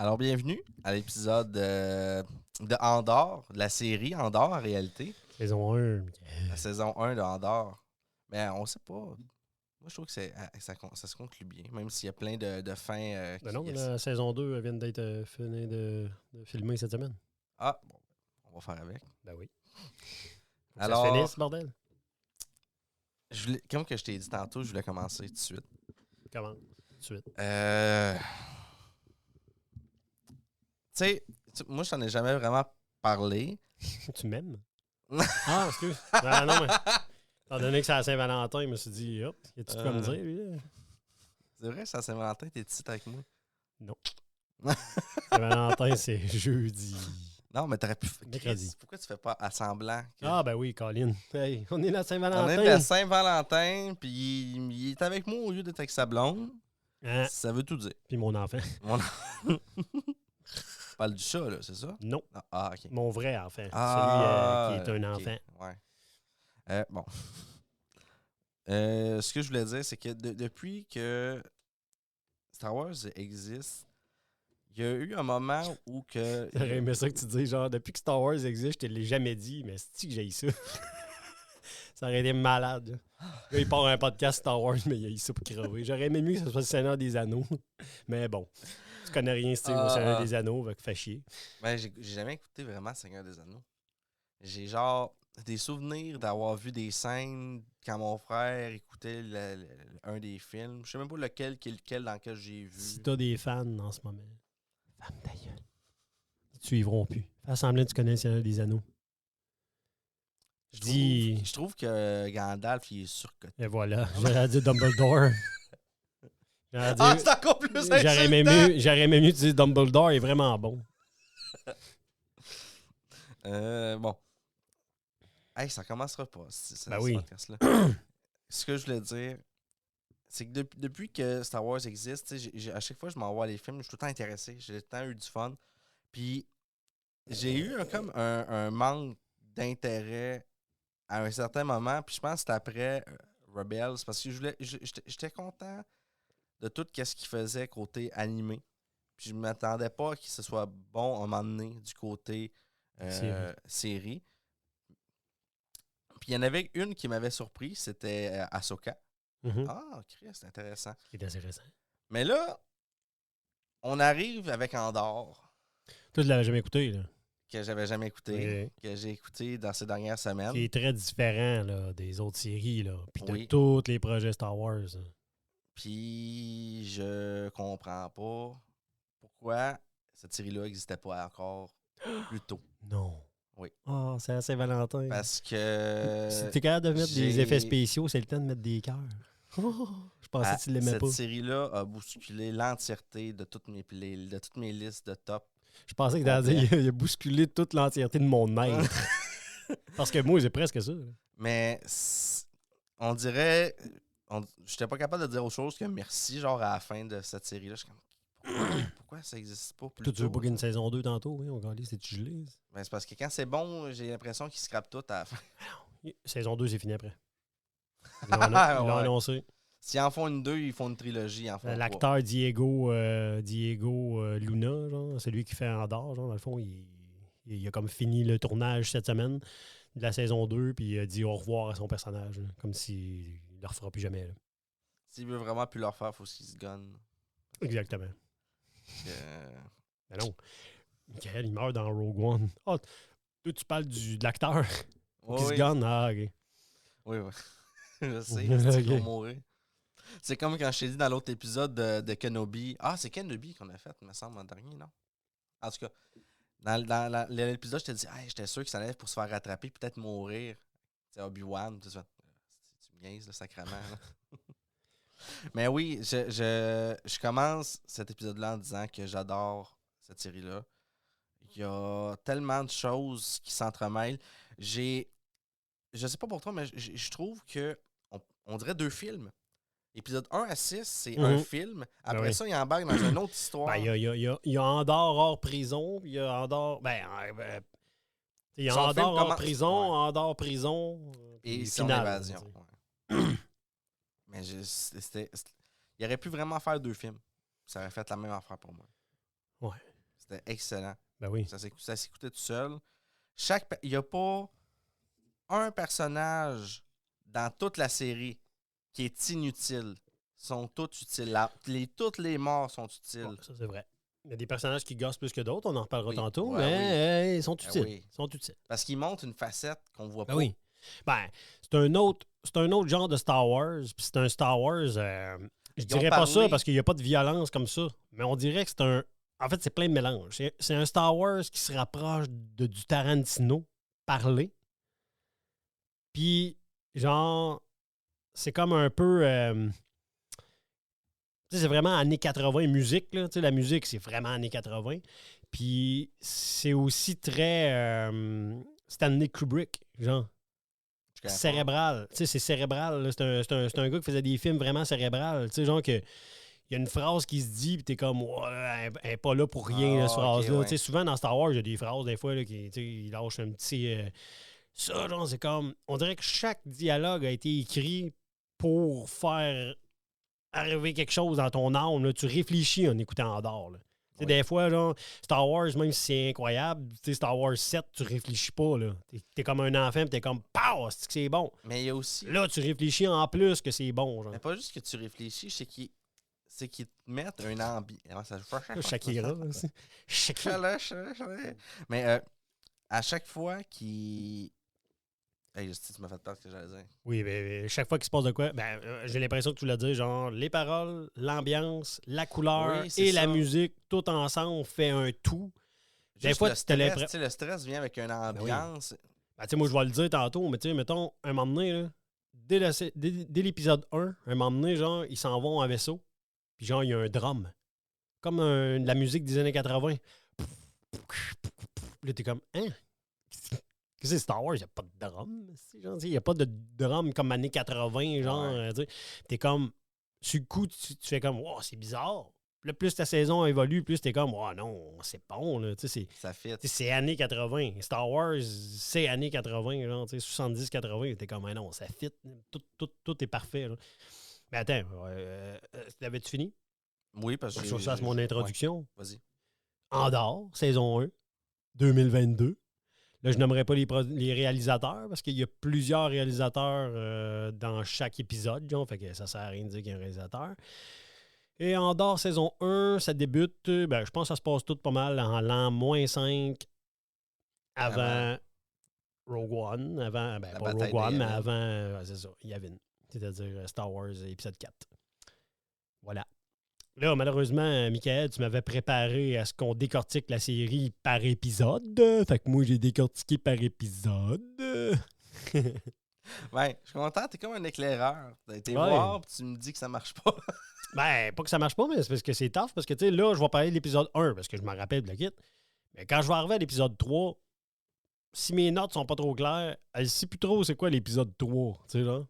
Alors, bienvenue à l'épisode de Andorre, de la série Andorre en réalité. Saison 1. La saison 1 de Andorre. Mais on sait pas. Moi, je trouve que ça se conclut bien, même s'il y a plein de fins. Ben non, la saison 2 vient d'être finie de filmer cette semaine. Ah, bon, on va faire avec. Ben oui. Faut que Alors, ça se finisse, bordel. Comme que je t'ai dit tantôt, je voulais commencer tout de suite. Comment? Tout de suite. Tu sais, moi, je t'en ai jamais vraiment parlé. Tu m'aimes? Ah, excuse. Ah non, mais étant donné que c'est à Saint-Valentin, je me suis dit, hop, y a-tu de quoi me dire, lui, là? C'est vrai, c'est à Saint-Valentin, t'es ici avec moi? Non. Saint-Valentin, c'est jeudi. Non, mais t'aurais pu. Mercredi. Pourquoi tu fais pas à semblant que... Ah, ben oui, Colin. Hey, on est la Saint-Valentin. On est la Saint-Valentin, puis il est avec moi au lieu d'être avec sa blonde. Hein? Ça veut tout dire. Puis mon enfant. Tu parles du chat, là, c'est ça? Non. Ah, OK. Mon vrai enfant. Ah, celui qui est un OK. enfant. Ouais. Bon. Ce que je voulais dire, c'est que depuis que Star Wars existe, il y a eu un moment où que... J'aurais aimé ça que tu dis, genre, depuis que Star Wars existe, je te l'ai jamais dit, mais c'est-tu que j'ai ça? Ça aurait été malade. Là, il part un podcast Star Wars, mais il a eu ça pour crever. J'aurais aimé mieux que ce soit le Seigneur des Anneaux. Mais bon, tu connais rien, Steve, au Seigneur des Anneaux, va que fait chier. Ben, j'ai jamais écouté vraiment Seigneur des Anneaux. J'ai genre des souvenirs d'avoir vu des scènes quand mon frère écoutait un des films. Je sais même pas lequel qui est lequel dans lequel j'ai vu. Si t'as des fans en ce moment, femme ta gueule. Ils suivront plus. Fais semblant que tu connais le Seigneur des Anneaux. Je trouve que Gandalf, il est surcoté. Et voilà, j'aurais dit Dumbledore. C'est encore plus J'aurais aimé mieux que tu dises Dumbledore est vraiment bon. Bon. Hey, ça commencera pas, ce oui. podcast-là. Ce que je voulais dire, c'est que depuis que Star Wars existe, à chaque fois que je m'envoie les films, je suis tout le temps intéressé. J'ai tout le temps eu du fun. Puis, j'ai eu un manque d'intérêt à un certain moment. Puis, je pense que c'était après Rebels, parce que j'étais content de tout ce qu'il faisait côté animé. Puis, je ne m'attendais pas à que ce soit bon à un moment donné du côté série. Puis il y en avait une qui m'avait surpris, c'était Ahsoka. Mm-hmm. Ah, Chris, c'est intéressant. Qui est assez récent. Mais là, on arrive avec Andorre. Toi, tu l'avais jamais écouté, là. Que j'avais jamais écouté. Oui. Que j'ai écouté dans ces dernières semaines. Qui est très différent là, des autres séries, là. Puis de Oui. tous les projets Star Wars. Hein. Puis je comprends pas pourquoi cette série-là n'existait pas encore plus tôt. Non. Oui. Ah, c'est assez Valentin. Parce que... Si t'es capable de mettre des effets spéciaux, c'est le temps de mettre des cœurs. Oh, je pensais que tu l'aimais pas. Cette série-là a bousculé l'entièreté de toutes mes listes de top. Je pensais que t'allais dire il a bousculé toute l'entièreté de mon être. Parce que moi, j'ai presque ça. Mais on dirait... J'étais pas capable de dire autre chose que merci, genre à la fin de cette série-là. Je suis comme, pourquoi ça n'existe pas plus tôt? Tu veux pas une saison 2 tantôt? Oui, on va regarder, c'est gelé. Ben, c'est parce que quand c'est bon, j'ai l'impression qu'ils scrapent tout à la fin. Saison 2, c'est fini après. Ils l'ont annoncé. S'ils en font une 2, ils font une trilogie. L'acteur Diego Luna, genre, c'est lui qui fait Andorre, genre, dans le fond, il a comme fini le tournage cette semaine de la saison 2, puis il a dit au revoir à son personnage, là, comme s'il ne le refera plus jamais. S'il veut vraiment plus leur faire, il faut qu'il se gonne. Exactement. Mais non. Michael, il meurt dans Rogue One. Ah, toi, tu parles de l'acteur qui se gonne? Ah, OK. Oui. Je sais, il va mourir. C'est comme quand je t'ai dit dans l'autre épisode de Kenobi. Ah, c'est Kenobi qu'on a fait, il me semble, en dernier, non? En tout cas, dans l'épisode, je t'ai dit, j'étais sûr que ça allait pour se faire rattraper, peut-être mourir. C'est Obi-Wan. Tu me niaises, le sacrement. Mais oui, je commence cet épisode-là en disant que j'adore cette série-là. Il y a tellement de choses qui s'entremêlent. Je sais pas pour toi, mais je trouve que on dirait 2 films. Épisode 1 à 6, c'est un film. Après ça, il embarque dans une autre histoire. Il y a Andorre hors prison, il y a Andorre... il y a Andorre hors prison, Andorre prison... Et son évasion. Ouais. Mais il aurait pu vraiment faire 2 films. Ça aurait fait la même affaire pour moi. Ouais. C'était excellent. Ben oui. Ça s'écoutait tout seul. Il n'y a pas un personnage dans toute la série qui est inutile. Ils sont tous utiles. Toutes les morts sont utiles. Ouais, ça, c'est vrai. Il y a des personnages qui gossent plus que d'autres, on en reparlera tantôt, Ouais, mais ils sont utiles. Oui. Ils sont utiles. Parce qu'ils montrent une facette qu'on voit Ben pas. oui. Ben, c'est un autre genre de Star Wars, puis c'est un Star Wars... je dirais pas ça parce qu'il n'y a pas de violence comme ça, mais on dirait que c'est un... En fait, c'est plein de mélanges. C'est un Star Wars qui se rapproche du Tarantino, parlé. Puis, genre, c'est comme un peu... tu sais, c'est vraiment années 80 musique, là. Tu sais, la musique, c'est vraiment années 80. Puis, c'est aussi très Stanley Kubrick, genre. Cérébral. Tu sais, c'est cérébral. Là. C'est un gars qui faisait des films vraiment cérébrales. Tu sais, genre que il y a une phrase qui se dit, puis t'es comme, ouais, elle n'est pas là pour rien, cette phrase-là. Ouais. Tu sais, souvent dans Star Wars, il y a des phrases, des fois, là, qui ils lâchent un petit. Ça, genre, c'est comme. On dirait que chaque dialogue a été écrit pour faire arriver quelque chose dans ton âme. Là. Tu réfléchis en écoutant Andorre. Là. Oui. Des fois, genre, Star Wars, même si c'est incroyable, Star Wars 7, tu réfléchis pas. Là. T'es comme un enfant, puis t'es comme, pow, c'est bon. Mais il y a aussi. Là, tu réfléchis en plus que c'est bon. Genre. Mais pas juste que tu réfléchis, c'est qu'ils te mettent un ambiance. Shakira. Shakira. Mais à chaque fois qu'il. Hey, tu m'as fait peur ce que j'allais dire. Oui, mais chaque fois qu'il se passe de quoi, ben, j'ai l'impression que tu l'as dit, genre, les paroles, l'ambiance, la couleur et la musique, tout ensemble fait un tout. Des fois, le stress vient avec une ambiance. Ben, moi, je vais le dire tantôt, mais tu sais, mettons, un moment donné, là, dès l'épisode 1, un moment donné, genre, ils s'en vont en vaisseau, puis genre, il y a un drum. Comme de la musique des années 80. Là, t'es comme, hein? C'est Star Wars, il n'y a pas de drum. Il n'y a pas de drum comme années 80, genre. Ouais. T'es comme, sur le coup, tu fais comme, wow, c'est bizarre. Puis là, plus ta saison évolue, plus t'es comme, oh non, c'est bon. Là. Ça fit. C'est années 80. Star Wars, c'est années 80, genre, 70-80. T'es comme, non, ça fit. Tout est parfait. Là. Mais attends, l'avais-tu fini? Oui, parce que je fasse mon introduction. Ouais. Vas-y. Andorre, saison 1, 2022. Là, je nommerai pas les réalisateurs parce qu'il y a plusieurs réalisateurs dans chaque épisode. Genre, fait que ça sert à rien de dire qu'il y a un réalisateur. Et Andorre, saison 1, ça débute, je pense que ça se passe tout pas mal en l'an -5 avant Rogue One. Avant, pas Rogue One, mais avant, c'est ça, Yavin. C'est-à-dire Star Wars épisode 4. Voilà. Là, malheureusement, Michael, tu m'avais préparé à ce qu'on décortique la série par épisode. Fait que moi, j'ai décortiqué par épisode. Ouais, je suis content. T'es comme un éclaireur. T'as été voir, puis tu me dis que ça marche pas. Pas que ça marche pas, mais c'est parce que c'est tough. Parce que, tu sais, là, je vais parler de l'épisode 1, parce que je me rappelle de la kit. Mais quand je vais arriver à l'épisode 3, si mes notes sont pas trop claires, elle sait plus trop c'est quoi l'épisode 3. Tu sais, là.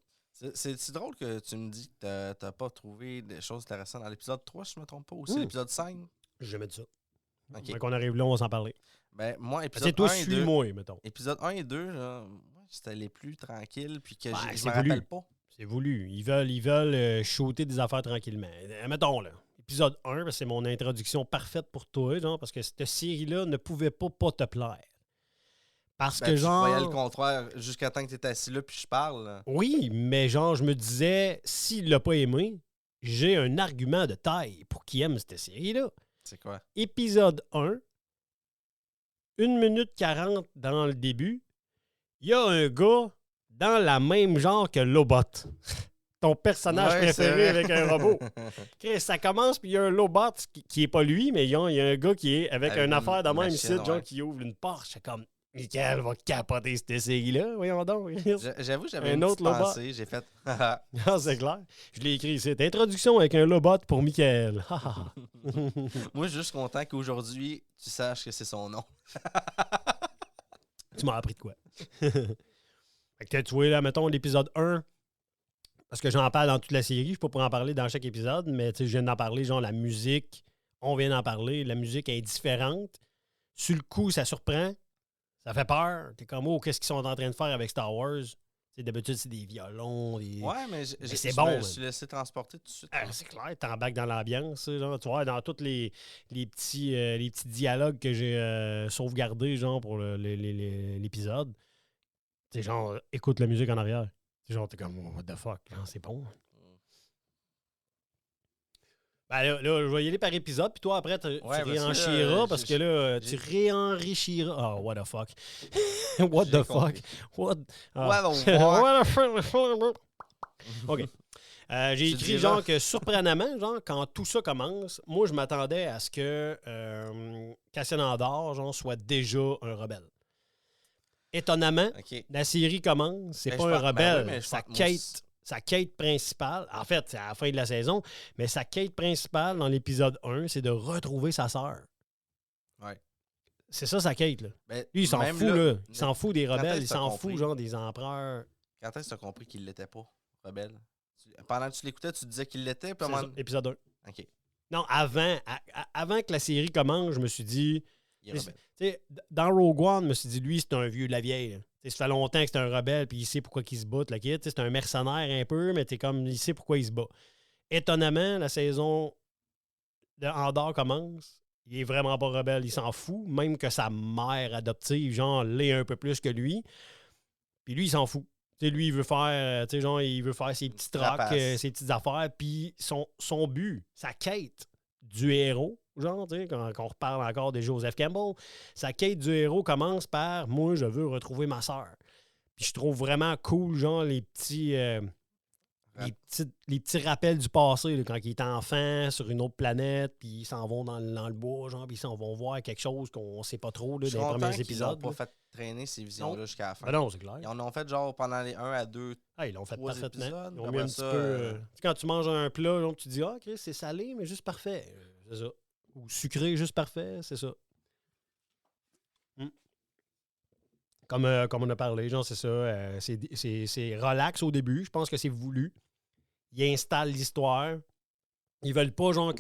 C'est drôle que tu me dis que t'as pas trouvé des choses intéressantes dans l'épisode 3, si je me trompe pas, aussi l'épisode 5. J'ai jamais dit ça. Okay. Quand on arrive là, on va s'en parler. Ben, moi, épisode 1 et 2... moi, mettons. Épisode 1 et 2, là, c'était les plus tranquilles, puis que je me rappelle pas. C'est voulu. Ils veulent shooter des affaires tranquillement. Mettons, là. Épisode 1, c'est mon introduction parfaite pour toi, genre, parce que cette série-là ne pouvait pas te plaire. Parce que genre. Tu voyais le contraire jusqu'à temps que tu étais assis là puis je parle. Là. Oui, mais genre, je me disais, s'il l'a pas aimé, j'ai un argument de taille pour qu'il aime cette série-là. C'est quoi? Épisode 1, 1 minute 40 dans le début, il y a un gars dans la même genre que Lobot. Ton personnage préféré avec un robot. Ça commence, puis il y a un Lobot qui est pas lui, mais il y a un gars qui est avec une affaire de même ici, genre qui ouvre une porte. C'est comme. Michael va capoter cette série-là, voyons donc. J'avoue, j'avais une autre pensée, j'ai fait... Ah, c'est clair. Je l'ai écrit ici. Introduction avec un Lobot pour Michael. Moi, je suis juste content qu'aujourd'hui, tu saches que c'est son nom. Tu m'as appris de quoi? Fait que tu vois, là, mettons, l'épisode 1, parce que j'en parle dans toute la série, je ne peux pas en parler dans chaque épisode, mais je viens d'en parler, genre la musique, on vient d'en parler, la musique est différente. Sur le coup, ça surprend. Ça fait peur. T'es comme, oh, qu'est-ce qu'ils sont en train de faire avec Star Wars? D'habitude, c'est des violons. Ouais, mais c'est bon. Je me suis laissé transporter tout de suite. C'est clair, t'embarques dans l'ambiance. Genre, tu vois, dans tous les petits dialogues que j'ai sauvegardés genre, pour l'épisode, c'est genre, écoute la musique en arrière. C'est genre, t'es comme, what the fuck, c'est bon. Ben là, je vais y aller par épisode, puis toi, après, tu réenchiras, parce que là, tu réenrichiras. Oh, what the fuck. What the fuck. What the fuck. OK. J'ai écrit, genre, que surprenamment, genre, quand tout ça commence, moi, je m'attendais à ce que Cassian Andor, genre, soit déjà un rebelle. Étonnamment, la série commence, c'est pas un rebelle, sa quête principale, en fait, c'est à la fin de la saison, mais sa quête principale dans l'épisode 1, c'est de retrouver sa sœur. Ouais. C'est ça sa quête, là. Ben, lui, il s'en fout, là. Il s'en fout des rebelles, il s'en fout, genre, des empereurs. Quand est-ce que tu as compris qu'il l'était pas, rebelle? Pendant que tu l'écoutais, tu disais qu'il l'était, puis épisode 1. OK. Non, avant que la série commence, je me suis dit... Il est rebelle. Dans Rogue One, je me suis dit, lui, c'est un vieux de la vieille. Ça fait longtemps que c'est un rebelle, puis il sait pourquoi il se bat, le kid. C'est un mercenaire un peu, mais il sait pourquoi il se bat. Étonnamment, la saison de Andor commence. Il est vraiment pas rebelle, il s'en fout. Même que sa mère adoptive, genre, l'est un peu plus que lui. Puis lui, il s'en fout. Lui, il veut faire, il veut faire ses petits trucs, ses petites affaires. Puis son but, sa quête du héros, genre, quand on reparle encore de Joseph Campbell, sa quête du héros commence par « Moi, je veux retrouver ma sœur ». Puis je trouve vraiment cool, genre, les petits rappels du passé, là, quand il est enfant sur une autre planète, puis ils s'en vont dans le bois, genre, puis ils s'en vont voir quelque chose qu'on sait pas trop là, dans les premiers épisodes. Ils n'ont pas fait traîner ces visions-là jusqu'à la fin. Ben non, c'est clair. Ils en ont fait genre pendant les 1 à 2. Ils l'ont fait parfaitement. Épisodes, ils ont mis un petit peu. Quand tu manges un plat, genre, tu dis ah, Chris, c'est salé, mais juste parfait. C'est ça. Ou sucré, juste parfait, c'est ça. Comme on a parlé, genre, c'est ça. C'est relax au début. Je pense que c'est voulu. Ils installent l'histoire. Ils veulent pas, genre,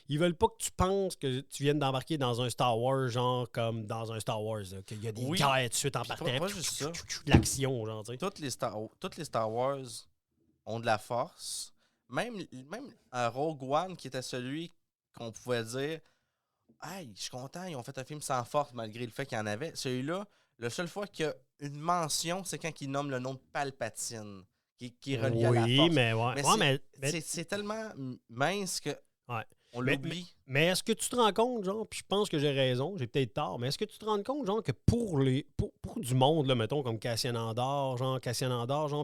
ils veulent pas que tu penses que tu viennes d'embarquer dans un Star Wars, genre, comme dans un Star Wars, là, qu'il y a des guerres tout de suite en partant. Pas juste ça. De l'action, genre, tu sais. Toutes les Star Wars ont de la force. Même Rogue One, qui était celui qu'on pouvait dire hey, je suis content, ils ont fait un film sans force malgré le fait qu'il y en avait. Celui-là, la seule fois qu'il y a une mention, c'est quand il nomme le nom de Palpatine, qui est relié à la force. Oui, mais ouais. Mais c'est tellement mince que on l'oublie. Mais est-ce que tu te rends compte, genre, puis je pense que j'ai raison, j'ai peut-être tort, mais est-ce que tu te rends compte, genre, que pour du monde, là, mettons, comme Cassian Andor, genre,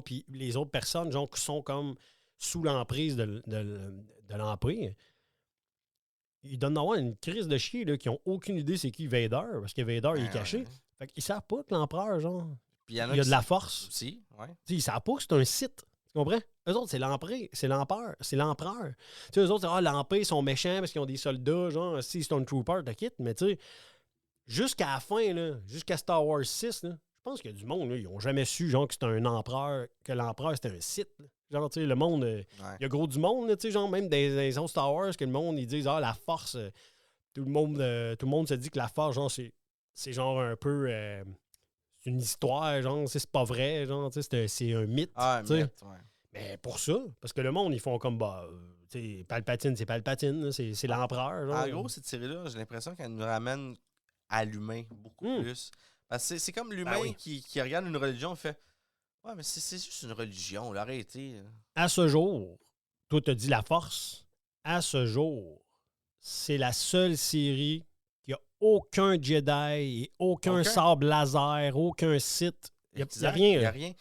puis les autres personnes, genre, qui sont comme sous l'emprise de l'Empire, ils donnent d'avoir une crise de chier, là, qui n'ont aucune idée c'est qui Vader, parce que Vader, il est caché. Ouais. Fait qu'ils savent pas que l'empereur, genre, il y a de la force. Aussi, ouais. Ils savent pas que c'est un Sith. Tu comprends? Eux autres, c'est l'empereur. Tu sais, eux autres, l'empire, ils sont méchants parce qu'ils ont des soldats, genre, si c'est un trooper, t'as quitte, mais tu sais, jusqu'à la fin, là, jusqu'à Star Wars 6, là, je pense qu'il y a du monde, là, ils n'ont jamais su, genre, que c'était un empereur, que l'empereur, c'était un Sith. Là. Genre, tu sais, le monde, il y a gros du monde, tu sais, genre, même des autres Star Wars, que le monde, ils disent, la force, tout le monde se dit que la force, genre, c'est genre un peu, c'est une histoire, genre, c'est pas vrai, genre, tu sais, c'est un mythe, tu sais. Mais pour ça, parce que le monde, ils font comme, tu sais, Palpatine, c'est Palpatine, c'est l'empereur, genre. En gros, cette série-là, j'ai l'impression qu'elle nous ramène à l'humain beaucoup plus. Parce que c'est comme l'humain qui regarde une religion et fait ouais, mais c'est juste une religion, là, arrêtez. À ce jour, toi, t'as dit la force. À ce jour, c'est la seule série qui a aucun Jedi et aucun sabre laser, aucun Sith. Il n'y a rien. Il n'y a rien.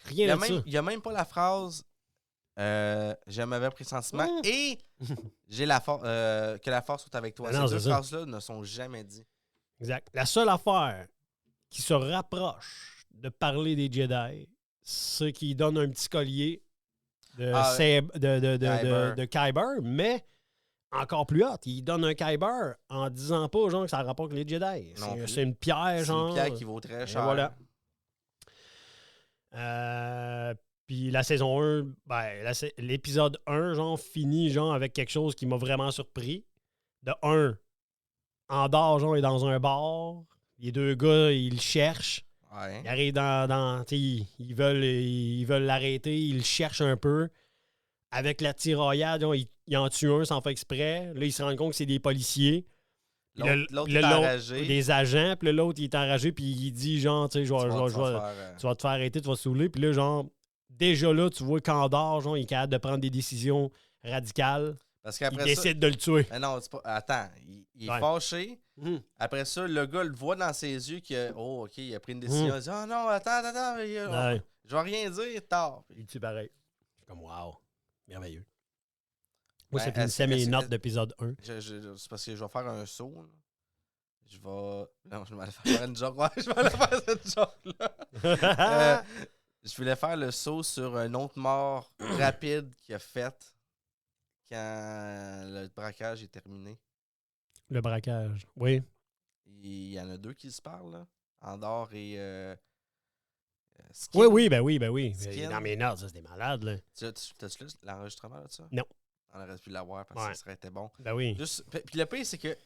Il n'y a même pas la phrase j'ai un mauvais pressentiment et j'ai que la force soit avec toi. Ces deux phrases-là ne sont jamais dites. Exact. La seule affaire qui se rapproche de parler des Jedi, c'est qu'ils donnent un petit collier de Kyber, mais encore plus hot, ils donnent un Kyber en disant pas genre que ça a rapport avec les Jedi. C'est une pierre, genre. C'est une pierre qui vaut très cher. Voilà. Puis la saison 1, l'épisode 1, genre, finit genre avec quelque chose qui m'a vraiment surpris. De 1, Andor, genre, est dans un bar. Les deux gars, ils le cherchent. Ouais. Il arrive ils veulent l'arrêter, ils le cherchent un peu. Avec la tiraillade, genre, il en tue un sans faire exprès. Là, ils se rendent compte que c'est des policiers. L'autre est enragé. Des agents, puis là, l'autre, il est enragé, puis il dit, genre, tu sais, tu vas te faire arrêter, tu vas te saouler. Puis là, genre, déjà là, tu vois qu'Andor, genre, il est capable de prendre des décisions radicales. Parce Il qu'après décide de le tuer. Mais non, c'est pas. Attends, il est fâché. Après ça, le gars le voit dans ses yeux que, oh, OK, il a pris une décision. Il dit, oh non, attends, je vais rien dire, tard. Il tue pareil. Je suis comme, wow, merveilleux. Moi, Ben, c'est finissait mes notes d'épisode 1. C'est parce que je vais faire un saut. Là. Je vais. Non, je vais aller faire une joke. Ouais, je vais aller faire cette joke-là. Je voulais faire le saut sur une autre mort rapide qu'il a faite quand le braquage est terminé. Le braquage, oui. Il y en a 2 qui se parlent, là. Andor et Skin. Oui. Skin. Dans mes notes, ça, c'était malade, là. T'as-tu lu l'enregistrement de ça? Non. On aurait pu l'avoir parce que ça serait été bon. Ben oui. Puis le pire, c'est que.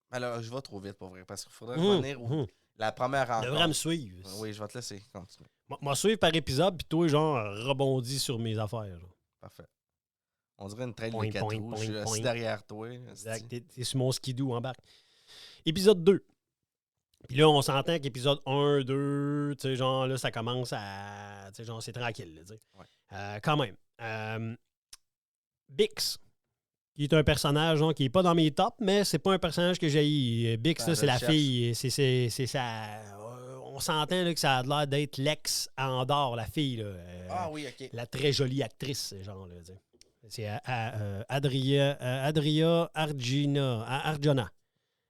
Alors, je vais trop vite pour vrai parce qu'il faudrait revenir où la première rencontre. Tu devrais me suivre. Oui, je vais te laisser continuer. Moi, suivre par épisode, puis toi, genre, rebondis sur mes affaires. Genre. Parfait. On dirait une traîne de 4 roues. Je suis assis derrière toi. Exact. T'es sur mon skidoo en barque. Épisode 2. Puis là, on s'entend qu'épisode 1, 2, tu sais, genre, là, ça commence à. Tu sais, genre, c'est tranquille, là, tu sais. Ouais. Quand même. Bix, qui est un personnage genre, qui n'est pas dans mes tops, mais c'est pas un personnage que j'ai. Bix, là, c'est la fille. C'est ça. On s'entend là, que ça a l'air d'être l'ex à Andor, la fille. Là, oui, OK. La très jolie actrice, genre. Là, c'est Adria Arjona,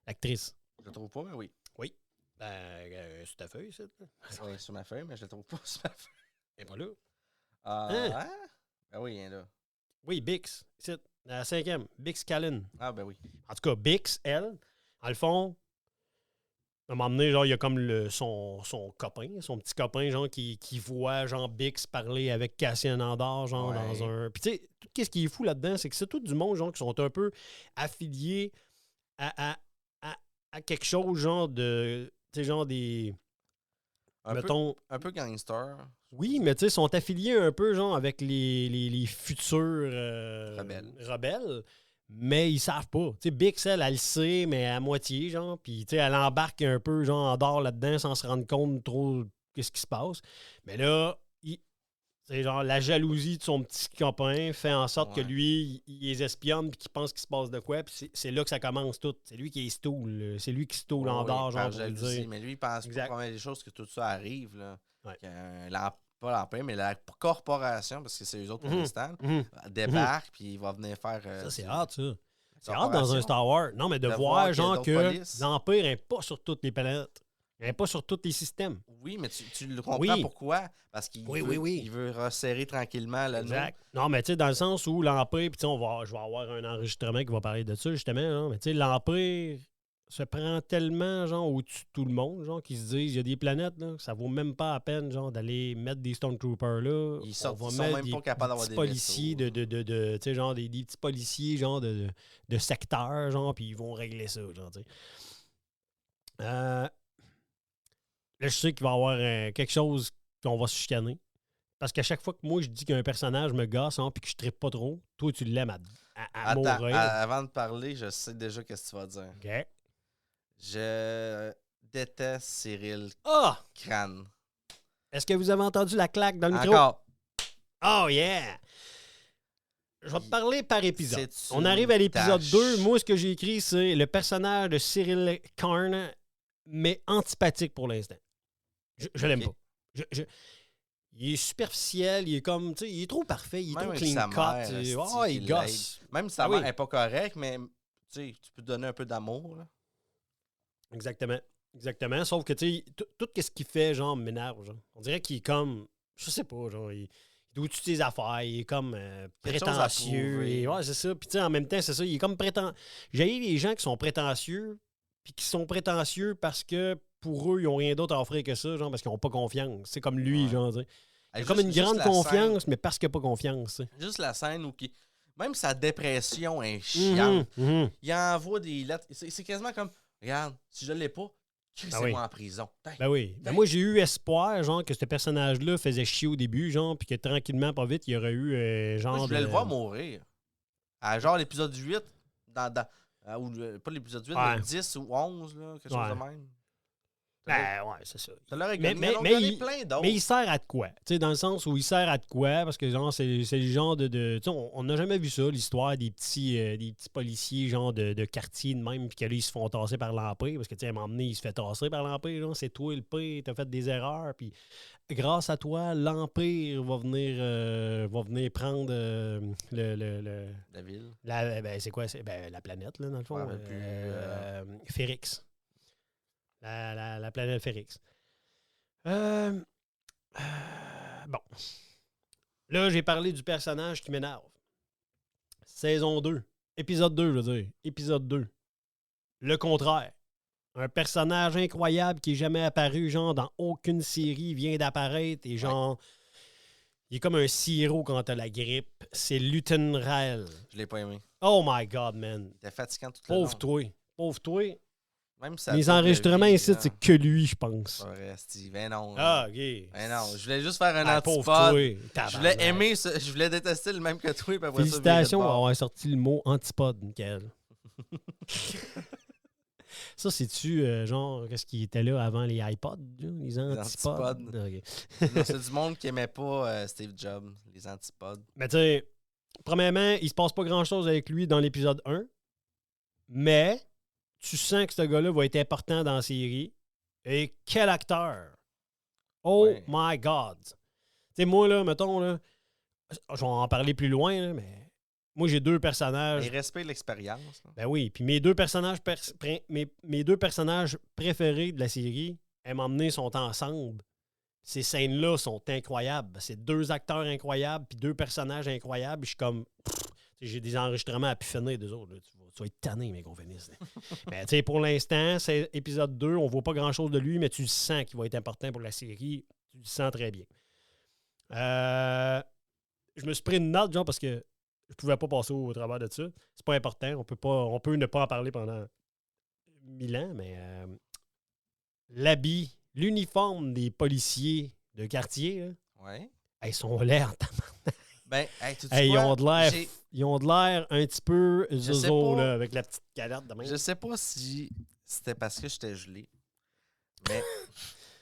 l'actrice. Je la trouve pas, mais oui. Oui. Sur ta feuille, c'est ça? Oui, sur ma feuille, mais je la trouve pas sur ma feuille. Elle n'est pas là. Hein? Ben oui, il est là. Oui, Bix. C'est la 5e. Bix Callen. Ah, ben oui. En tout cas, Bix, elle, dans le fond, à un moment donné, genre, il y a comme son copain, son petit copain, genre, qui voit, genre, Bix parler avec Cassian Andor, genre, dans un... Puis, tu sais, tout ce qui est fou là-dedans, c'est que c'est tout du monde, genre, qui sont un peu affiliés à quelque chose, genre, de... Tu sais, genre, des... Un peu gangster. Oui, mais tu sais, sont affiliés un peu, genre, avec les futurs rebelles, mais ils savent pas. Tu sais, Bix, elle le sait, mais à moitié, genre, puis tu sais, elle embarque un peu, genre, en dehors là-dedans, sans se rendre compte trop de ce qui se passe. Mais là, c'est genre, la jalousie de son petit copain fait en sorte que lui, il les espionne puis qu'il pense qu'il se passe de quoi. Puis c'est là que ça commence tout. C'est lui qui est stool. C'est lui qui stoule en dehors, genre, pour le dire. Mais lui, il pense pas vraiment des choses que tout ça arrive. Là. Ouais. Pas l'empire, mais la corporation, parce que c'est eux autres pour l'instant, débarque puis il va venir faire... ça, c'est hâte, ça. C'est hâte dans un Star Wars. Non, mais de voir genre, que l'Empire n'est pas sur toutes les planètes. Il n'est pas sur tous les systèmes. Oui, mais tu le comprends pourquoi? Parce qu'il il veut resserrer tranquillement le exact. Non, mais tu sais, dans le sens où l'Empire, puis je vais avoir un enregistrement qui va parler de ça, justement, hein, mais tu sais, l'Empire se prend tellement, genre, au-dessus de tout le monde, genre, qu'ils se disent, il y a des planètes, là, ça vaut même pas la peine, genre, d'aller mettre des Stormtroopers là. Ils sont même pas capables d'avoir des policiers tu sais, genre, des petits policiers, genre, de secteurs, genre, puis ils vont régler ça, genre, tu sais. Là, je sais qu'il va y avoir quelque chose qu'on va se chicaner. Parce qu'à chaque fois que moi, je dis qu'un personnage me gosse hein, puis que je trippe pas trop, toi, tu l'aimes à mourir. Avant de parler, je sais déjà ce que tu vas dire. OK. Je déteste Cyril Crane. Est-ce que vous avez entendu la claque dans le micro? Encore. Oh, yeah! Je vais te parler par épisode. On arrive à l'épisode 2. Moi, ce que j'ai écrit, c'est le personnage de Cyril Karn, mais antipathique pour l'instant. Je l'aime pas. Il est superficiel, il est comme, tu sais, il est trop parfait, il est trop clean cut. Il gosse. Même si sa mère n'est pas correcte, mais tu sais, tu peux donner un peu d'amour. Là. Exactement. Exactement. Sauf que, tu sais, tout ce qu'il fait, genre, m'énerve. Genre. On dirait qu'il est comme, je sais pas, genre, il est au-dessus de ses affaires, il est comme prétentieux. Ouais, c'est ça. Puis, tu sais, en même temps, c'est ça, il est comme prétentieux. J'ai les gens qui sont prétentieux, puis qui sont prétentieux parce que pour eux, ils n'ont rien d'autre à offrir que ça, genre, parce qu'ils n'ont pas confiance. C'est comme lui, genre, tu sais. Il a comme une grande confiance, mais parce qu'il n'a pas confiance. T'sais. Juste la scène où même sa dépression est chiante. Il envoie des lettres. C'est quasiment comme, regarde, si je ne l'ai pas, C'est moi en prison. Ben oui. Ben moi, j'ai eu espoir, genre, que ce personnage-là faisait chier au début, genre, puis que tranquillement, pas vite, il y aurait eu, genre. Moi, je voulais le voir mourir. À genre l'épisode 8, ou pas l'épisode 8, mais 10 ou 11, là, quelque chose de même. Ben ouais, c'est ça. Ça leur a mais plein d'autres. Mais il sert à de quoi? Tu sais, dans le sens où il sert à de quoi? Parce que genre, c'est le genre de tu sais, on n'a jamais vu ça, l'histoire des petits policiers, genre de quartier de même, puis que là, ils se font tasser par l'Empire. Parce que, tu sais, à un moment donné, il se fait tasser par l'Empire. C'est toi le pire, t'as fait des erreurs. Puis grâce à toi, l'Empire va venir prendre la ville. Ben, c'est quoi? Ben, la planète, là, dans le fond. Férix. La planète Férix. Bon. Là, j'ai parlé du personnage qui m'énerve. Saison 2. Épisode 2, je veux dire. Épisode 2. Le contraire. Un personnage incroyable qui n'est jamais apparu, genre, dans aucune série, vient d'apparaître et genre... Il est comme un sirop quand t'as la grippe. C'est Luthen Rael. Je l'ai pas aimé. Oh my God, man. T'es fatigant tout le long. Pauvre toi. Même si les enregistrements ici, c'est que lui, je pense. Ouais, Steve. Ben non. Ah, OK. Ben non, je voulais juste faire un antipode. Je voulais aimer, je voulais détester le même que toi. Puis après félicitations pour avoir sorti le mot antipode, Michael. Ça, c'est-tu, genre, qu'est-ce qui était là avant les iPods, les antipodes? Okay. Non, c'est du monde qui aimait pas Steve Jobs, les antipodes. Mais tu sais, premièrement, il se passe pas grand-chose avec lui dans l'épisode 1, mais tu sens que ce gars-là va être important dans la série. Et quel acteur! Oh my God! Tu sais, moi, là, mettons, là, je vais en parler plus loin, là, mais moi, j'ai deux personnages. Il respecte l'expérience. Ben oui, puis mes deux personnages mes deux personnages préférés de la série, à un moment donné, sont ensemble. Ces scènes-là sont incroyables. C'est deux acteurs incroyables, puis deux personnages incroyables. Je suis comme... j'ai des enregistrements à pu finir d'eux autres. Là. Tu vas être tanné, mais qu'on finisse. Mais tu sais, pour l'instant, c'est épisode 2. On voit pas grand-chose de lui, mais tu le sens qu'il va être important pour la série. Tu le sens très bien. Je me suis pris une note, genre, parce que je pouvais pas passer au travers de ça. C'est pas important. On peut ne pas en parler pendant 1000 ans, mais l'habit, l'uniforme des policiers de quartier, là, ils sont laids en ben, ils ont de l'air un petit peu zozo, là, avec la petite galette de même. Je sais pas si c'était parce que j'étais gelé, mais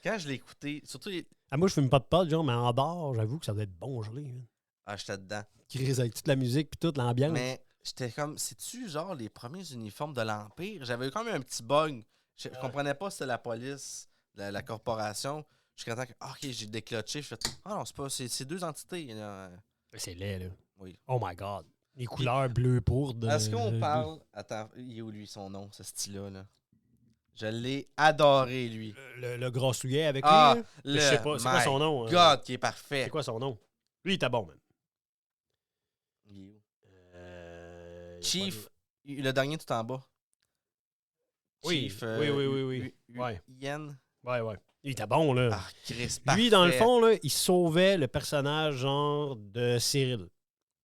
quand je l'ai écouté, surtout... moi, je fume pas de pot, genre, mais en dehors, j'avoue que ça doit être bon gelé. Hein. Ah, j'étais dedans. Crise avec toute la musique puis toute l'ambiance. Mais j'étais comme, c'est-tu genre les premiers uniformes de l'Empire? J'avais eu quand même un petit bug. Je comprenais pas si c'était la police, la corporation. Jusqu'à temps que, OK, j'ai déclenché. Je fais, non, c'est pas, c'est deux entités. Là. C'est laid, là. Oui. Oh my God. Les couleurs bleu pourpre. Est-ce qu'on parle... Attends, il est où, lui, son nom, ce style-là? Là? Je l'ai adoré, lui. Le gros soulier avec lui? Là? Je sais pas, c'est quoi son nom? God, qui est parfait. C'est quoi son nom? Lui, il était bon, man. Il est où? Chief, le dernier tout en bas. Oui, Chief, oui. Ian. Ouais. Il était bon, là. Ah, Chris, lui, dans le fond, là, il sauvait le personnage, genre, de Cyril.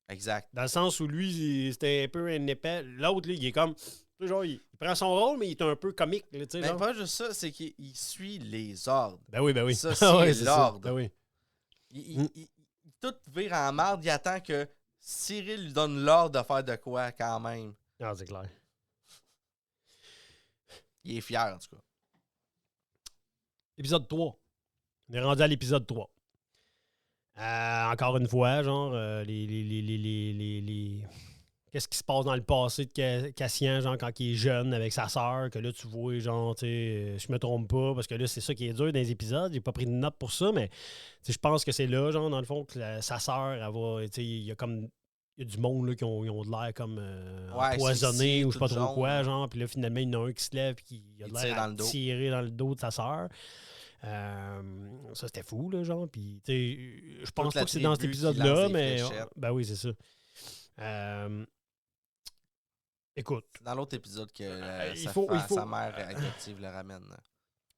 Exact. Dans le sens où lui, c'était un peu un épais. L'autre, là, il est comme... Genre, il prend son rôle, mais il est un peu comique. Là, mais genre. pas juste ça, c'est qu'il suit les ordres. Ben oui. Ça, c'est l'ordre. Ben oui. Il tout vire en marde, il attend que Cyril lui donne l'ordre de faire de quoi, quand même. Ah, c'est clair. Il est fier, en tout cas. Épisode 3. On est rendu à l'épisode 3. Encore une fois, genre, qu'est-ce qui se passe dans le passé de Cassian, genre, quand il est jeune avec sa sœur, que là, tu vois, genre, tu sais, je me trompe pas, parce que là, c'est ça qui est dur dans les épisodes. J'ai pas pris de note pour ça, mais je pense que c'est là, genre, dans le fond, que sa sœur, elle va, tu sais, il y a du monde, là, qui ont de l'air comme empoisonné ou je sais pas trop quoi, genre, puis là, finalement, il y en a un qui se lève et qui a de l'air à tirer dans le dos de sa sœur. Ça, c'était fou, là, genre, puis, tu sais, je pense pas que c'est dans cet épisode-là, mais... Ben oui, c'est ça. Écoute. C'est dans l'autre épisode que sa mère adoptive le ramène.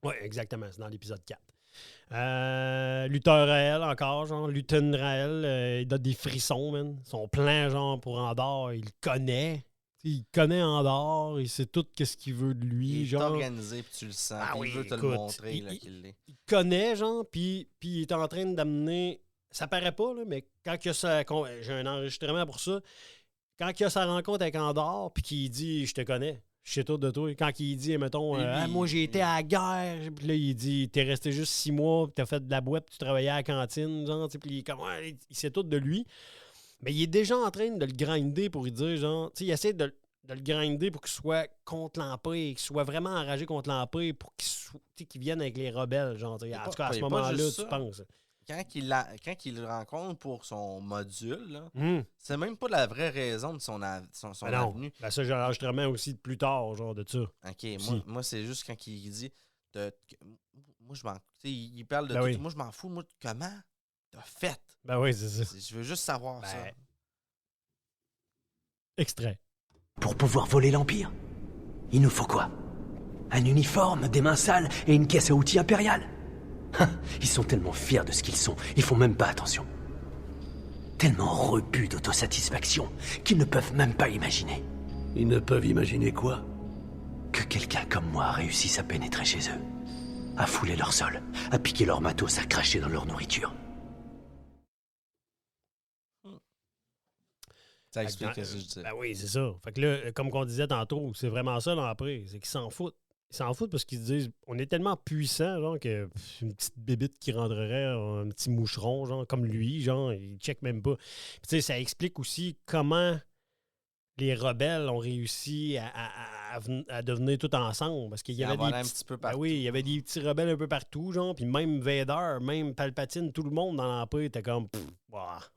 Oui, exactement. C'est dans l'épisode 4. Luther Rael, encore, genre. Luthen Rael, il donne des frissons, man. Son plan, genre, pour Andorre, il le connaît. il connaît Andorre, il sait tout ce qu'il veut de lui. Il est genre. organisé, puis tu le sens. Ah Puis oui, il veut te écoute, le montrer là, qu'il l'est. Il connaît, genre, puis il est en train d'amener... Ça paraît pas, là, mais quand il y a sa... J'ai un enregistrement pour ça. Quand il y a sa rencontre avec Andorre, puis qu'il dit « Je te connais, je sais tout de toi », quand il dit, mettons, moi j'ai été à la guerre », puis là, il dit « T'es resté juste 6 mois, puis t'as fait de la boîte, puis tu travaillais à la cantine », genre, puis il est comme ouais, il sait tout de lui. Mais il est déjà en train de le grinder pour lui dire, genre, tu sais, il essaie de le grinder pour qu'il soit contre l'Empire, qu'il soit vraiment enragé contre l'Empire pour qu'il vienne avec les rebelles, genre, en tout cas, à ce moment-là, tu penses. Quand il le rencontre pour son module, là, c'est même pas la vraie raison de son avenue. Ben ça, j'ai l'enregistrement aussi de plus tard, genre de ça. OK, moi c'est juste quand il dit moi je m'en il parle de ben tout. oui. Moi je m'en fous, moi comment t'as fait? Ben oui, c'est ça. Je veux juste savoir ça. Extrait. Pour pouvoir voler l'Empire, il nous faut quoi? Un uniforme, des mains sales et une caisse à outils impériale. Ils sont tellement fiers de ce qu'ils sont, ils font même pas attention. Tellement rebus d'autosatisfaction qu'ils ne peuvent même pas imaginer. Ils ne peuvent imaginer quoi? Que quelqu'un comme moi réussisse à pénétrer chez eux, à fouler leur sol, à piquer leur matos, à cracher dans leur nourriture. Ça explique ce que je dis. Ben oui, c'est ça. Fait que là, comme on disait tantôt, c'est vraiment ça l'Empire, c'est qu'ils s'en foutent. Ils s'en foutent parce qu'ils se disent on est tellement puissant, genre, que une petite bébite qui rendrait un petit moucheron, genre, comme lui, genre, il check même pas. Puis, tu sais, ça explique aussi comment les rebelles ont réussi à devenir tout ensemble. Parce qu'il y avait un petit peu partout. Ben oui, il y avait des petits rebelles un peu partout, genre, puis même Vader, même Palpatine, tout le monde dans l'Empire était comme,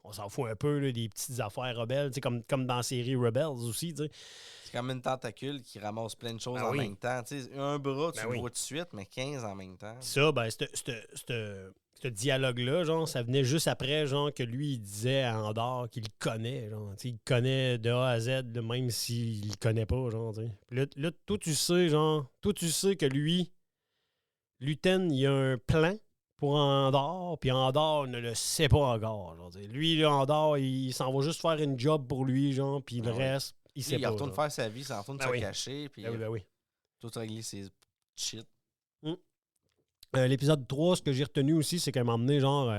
on s'en fout un peu, là, des petites affaires rebelles, tu sais, comme dans la série Rebels aussi, tu sais. C'est comme une tentacule qui ramasse plein de choses Ben en oui. même temps. Tu sais, un bras, tu Ben le oui. vois tout de suite, mais 15 en même temps. Ça, ben, ce dialogue-là, genre, ça venait juste après, genre, que lui, il disait à Andorre qu'il le connaît, genre, tu sais, il le connaît de A à Z, là, même s'il le connaît pas, genre, tu sais. Puis là, toi, tu sais que lui, Luten, il a un plan pour Andorre, puis Andorre ne le sait pas encore, genre, tu sais. Lui, là, Andorre, il s'en va juste faire une job pour lui, genre, puis le reste, il sait Il pas. retourne genre. faire sa vie, s'en retourne se cacher, puis Ben oui. tout régler ses shit. L'épisode 3, ce que j'ai retenu aussi, c'est qu'à un moment donné, genre,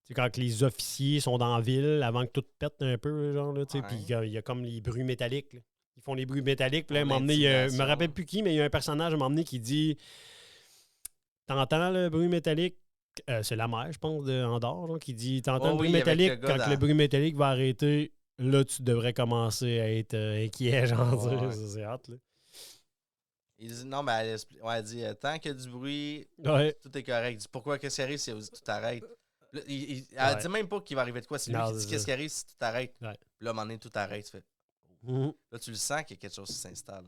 c'est quand les officiers sont dans la ville, avant que tout pète un peu, genre, là, tu sais, puis il y a comme les bruits métalliques, là. Ils font les bruits métalliques, puis là, à un moment donné, je me rappelle plus qui, mais il y a un personnage à un moment donné qui dit t'entends le bruit métallique? C'est la mère, je pense, d'Andorre, genre, qui dit t'entends le bruit métallique, quand le bruit métallique va arrêter, là, tu devrais commencer à être inquiet, genre, c'est hâte, là. Il dit non, mais elle dit tant qu'il y a du bruit, tout est correct. Il dit pourquoi qu'est-ce qui arrive si tout arrête? Là, elle dit même pas qu'il va arriver de quoi. C'est lui qui dit qu'est-ce qui arrive si tout arrête. Puis là, à un moment donné, tout arrête. Tu fais, là, tu le sens qu'il y a quelque chose qui s'installe.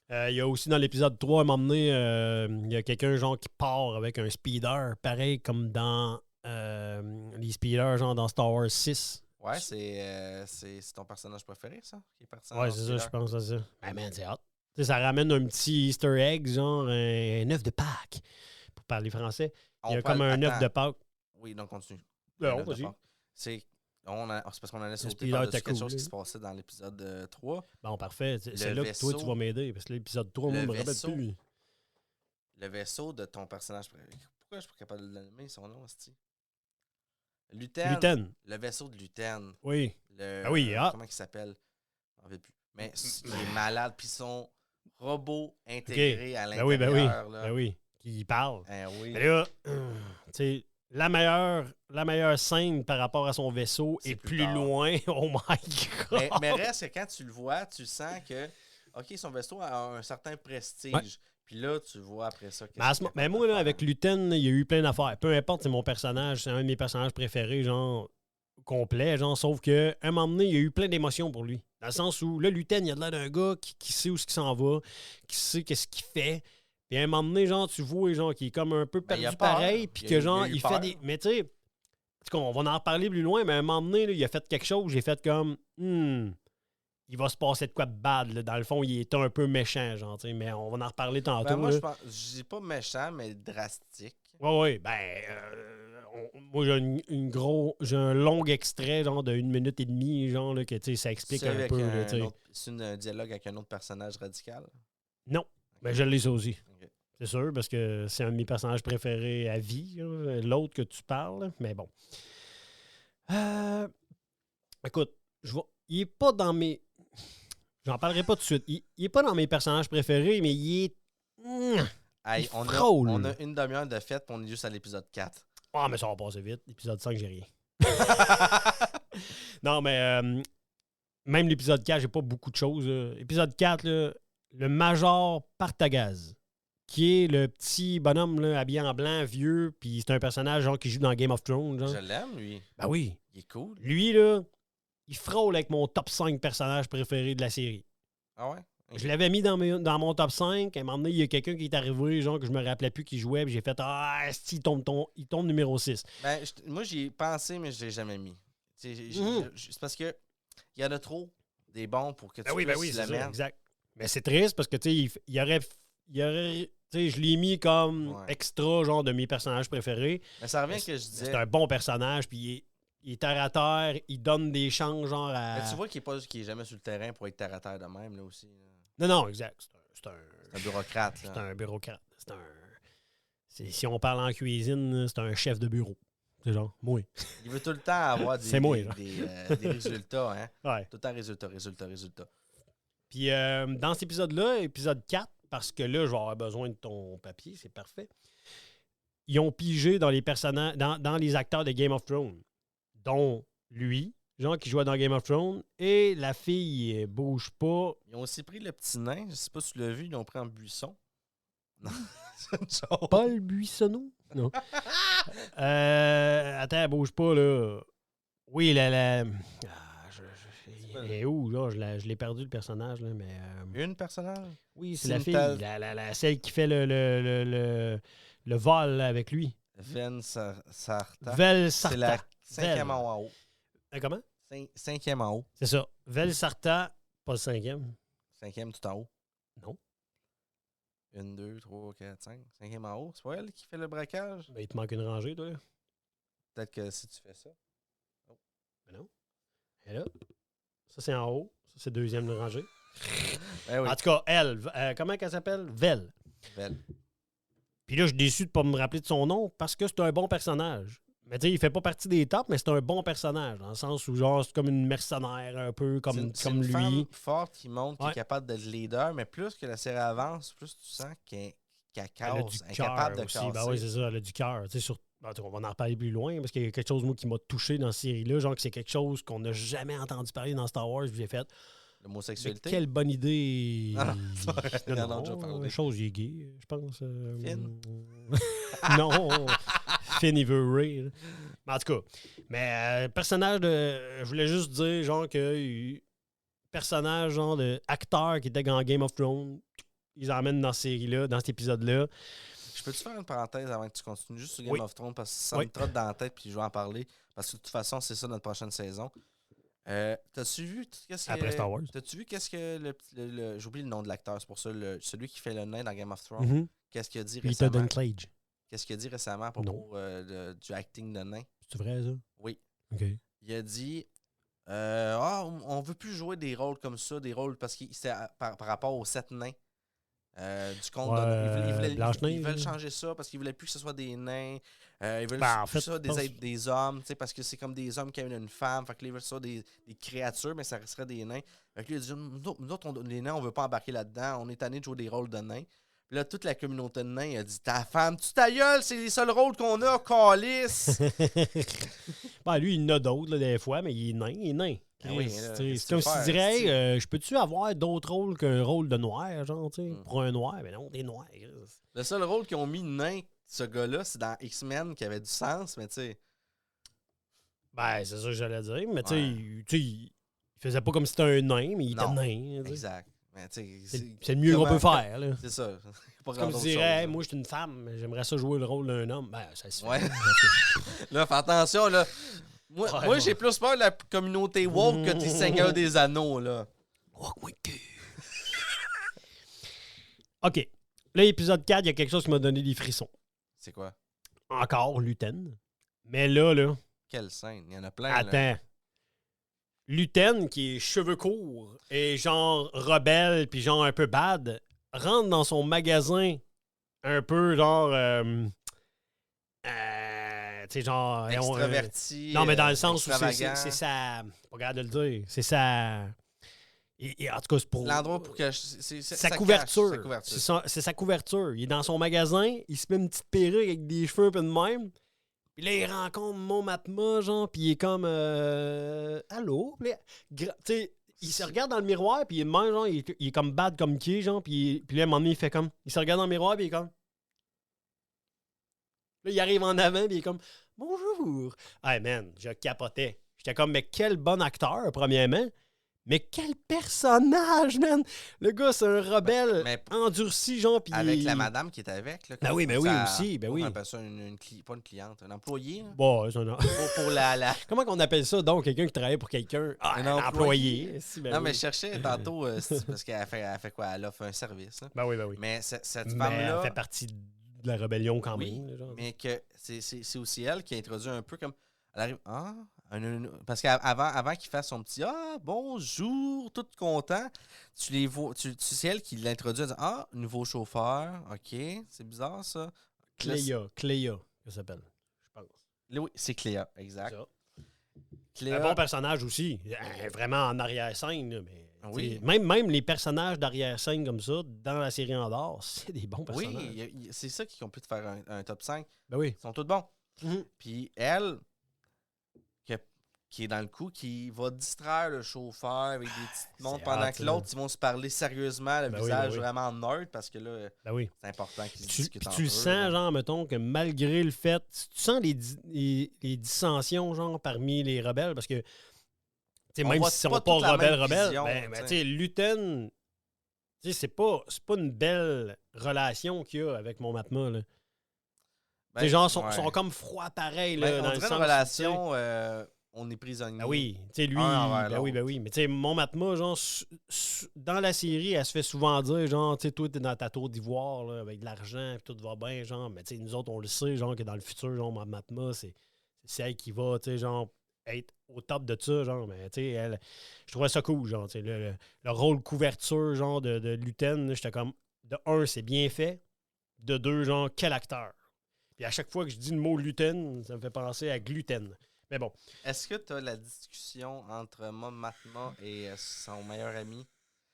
Il y a aussi dans l'épisode 3, à un moment donné, il y a quelqu'un genre qui part avec un speeder, pareil comme dans les speeders, genre dans Star Wars 6. Ouais, c'est ton personnage préféré, ça? Qui est parti ouais, c'est ça, je pense, c'est ça. Ben, man, c'est hot. T'sais, ça ramène un petit Easter egg, genre un œuf de Pâques, pour parler français. Il y a comme un œuf de Pâques. Oui, donc continue. Non, vas-y. C'est parce qu'on allait sauter speeder par-dessus quelque cool, chose qui se passait dans l'épisode 3. Bon, parfait. C'est là que toi, tu vas m'aider, parce que l'épisode 3, moi, je me rappelle plus. Le vaisseau de ton personnage préféré. Pourquoi je suis pas capable de l'animer, son nom, c'est Luten. Le vaisseau de Luten. Oui. Oui, comment il s'appelle? Je m'en rappelle plus. Mais il est malade, puis son robot intégré à l'intérieur. Ben oui, qui parle. Oui. Mais là, tu sais, la meilleure scène par rapport à son vaisseau est plus loin. Oh my God! Mais reste que quand tu le vois, tu sens que, OK, son vaisseau a un certain prestige. Ouais. Puis là, tu vois après ça. Mais moi, là, avec Luten, il y a eu plein d'affaires. Peu importe, c'est mon personnage, c'est un de mes personnages préférés, genre, complet, genre, sauf qu'à un moment donné, il y a eu plein d'émotions pour lui. Dans le sens où, là, Luten, il a l'air d'un gars qui sait où il s'en va, qui sait qu'est-ce qu'il fait. Puis à un moment donné, genre, tu vois, genre, qui est comme un peu perdu pareil, puis que, genre, il fait des... Mais tu sais, on va en reparler plus loin, mais à un moment donné, là, il a fait quelque chose, j'ai fait comme, il va se passer de quoi de bad, là. Dans le fond, il est un peu méchant, genre, tu sais, mais on va en reparler tantôt. Ben moi, je dis pas méchant, mais drastique. Oui, moi, j'ai un long extrait, genre, de 1 minute et demie, genre, là, que, tu sais, ça explique un peu, là, tu sais. C'est un dialogue avec un autre personnage radical? Non, mais je l'ai ça aussi. Ok. C'est sûr, parce que c'est un de mes personnages préférés à vie, là, l'autre que tu parles, mais bon. Écoute, il est pas dans mes... J'en parlerai pas tout de suite. Il est pas dans mes personnages préférés, mais il est... Hey, il on frôle. a une demi-heure de fête, puis on est juste à l'épisode 4. Ah, mais ça va passer vite. L'épisode 5, j'ai rien. Non, mais même l'épisode 4, j'ai pas beaucoup de choses. Épisode 4, là, le Major Partagaz, qui est le petit bonhomme là, habillé en blanc, vieux, puis c'est un personnage genre, qui joue dans Game of Thrones. Genre. Je l'aime, lui. Ben oui. Il est cool. Lui, là, il frôle avec mon top 5 personnages préférés de la série. Ah ouais? Ok. Je l'avais mis dans mon top 5. À un moment donné, il y a quelqu'un qui est arrivé, genre que je me rappelais plus qui jouait, puis j'ai fait ah, si, il tombe numéro 6. Ben, moi, j'y ai pensé, mais je l'ai jamais mis. C'est parce que il y en a trop des bons pour que tu Ben oui, puisses c'est le ça, mettre. exact. Mais c'est triste parce que, tu sais, il y aurait tu sais, je l'ai mis comme extra, genre, de mes personnages préférés. Mais ça revient que je disais. C'est un bon personnage, puis il est terre à terre, il donne des chances, genre, à... Mais tu vois qu'il est jamais sur le terrain pour être terre à terre de même, là aussi. Là. Non, exact. C'est un bureaucrate. Là. C'est un bureaucrate. Si on parle en cuisine, c'est un chef de bureau. C'est genre, moi. Il veut tout le temps avoir des résultats, hein? Ouais. Tout le temps résultats. Puis dans cet épisode-là, épisode 4, parce que là, je vais avoir besoin de ton papier, c'est parfait. Ils ont pigé dans les personnages, dans les acteurs de Game of Thrones, dont lui, genre qui jouait dans Game of Thrones, et la fille bouge pas. Ils ont aussi pris le petit nain, je sais pas si tu l'as vu, ils l'ont pris en buisson. Non, c'est une chose. Paul Buissonneau? Non. Attends, elle bouge pas, là. Oui, elle est où, là? Je l'ai perdu, le personnage, là, mais... Une personnage? Oui, c'est la fille, celle qui fait le vol là, avec lui. Ven Sarta. Vel Sarta. C'est la 5e en haut. Comment? 5e en haut. C'est ça. Vel Sarta, pas le 5e. 5e tout en haut. Non. 1, 2, 3, 4, 5. 5e en haut. C'est pas elle qui fait le braquage? Ben, il te manque une rangée, toi. Peut-être que si tu fais ça. Oh. Ben non. Et là, ça c'est en haut. Ça c'est deuxième rangée. Ben oui. En tout cas, elle, comment elle s'appelle? Vel. Puis là, je suis déçu de ne pas me rappeler de son nom parce que c'est un bon personnage. Mais tu sais, il fait pas partie des tops, mais c'est un bon personnage. Dans le sens où, genre, c'est comme une mercenaire, un peu comme c'est lui. Une femme forte qui montre qu'elle est capable d'être leader, mais plus que la série avance, plus tu sens qu'elle casse. Elle est capable de casser. Ben oui, c'est ça, elle a du cœur. Tu sais, on va en reparler plus loin parce qu'il y a quelque chose, moi, qui m'a touché dans cette série-là. Genre que c'est quelque chose qu'on n'a jamais entendu parler dans Star Wars. J'ai fait. L'homosexualité. Quelle bonne idée. Non, chose, il est gay, je pense. Finn? Non. Finn, il veut Ray. Mais en tout cas, personnage de... Je voulais juste dire, genre, que personnage, genre, de acteur qui était dans Game of Thrones, ils emmènent dans cette série-là, dans cet épisode-là. Je peux-tu faire une parenthèse avant que tu continues juste sur Game of Thrones parce que ça me trotte dans la tête puis je vais en parler parce que de toute façon, c'est ça notre prochaine saison. T'as-tu vu après Star Wars? T'as-tu vu qu'est-ce que j'oublie le nom de l'acteur, c'est pour ça celui qui fait le nain dans Game of Thrones. Qu'est-ce qu'il a dit Peter récemment? Dinklage. Qu'est-ce qu'il a dit récemment à propos du acting de nain? C'est vrai, ça? Oui. OK. Il a dit on veut plus jouer des rôles comme ça, des rôles parce que c'est par rapport aux 7 nains. Du conte ils veulent changer ça parce qu'ils voulaient plus que ce soit des nains. Ils veulent plus ça être des hommes, parce que c'est comme des hommes qui aiment une femme. Fait que là, ils veulent ça des créatures, mais ça resterait des nains. Fait que là, il dit nous autres, les nains, on veut pas embarquer là-dedans. On est tanné de jouer des rôles de nains. Puis là, toute la communauté de nains a dit ta femme, tu ta gueule, c'est les seuls rôles qu'on a, calice. Ben, lui, il en a d'autres, des fois, mais il est nain, il est nain. Oui, c'est comme si tu dirais, je peux-tu avoir d'autres rôles qu'un rôle de noir, genre, tu sais, pour un noir? Ben non, des noirs. Le seul rôle qu'ils ont mis nain, ce gars-là, c'est dans X-Men qui avait du sens, mais tu sais. Ben, c'est ça que j'allais dire, mais tu sais, il faisait pas comme si c'était un nain, mais il était nain. Exact. C'est le mieux qu'on peut faire, là. C'est ça. C'est comme si tu dirais, moi, je suis une femme, j'aimerais ça jouer le rôle d'un homme. Ben, ça se fait. Ouais. Là, fais attention, là. Moi j'ai plus peur de la communauté woke que tes Seigneurs des Anneaux, là. OK. Là, épisode 4, il y a quelque chose qui m'a donné des frissons. C'est quoi? Encore, Luthien. Mais là, Quelle scène. Il y en a plein. Là. attends. Luten, qui est cheveux courts et genre rebelle puis genre un peu bad, rentre dans son magasin un peu genre... tu sais, genre... Extraverti. non, mais dans le sens où extravagant. c'est sa... Pas grave de le dire. C'est sa... Et en tout cas, c'est pour... L'endroit pour que... C'est Sa ça couverture. cache, sa couverture. C'est sa couverture. Il est dans son magasin, il se met une petite perruque avec des cheveux un peu de même. Puis là, il rencontre mon Matma, genre, puis il est comme... Allô? Puis là, tu sais, il se regarde dans le miroir, puis il est de même, genre, il est comme bad comme qui est, genre, puis là, à un moment donné, il fait comme... Il se regarde dans le miroir, puis il est comme... Là, il arrive en avant, puis il est comme... Bonjour! Hey, man, je capotais. J'étais comme, mais quel bon acteur, premièrement. Mais quel personnage, man! Le gars, c'est un rebelle Mais- endurci, genre, puis... Avec la madame qui est avec. Là, Ben oui, ben oui, aussi, ben oui. On appelle ça pas une cliente, un employé. Là. Bon, c'est un... Pour la... Comment qu'on appelle ça, donc, quelqu'un qui travaille pour quelqu'un? Ah, Un un employé. employé. Si, ben non, oui. mais je cherchais tantôt, parce qu'elle fait quoi? Elle offre un service. Là. Ben oui, ben oui. Mais cette Mais femme-là... elle fait partie de la rébellion quand Oui, même. Là, genre. mais que c'est aussi elle qui a introduit un peu comme... Elle arrive... parce qu'avant qu'il fasse son petit « Ah, bonjour », tout content, tu les vois... C'est elle qui l'introduit en disant « Ah, nouveau chauffeur, OK, c'est bizarre ça. » Cléa, ça s'appelle, je pense. Oui, c'est Cléa, exact. Ça. Cléa, Un bon personnage aussi. Vraiment en arrière-scène, là, mais... Oui. Même les personnages d'arrière-scène comme ça, dans la série Andorre, c'est des bons personnages. oui, c'est ça qui ont pu te faire un top 5. Ben oui. Ils sont tous bons. Mhm. Puis elle, qui est dans le coup, qui va distraire le chauffeur avec des petites montres C'est pendant hot, que ça. l'autre, ils vont se parler sérieusement, le Ben oui, visage ben oui. vraiment neutre, parce que là, Ben oui. c'est important qu'ils se Tu, discutent puis entre tu le eux, sens, là. genre, mettons, que malgré le fait... Tu sens les dissensions, genre, parmi les rebelles, parce que, tu sais, On même voit s'ils pas sont pas toute la même rebelles, vision, ben, tu tu sais, Luten, tu sais, c'est pas une belle relation qu'il y a avec mon Matma, là. Ben, Les gens ouais. sont comme froids pareil, Ben, là, on dans le dirait sens... une relation, on est prisonnier. Ben oui, tu sais, lui, Un envers ben oui, l'autre. ben oui. Mais tu sais, mon Matma, genre, dans la série, elle se fait souvent dire, genre, tu sais, toi, t'es dans ta tour d'ivoire, là, avec de l'argent, puis tout va bien, genre. Mais tu sais, nous autres, on le sait, genre, que dans le futur, genre, mon Matma, c'est celle qui va, tu sais, genre, être au top de ça, genre. Mais tu sais, elle, je trouvais ça cool, genre, tu sais, le rôle couverture, genre, de Luten, là, j'étais comme, de un, c'est bien fait, de deux, genre, quel acteur. Puis à chaque fois que je dis le mot Luten, ça me fait penser à gluten. Mais bon. Est-ce que tu as la discussion entre Mom Matma et son meilleur ami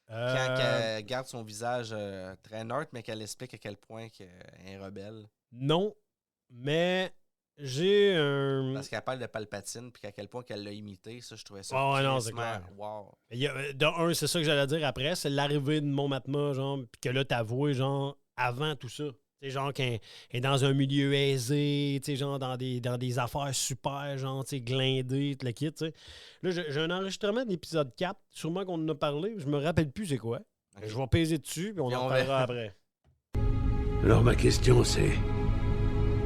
quand elle garde son visage très neutre, mais qu'elle explique à quel point elle est rebelle? Non, mais j'ai un... Parce qu'elle parle de Palpatine, puis à quel point qu'elle l'a imité, ça, je trouvais ça Ah ouais, non, c'est crissement, clair. wow. De un, c'est ça que j'allais dire après, c'est l'arrivée de mon Matma, genre, puis que là, t'avoues, genre, avant tout ça. Tu sais, genre, qu'elle est dans un milieu aisé, tu sais, genre, dans des affaires super, genre, tu sais, glindées, tout le kit, tu sais. Là, j'ai un enregistrement d'épisode 4, sûrement qu'on en a parlé, je me rappelle plus c'est quoi. Ok. Je vais peser dessus, puis on Puis en on parlera verra. après. Alors ma question c'est...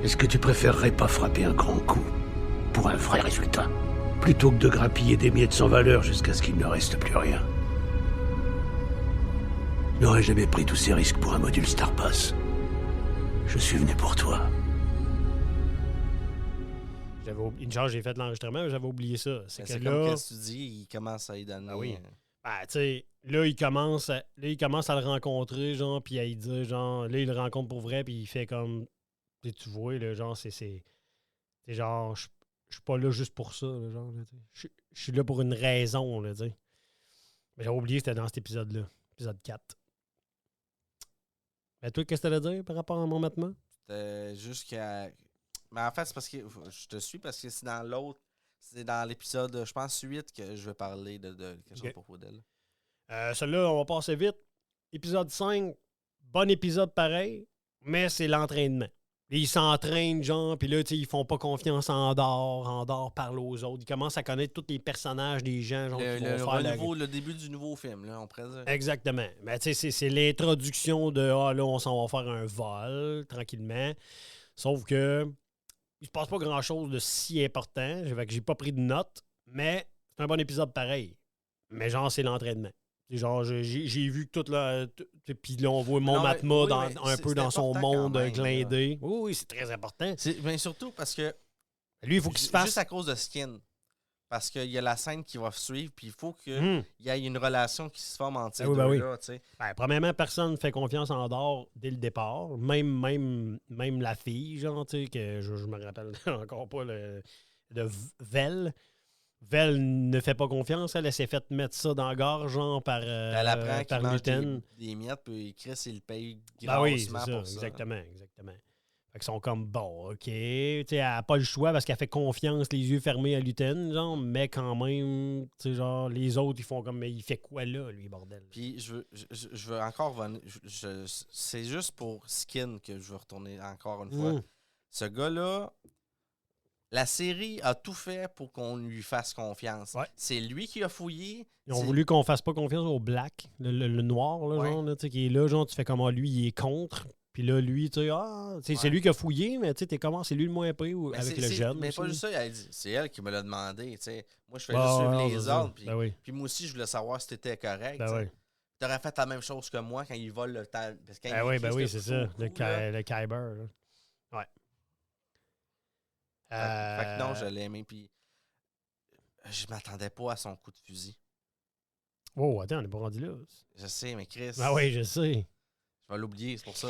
Est-ce que tu préférerais pas frapper un grand coup pour un vrai résultat, plutôt que de grappiller des miettes sans valeur jusqu'à ce qu'il ne reste plus rien? Je n'aurais jamais pris tous ces risques pour un module Star Pass. Je suis venu pour toi. Une chance, j'ai fait l'enregistrement, mais j'avais oublié ça. C'est C'est que comme là... quand tu dis, il commence à y donner. Ah oui. Ben, tu sais, là, il commence à le rencontrer, genre, puis à y dire, genre, là, il le rencontre pour vrai, puis il fait comme, tu vois, là, genre, c'est genre, je suis pas là juste pour ça, là, genre, là, je suis là pour une raison, là, tu sais. Mais j'avais oublié que c'était dans cet épisode-là, épisode 4. Mais toi, qu'est-ce que t'allais dire par rapport à mon Matma? C'était juste qu'à... Mais en fait, c'est parce que je te suis, parce que c'est dans l'autre... C'est dans l'épisode, je pense, 8 que je vais parler de quelque chose Ok. pour d'elle. Celui-là, on va passer vite. Épisode 5, bon épisode pareil, mais c'est l'entraînement. Ils s'entraînent, genre, puis là, tu sais, ils font pas confiance en Andorre. Andorre parle aux autres. Ils commencent à connaître tous les personnages des gens, genre, qui vont faire la... Le début du nouveau film, là, on pourrait dire. Exactement. Mais tu sais, c'est l'introduction de « Ah, là, on s'en va faire un vol, tranquillement. » Sauf que il se passe pas grand-chose de si important. Fait que j'ai pas pris de notes, mais c'est un bon épisode pareil. Mais genre, c'est l'entraînement. C'est genre, j'ai vu que tout là... Puis là, on voit mon Non, mais- Matma oui, mais un peu c'est dans son important monde quand même, glindé. Oui, c'est très important. Mais surtout parce que Lui, il faut qu'il se fasse... Juste à cause de Skin. Parce qu'il y a la scène qui va suivre, puis il faut qu'il y ait une relation qui se forme entre ces deux-là. Tu sais. Premièrement, personne ne fait confiance en Andor dès le départ. Même la fille, genre, tu sais, que je me rappelle encore pas de Vel. Vel ne fait pas confiance. Elle s'est fait mettre ça dans la gorge, genre, par elle apprend qu'il mange Luton. des miettes, puis Chris, il le paye grassement oui, c'est ça, pour ça. Exactement. Fait qu'ils sont comme, bon, OK. Tu sais, elle n'a pas le choix parce qu'elle fait confiance, les yeux fermés à Luton, genre, mais quand même, tu sais, genre, les autres, ils font comme, mais il fait quoi là, lui, bordel? Puis je veux encore revenir. C'est juste pour Skin que je veux retourner encore une fois. Ce gars-là, la série a tout fait pour qu'on lui fasse confiance. Ouais. C'est lui qui a fouillé. Ils ont voulu qu'on fasse pas confiance au Black, le noir, là, genre, là, tu sais, qui est là, genre, tu fais comment lui, il est contre. Puis là, lui, tu sais, c'est lui qui a fouillé, mais tu sais, t'es comment, c'est lui le moins pris ou avec le jeune. Mais aussi. pas juste ça, elle dit, c'est elle qui me l'a demandé, tu sais. Moi, je fais juste suivre les ordres, puis moi aussi, je voulais savoir si t'étais correct. T'aurais fait la même chose que moi quand il vole le temps. Parce que oui, c'est ça, le Kyber. Là. Ouais. Fait que non, je l'ai aimé, puis je m'attendais pas à son coup de fusil. Oh, attends, on n'est pas rendu là. Je sais, mais Chris... Ah oui, je sais. Je vais l'oublier, c'est pour ça.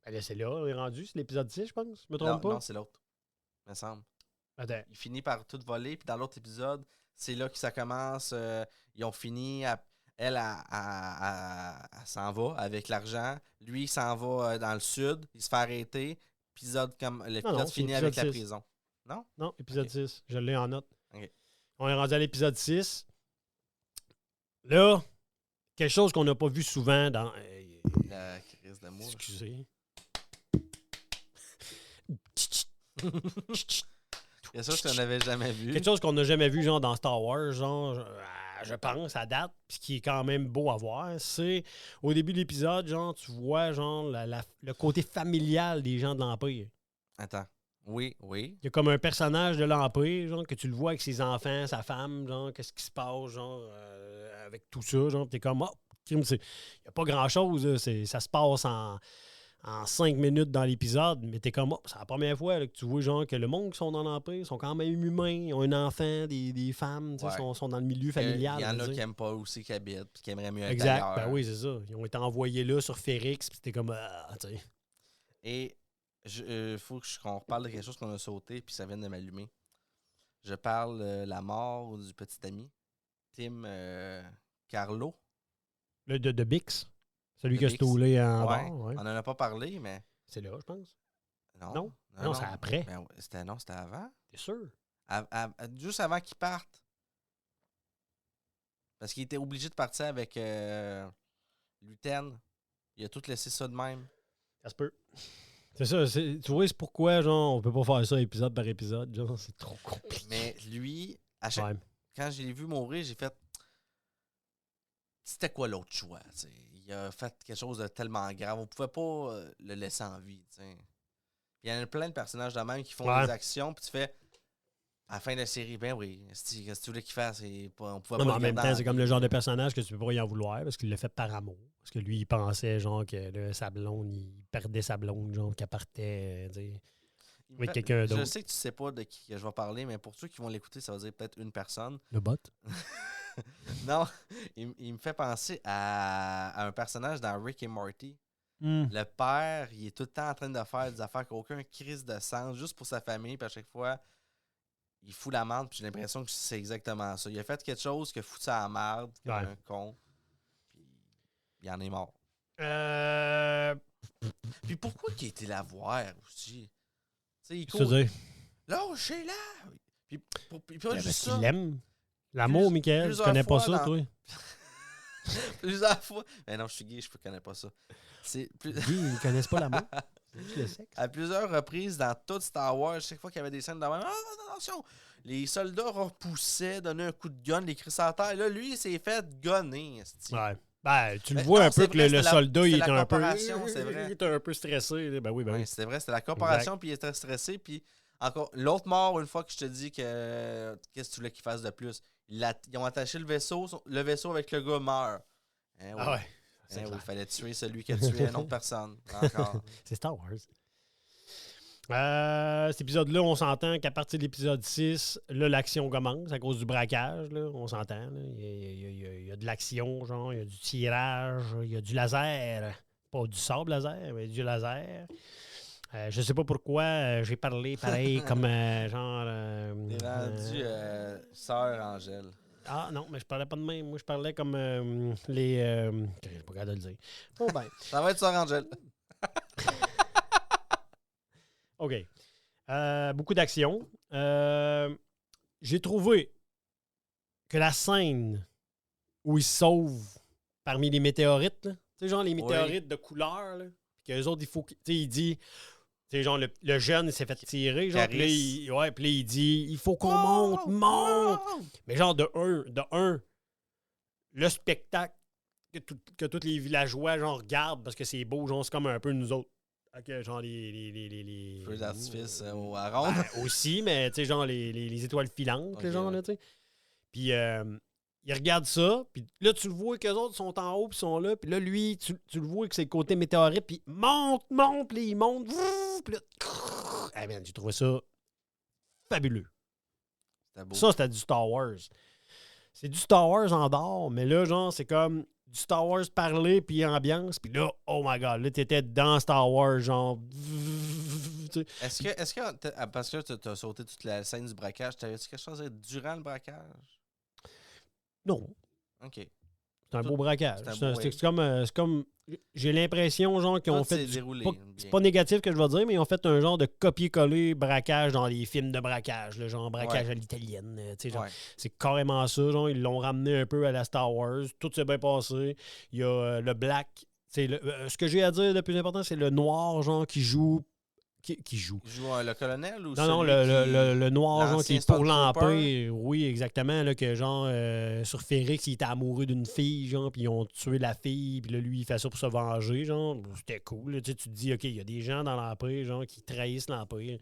Ben là, c'est là, on est rendu, c'est l'épisode 6, je pense. Je me trompe pas? Non, c'est l'autre, me semble. Attends. Il finit par tout voler, puis dans l'autre épisode, c'est là que ça commence. Ils ont fini, elle s'en va avec l'argent. Lui, il s'en va dans le sud, il se fait arrêter. L'épisode finit avec la prison. Non? Non, épisode 6. Je l'ai en note. Okay. On est rendu à l'épisode 6. Là, quelque chose qu'on n'a pas vu souvent dans... La crise d'amour. Excusez. Quelque chose qu'on n'avait jamais vu. Quelque chose qu'on n'a jamais vu genre dans Star Wars, genre, je pense, à date, puis qui est quand même beau à voir, c'est au début de l'épisode, genre, tu vois genre le côté familial des gens de l'Empire. Attends. Oui. Il y a comme un personnage de l'Empire, genre, que tu le vois avec ses enfants, sa femme, genre, qu'est-ce qui se passe, genre, avec tout ça, genre, t'es comme, oh, il n'y a pas grand-chose, là, ça se passe en 5 minutes dans l'épisode, mais t'es comme, oh, c'est la première fois là, que tu vois, genre, que le monde qui sont dans l'Empire sont quand même humains, ils ont un enfant, des femmes, sont dans le milieu familial. Il y en a qui n'aiment pas aussi qui habitent, puis qui aimeraient mieux être exact, ailleurs. Ben oui, c'est ça. Ils ont été envoyés là sur Férix, puis t'es comme, tu sais. Et il faut qu'on reparle de quelque chose qu'on a sauté, puis ça vient de m'allumer. Je parle de la mort du petit ami, Tim Carlo. Le de Bix. Celui de qui a Bix. stoulé en bord. Ouais. On n'en a pas parlé, mais... C'est là, je pense. Non, c'est après. Ben, c'était avant. T'es sûr? Juste avant qu'il parte. Parce qu'il était obligé de partir avec Luton. Il a tout laissé ça de même. Ça se peut. C'est ça. Tu vois, c'est pourquoi, genre, on peut pas faire ça épisode par épisode. Genre, c'est trop compliqué. Mais lui, quand je l'ai vu mourir, j'ai fait... C'était quoi l'autre choix? T'sais? Il a fait quelque chose de tellement grave. On pouvait pas le laisser en vie. T'sais. Il y en a plein de personnages de même qui font des actions, puis tu fais... À la fin de la série, ben oui, qu'est-ce que tu voulais qu'il fasse? On pouvait pas en même temps, c'est comme le genre de personnage que tu peux pas y en vouloir parce qu'il l'a fait par amour. Parce que lui, il pensait genre que là, sa blonde, il perdait sa blonde, genre qu'elle partait avec quelqu'un d'autre. Je sais que tu sais pas de qui je vais parler, mais pour ceux qui vont l'écouter, ça va dire peut-être une personne. Le bot? Non, il me fait penser à un personnage dans Rick et Morty. Le père, il est tout le temps en train de faire des affaires qui n'ont aucun crise de sens, juste pour sa famille, puis à chaque fois... Il fout la merde, puis j'ai l'impression que c'est exactement ça. Il a fait quelque chose qui a foutu à la merde, comme un con, puis il en est mort. Puis pourquoi il a été la voir aussi? Tu sais, il court. Lâchez-la! Puis juste ça. Il l'aime. L'amour, Michael, tu connais pas ça, toi? Plusieurs fois. Mais non, je suis gay, je connais pas ça. Gay, ils connaissent pas l'amour? Le sexe. À plusieurs reprises dans tout Star Wars, chaque fois qu'il y avait des scènes de même, attention, les soldats repoussaient, donnaient un coup de gun, les crissent à terre. Là, lui, il s'est fait gunner. Ouais. Ben, tu le vois un peu que le soldat, il était un peu. C'est vrai. Il était un peu stressé. Ben oui, ben oui. C'est vrai, c'était la corporation, puis il était stressé. Puis encore, l'autre mort, une fois que je te dis que qu'est-ce que tu voulais qu'il fasse de plus, ils ont attaché le vaisseau avec le gars meurt. Hein, oui. Ah ouais. Il fallait tuer celui qui a tué une autre personne. Encore. C'est Star Wars. Cet épisode-là, on s'entend qu'à partir de l'épisode 6, là, l'action commence à cause du braquage. Là, on s'entend. Là. Il y a de l'action, genre, il y a du tirage, il y a du laser. Pas du sable laser, mais du laser. Je sais pas pourquoi j'ai parlé pareil comme genre. T'es rendu Sœur Angèle. Ah non, mais je parlais pas de même. Moi, je parlais comme les. Je sais pas capable de le dire. Bon, ben. Ça va être Sœur Angèle. OK. Beaucoup d'action. J'ai trouvé que la scène où ils se sauvent parmi les météorites, tu sais, genre les météorites de couleur, là, puis qu'eux autres, il faut. Tu sais, il dit. Tu sais, genre, le jeune, il s'est fait tirer. Genre, puis là, il dit il faut qu'on monte! Mais genre, de un, le spectacle que tous les villageois, genre, regardent parce que c'est beau, genre, c'est comme un peu nous autres. Okay, genre les feux d'artifice au Haron. Aussi, mais tu sais, genre les étoiles filantes, okay, genre, là, tu sais. Puis il regarde ça, puis là, tu le vois qu'eux autres sont en haut, puis sont là, puis là, lui, tu le vois que c'est le côté météorite, puis monte, puis il monte, puis là, ah man, j'ai trouvé ça fabuleux. C'était beau. Ça, c'était du Star Wars. C'est du Star Wars en dehors, mais là, genre, c'est comme du Star Wars parlé puis ambiance, puis là, oh my God, là, t'étais dans Star Wars, genre... Est-ce que parce que t'as sauté toute la scène du braquage, t'avais-tu quelque chose à dire durant le braquage? Non. OK. C'est un beau braquage. C'est comme... J'ai l'impression, genre, qu'ils ont fait... C'est pas négatif que je vais dire, mais ils ont fait un genre de copier-coller braquage dans les films de braquage, le genre braquage à l'italienne. Genre, c'est carrément ça, genre, ils l'ont ramené un peu à la Star Wars. Tout s'est bien passé. Il y a le black... ce que j'ai à dire le plus important, c'est le noir, genre, qui joue... Qui joue. Il joue le colonel ou non, le noir, genre, qui est pour l'Empire. Oui, exactement. Là, que genre, sur Férix, il était amoureux d'une fille, genre, puis ils ont tué la fille, puis là, lui, il fait ça pour se venger, genre. C'était cool. Là, tu te dis, OK, il y a des gens dans l'Empire, genre, qui trahissent l'Empire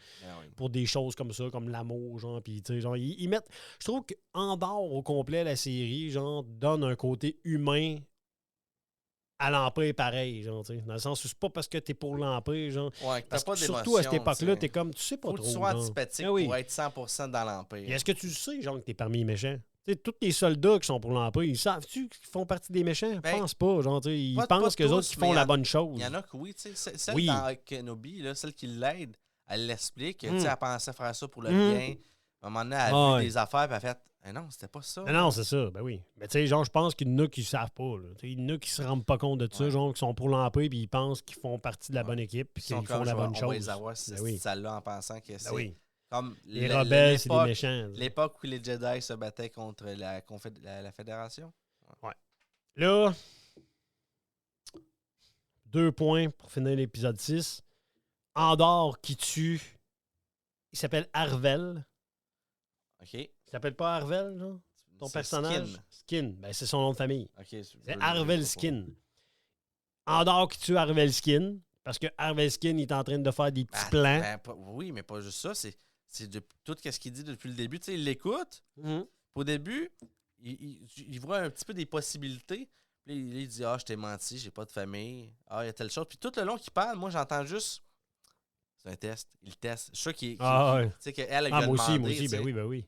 pour des choses comme ça, comme l'amour, genre, puis, tu sais, genre, ils mettent... Je trouve qu'en dehors, au complet, la série, genre, donne un côté humain à l'Empire pareil, genre, tu sais. Dans le sens où c'est pas parce que t'es pour l'Empire, genre. Ouais, que t'as pas d'émotion. Surtout à cette époque-là, t'es comme, tu sais pas trop. Faut que tu sois antipathique pour être 100% dans l'Empire. Et est-ce que tu sais, genre, que t'es parmi les méchants? Tu sais, tous les soldats qui sont pour l'Empire, ils savent-tu qu'ils font partie des méchants? Je pense pas, genre, tu sais. Ils pensent qu'eux autres, ils font la bonne chose. Il y en a que oui, tu sais. Celle dans Kenobi, là, celle qui l'aide, elle l'explique. Tu sais, elle pensait faire ça pour le bien. À un moment donné, elle a vu des affaires, puis elle a fait... non, c'était pas ça. Non, c'est ça, ben oui. Mais tu sais, genre, je pense qu'il y en a qui savent pas. Il y en a qui se rendent pas compte de ça, genre, qui sont pour l'Empire, puis ils pensent qu'ils font partie de la bonne équipe, puis qu'ils font la bonne chose. On va les avoir, cette salle-là, en pensant que c'est comme les rebelles, c'est des méchants. L'époque où les Jedi se battaient contre la Fédération. Ouais. Là, 2 points pour finir l'épisode 6. Andorre qui tue, il s'appelle Arvel. OK. Il s'appelle pas Arvel, genre? Ton personnage? Skin. Ben, c'est son nom de famille. Okay, c'est Arvel Skin. Andorre qui tue Arvel Skin, parce que Arvel Skin, il est en train de faire des petits plans. Oui, mais pas juste ça. C'est tout ce qu'il dit depuis le début. Tu sais, il l'écoute. Au début, il voit un petit peu des possibilités. Puis il dit, je t'ai menti, j'ai pas de famille. Il y a telle chose. Puis tout le long qu'il parle, moi, j'entends juste... C'est un test. Il teste. Je suis sûr qu'il... ouais. Tu sais, qu'elle lui a demandé. Moi aussi, ben oui.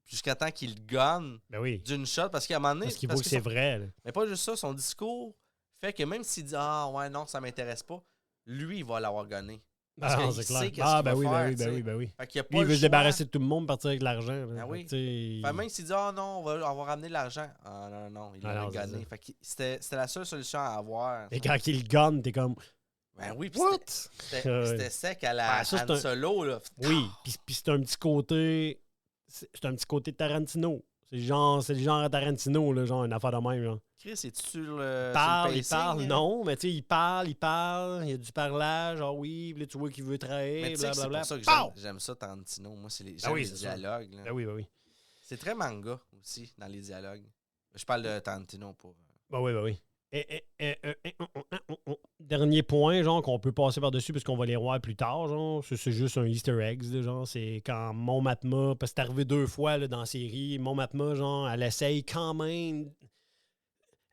Jusqu'à temps qu'il gonne d'une shot, parce qu'à un moment donné... Parce qu'il voit que c'est vrai. Là. Mais pas juste ça, son discours fait que même s'il dit « ouais, non, ça m'intéresse pas », lui, il va l'avoir gonné. Parce qu'il sait qu'est-ce qu'il va faire. Ben oui. Fait qu'il a pas lui, il veut se débarrasser de tout le monde, partir avec l'argent. Ben oui. Fait même s'il dit « non, on va ramener l'argent », non, il l'a gonné. Fait que c'était la seule solution à avoir. Et quand il gonne, t'es comme... Ben oui, c'était sec à la Han Solo, là. Oui, puis c'est un petit côté... C'est un petit côté de Tarantino. C'est le genre à Tarantino, là, genre une affaire de même. Genre. Chris, es-tu sur le. Il parle, non, mais tu sais, il parle, il y a du parlage, oui, là, tu vois qu'il veut trahir, blablabla. C'est pour ça que j'aime ça, Tarantino. Moi, c'est les dialogues. Là. Ben oui. C'est très manga aussi, dans les dialogues. Je parle de Tarantino pour. Ben oui. Dernier point, genre, qu'on peut passer par-dessus parce qu'on va les voir plus tard, genre, c'est juste un Easter egg, genre, c'est quand Mon Mothma, parce que c'est arrivé 2 fois là, dans la série, Mon Mothma, genre, elle essaye quand même,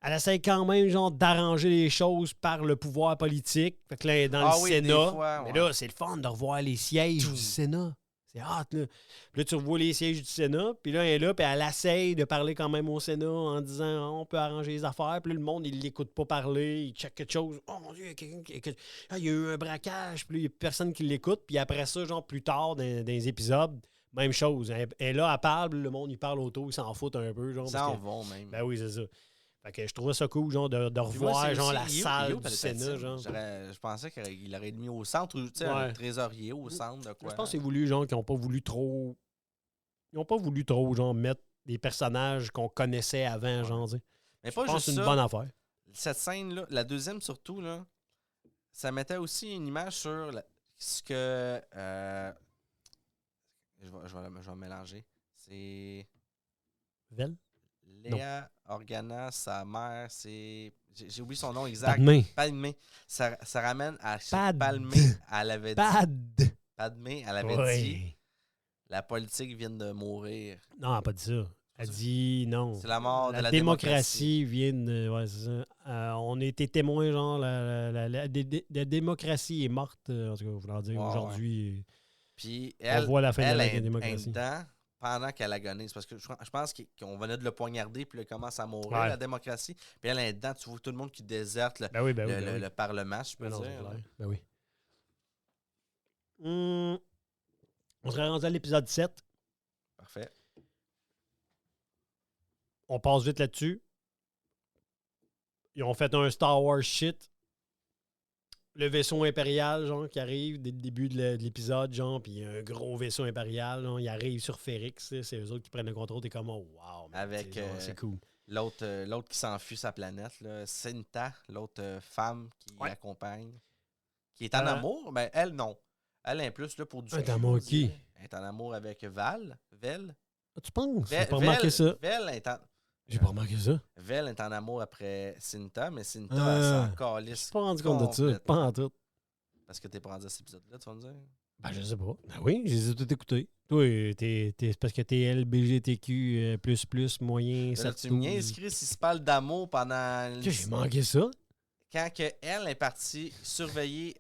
elle essaie quand même, genre, d'arranger les choses par le pouvoir politique. Fait que là, dans le Sénat. Fois, mais là, c'est le fun de revoir les sièges du Sénat. C'est hâte, là. Puis là, tu revois les sièges du Sénat, puis là, elle est là, puis elle essaye de parler quand même au Sénat en disant on peut arranger les affaires. Puis là, le monde, il l'écoute pas parler, il check quelque chose. Oh mon Dieu, il y a quelqu'un il y a eu un braquage, puis là, il y a personne qui l'écoute. Puis après ça, genre, plus tard, dans les épisodes, même chose. Elle est là, elle parle, le monde, il parle autour, ils s'en foutent un peu. Genre, ils s'en vont même. Ben oui, c'est ça. Fait que je trouvais ça cool, genre, de revoir, genre, la salle du Sénat, genre. Je pensais qu'il aurait mis au centre, tu sais, un trésorier au centre de quoi. Je pense que c'est voulu, genre, qu'ils n'ont pas voulu trop... Ils n'ont pas voulu trop, genre, mettre des personnages qu'on connaissait avant, genre, tu sais. Mais pas je pense juste que c'est une ça. bonne affaire. Cette scène-là, la deuxième surtout, là, ça mettait aussi une image sur ce que... je vais mélanger. C'est... Vel? Léa Organa, sa mère, c'est... J'ai oublié son nom exact. Padmé. Ça ramène à Padmé. Elle avait dit... Padmé, elle avait dit... La politique vient de mourir. Non, elle n'a pas dit ça. Elle dit non. C'est la mort de la démocratie. Vient de... Ouais, c'est ça. On a été témoins, genre, la démocratie est morte, en tout cas, vouloir dire, aujourd'hui. Puis on voit la fin de la démocratie. Pendant qu'elle agonise, parce que je pense qu'on venait de le poignarder, puis il commence à mourir, la démocratie. Puis elle est dedans, tu vois tout le monde qui déserte le Parlement, je peux dire. Ben oui. On serait rendu à l'épisode 7. Parfait. On passe vite là-dessus. Ils ont fait un Star Wars shit. Le vaisseau impérial, genre, qui arrive dès le début de l'épisode, genre, puis il y a un gros vaisseau impérial, genre, il arrive sur Férix, c'est eux autres qui prennent le contrôle, t'es comme, oh, wow, man, avec c'est cool. L'autre qui s'enfuit sa planète, là, Cinta, l'autre femme qui l'accompagne, qui est en amour, mais elle, non. Elle est plus là pour du... Elle est en amour qui? Elle est en amour avec Vel. Ah, tu penses? J'ai pas remarqué ça. Vel est en... J'ai pas remarqué ça. Vel est en amour après Cinta, mais Cinta, elle s'en calisse. Je suis pas rendu compte de ça. Pas en tout. Parce que t'es pas rendu à cet épisode-là, tu vas me dire? Ben, je sais pas. Ben oui, je les ai tous écoutés. Toi, c'est parce que t'es LBGTQ++, moyen, ça tu me niaises, Chris, il se parle d'amour pendant... J'ai manqué ça. Quand elle est partie surveiller...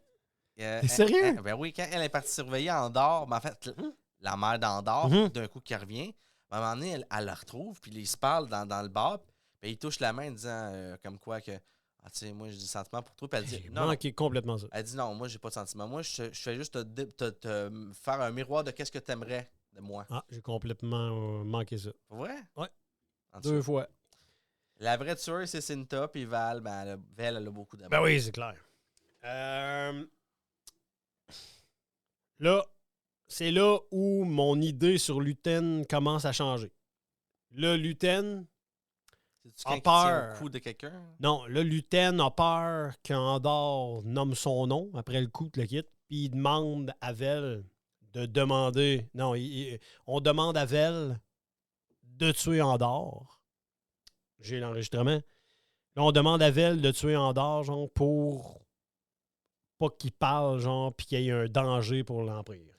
T'es sérieux? Ben oui, quand elle est partie surveiller Andorre, ben en fait, la mère d'Andorre, d'un coup qui revient, à un moment donné, elle la retrouve, puis ils se parlent dans le bar, puis il touche la main en disant comme quoi que, ah, tu sais, moi j'ai des sentiments pour toi, puis elle dit, j'ai manqué complètement ça. Elle dit, non, moi j'ai pas de sentiments, moi je fais juste te faire un miroir de qu'est-ce que t'aimerais de moi. Ah, j'ai complètement manqué ça. Pour vrai? Ouais. 2 fois. La vraie tueuse, c'est Cinta, puis Val, ben elle a beaucoup d'amour. Ben oui, c'est clair. Là, c'est là où mon idée sur Luten commence à changer. Là, Luten a peur. Au cou de quelqu'un? Non, là, Luten a peur qu'Andorre nomme son nom après le coup de le quitte, puis il demande à Vel de demander... Non, on demande à Vel de tuer Andorre. J'ai l'enregistrement. Là, on demande à Vel de tuer Andorre, genre, pour... pas qu'il parle, genre, puis qu'il y ait un danger pour l'Empire.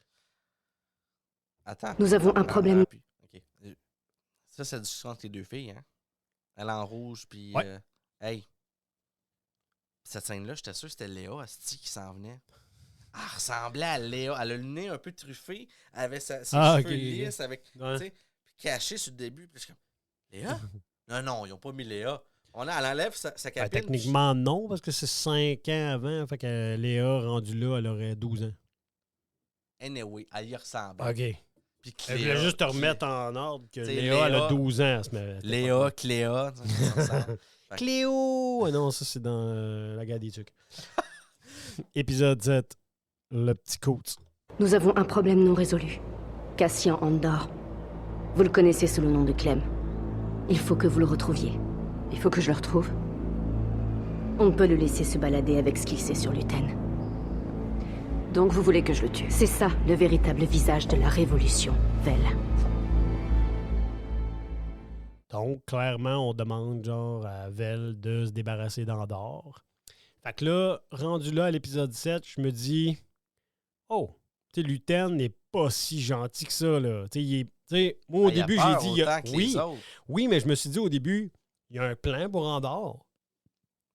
Attends. Nous avons un problème. OK. Ça, c'est la discussion entre les deux filles, hein? Elle en rouge, puis... Ouais. Hey! Cette scène-là, j'étais sûr que c'était Léa, Asti, qui s'en venait. Elle ressemblait à Léa. Elle a le nez un peu truffé, elle avait ses cheveux lisses, avec... Tu sais, puis caché sur le début. Puis je suis comme... Léa? Non, ils n'ont pas mis Léa. Elle enlève sa cabine. Techniquement, non, parce que c'est 5 ans avant. Fait que Léa, rendue là, elle aurait 12 ans. Anyway, elle y ressemble. OK. Puis elle voulait juste te remettre en ordre que Léa, elle a 12 ans. Léa, Cléa. Cléo! Ah non, ça, c'est dans La Guerre des Tucs. Épisode 7. Le petit coach. Nous avons un problème non résolu. Cassian Andor. Vous le connaissez sous le nom de Clem. Il faut que vous le retrouviez. Il faut que je le retrouve. On ne peut le laisser se balader avec ce qu'il sait sur Luten. Donc vous voulez que je le tue? C'est ça, le véritable visage de la Révolution, Vel. Donc, clairement, on demande genre à Vel de se débarrasser d'Andorre. Fait que là, rendu là à l'épisode 7, je me dis, oh, tu sais, Luten n'est pas si gentil que ça, là. Tu sais, moi, au début, j'ai dit, oui, mais je me suis dit au début, il y a un plan pour Andorre.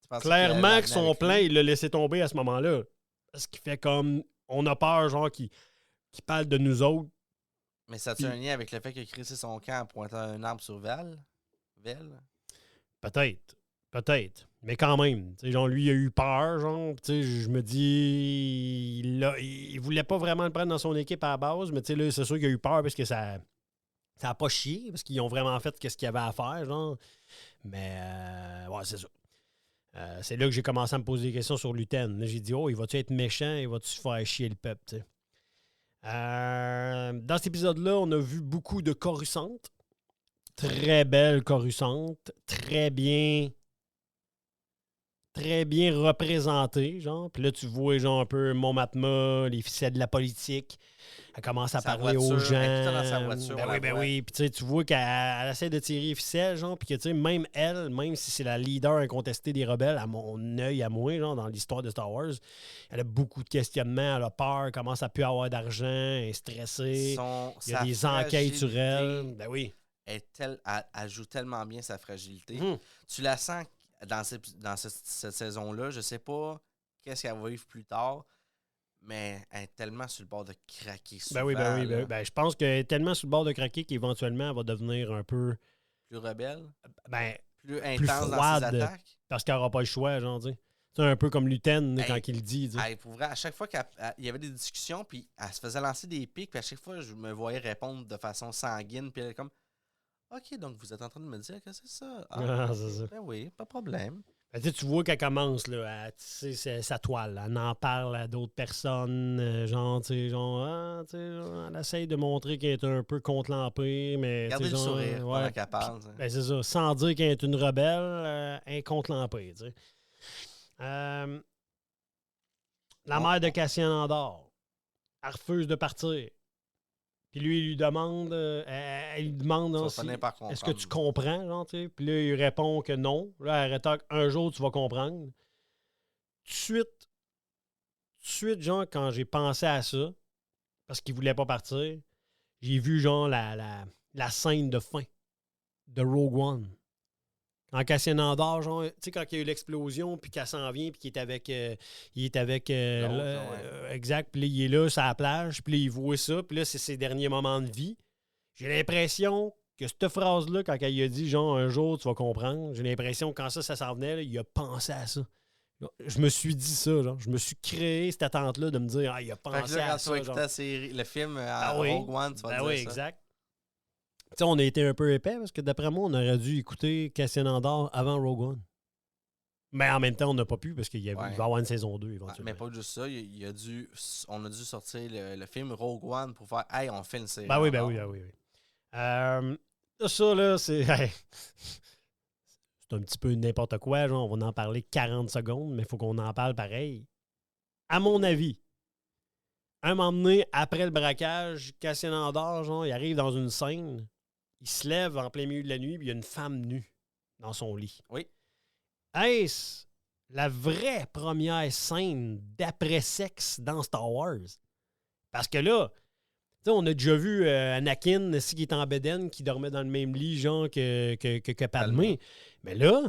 Tu penses Clairement qu'il que son plan, il l'a laissé tomber à ce moment-là. Parce qu'il fait comme... On a peur, genre, qu'il parle de nous autres. Mais ça a-tu un lien avec le fait qu'il a crissé son camp en pointant un arbre sur Vel? Peut-être. Mais quand même, tu sais, genre, lui, il a eu peur, genre, tu sais, je me dis, il voulait pas vraiment le prendre dans son équipe à la base, mais tu sais, là, c'est sûr qu'il a eu peur parce que ça a pas chié, parce qu'ils ont vraiment fait ce qu'il y avait à faire, genre. Mais, ouais, c'est ça. C'est là que j'ai commencé à me poser des questions sur Luten. Là, j'ai dit, oh, il va-tu être méchant? Il va-tu faire chier le peuple, tu sais? Dans cet épisode-là, on a vu beaucoup de Coruscant. Très belle Coruscant. Très bien représentée, genre. Puis là, tu vois, genre, un peu Mon Matma, les ficelles de la politique. Elle commence à parler aux gens. Elle est tout dans sa voiture, Ben oui. Puis tu vois qu'elle essaie de tirer les ficelles, genre. Puis que, tu sais, même elle, même si c'est la leader incontestée des rebelles, à mon œil, à moi, genre, dans l'histoire de Star Wars, elle a beaucoup de questionnements, elle a peur, elle commence à plus avoir d'argent, elle est stressée. Il y a des enquêtes sur elle. Ben oui. Elle joue tellement bien sa fragilité. Tu la sens dans cette saison-là. Je sais pas qu'est-ce qu'elle va vivre plus tard, mais elle est tellement sur le bord de craquer souvent. Ben, je pense qu'elle est tellement sur le bord de craquer qu'éventuellement, elle va devenir un peu... Plus rebelle? Ben, plus intense plus froide, dans ses attaques? Parce qu'elle n'aura pas le choix, genre, tu sais. C'est un peu comme Luten quand il le dit. Pour vrai, à chaque fois qu'il y avait des discussions, puis elle se faisait lancer des pics, puis à chaque fois, je me voyais répondre de façon sanguine, puis elle est comme... OK, donc vous êtes en train de me dire que c'est ça. C'est ça. Ben oui, pas de problème. Ben, tu vois qu'elle commence là, à tisser sa toile. Elle en parle à d'autres personnes. Genre, elle essaye de montrer qu'elle est un peu contre l'Empire. Mais, regardez le sourire pendant qu'elle parle. Ben, c'est ça. Sans dire qu'elle est une rebelle, elle est contre l'Empire. La mère de Cassian Andor, elle refuse de partir. Puis lui, il lui demande, elle lui demande est-ce que tu comprends, genre, tu sais? Puis là, il répond que non. Là, elle rétorque, un jour, tu vas comprendre. Tout de suite, genre, quand j'ai pensé à ça, parce qu'il voulait pas partir, j'ai vu, genre, la scène de fin de Rogue One. Quand Cassian Andor, genre, tu sais, quand il y a eu l'explosion, puis qu'elle s'en vient, puis qu'il est avec exact, puis là, il est là, sur la plage, puis là, il voit ça, puis là, c'est ses derniers moments de vie. J'ai l'impression que cette phrase-là, quand il a dit, genre, un jour, tu vas comprendre, j'ai l'impression que quand ça s'en venait, là, il a pensé à ça. Je me suis dit ça, genre. Je me suis créé cette attente-là de me dire, il a pensé à ça. Quand tu vas écouter le film Rogue One, tu vas dire ça. Exact. T'sais, on a été un peu épais parce que d'après moi, on aurait dû écouter Cassian Andor avant Rogue One. Mais en même temps, on n'a pas pu parce qu'il va y avoir une saison 2 éventuellement. Mais pas juste ça, on a dû sortir le film Rogue One pour faire hey, on fait une série. Ben oui. Ça, là, c'est. C'est un petit peu n'importe quoi, genre, on va en parler 40 secondes, mais il faut qu'on en parle pareil. À mon avis, un moment donné, après le braquage, Cassian Andor, genre, il arrive dans une scène. Il se lève en plein milieu de la nuit, puis il y a une femme nue dans son lit. Oui. Est-ce la vraie première scène d'après-sexe dans Star Wars? Parce que là, on a déjà vu Anakin, qui est en bédaine, qui dormait dans le même lit, genre, que Padmé. Mais là,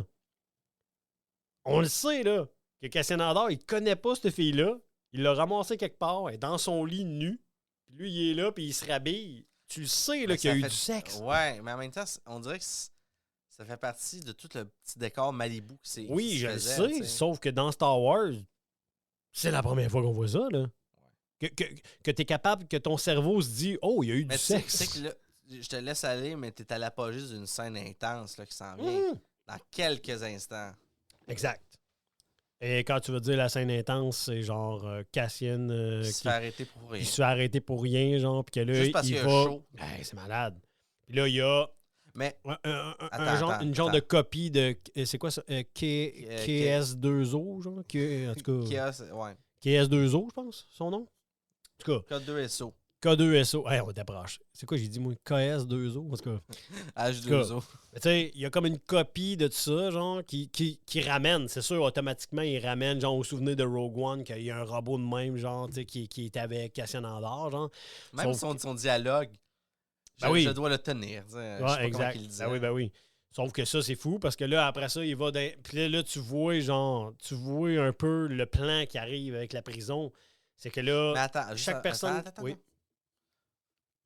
on le sait, là, que Cassian Andor, il connaît pas cette fille-là. Il l'a ramassée quelque part, elle est dans son lit nu. Puis lui, il est là, puis il se rhabille. Tu le sais là, qu'il y a eu du sexe. Ouais, mais en même temps, on dirait que ça fait partie de tout le petit décor Malibu qui s'est Oui, je le sais, sauf que dans Star Wars, c'est la première fois qu'on voit ça, là. Ouais. Que tu es capable, que ton cerveau se dit « Oh, il y a eu du sexe. » Tu sais que là, je te laisse aller, mais tu es à l'apogée d'une scène intense là, qui s'en vient dans quelques instants. Exact. Et quand tu veux dire la scène intense, c'est genre Cassian qui se fait arrêter pour rien. Il se fait arrêter pour rien, genre, puis que là, juste parce qu'il va... chaud. Ben, c'est malade. Puis là, il y a une genre de copie de... C'est quoi ça? KS2O, genre? En tout cas... KS2O, je pense, son nom? En tout cas... K2SO. K2SO. Hey, on t'approche. C'est quoi, j'ai dit, moi? KS2O? En tout cas... H2O. Tu sais, il y a comme une copie de tout ça, genre, qui ramène. C'est sûr, automatiquement, il ramène, genre, au souvenir de Rogue One, qu'il y a un robot de même, genre, tu sais, qui est avec Cassian Andor, genre. Même son dialogue, je dois le tenir. Ouais, exact. Ben oui. Sauf que ça, c'est fou parce que là, après ça, il va dans... Puis là, tu vois un peu le plan qui arrive avec la prison. C'est que là, Mais attends, chaque personne... Attends. Oui.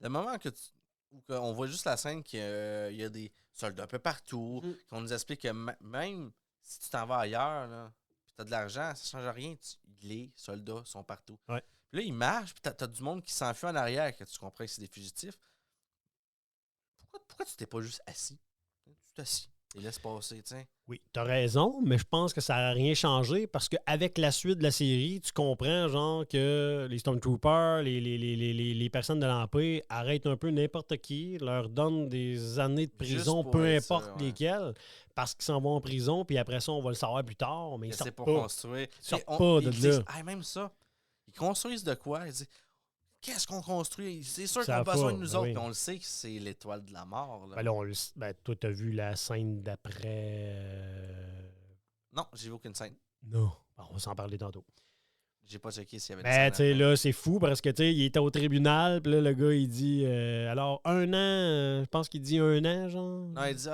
Le moment où on voit juste la scène qu'il y a des soldats un peu partout, qu'on nous explique que même si tu t'en vas ailleurs, là, puis tu as de l'argent, ça ne change rien. Les soldats sont partout. Ouais. Puis là, ils marchent, puis tu as du monde qui s'enfuit en arrière, que tu comprends que c'est des fugitifs. Pourquoi tu t'es pas juste assis? Tu t'assis et laisse passer, tu sais. Oui, t'as raison, mais je pense que ça n'a rien changé parce qu'avec la suite de la série, tu comprends genre que les Stormtroopers, les personnes de l'Empire arrêtent un peu n'importe qui, leur donnent des années de prison, pour peu être importe sûr, ouais. lesquelles, parce qu'ils s'en vont en prison, puis après ça, on va le savoir plus tard, mais ils C'est sortent pour pas. construire. Ils sortent Et pas ils de disent, là. ah, même ça, ils construisent de quoi? Ils disent, qu'est-ce qu'on construit? C'est sûr Ça qu'on a va besoin pas, de nous ben autres, oui. puis on le sait que c'est l'étoile de la mort. Là. Ben là, toi, t'as vu la scène d'après... Non, j'ai vu aucune scène. Non. Bon, on va s'en parler tantôt. J'ai pas checké s'il y avait Ben, des scènes tu sais, après. là, c'est fou parce que, tu sais, il était au tribunal, puis là, le gars, il dit, alors, 1 an, je pense qu'il dit 1 an, genre. Non, il dit,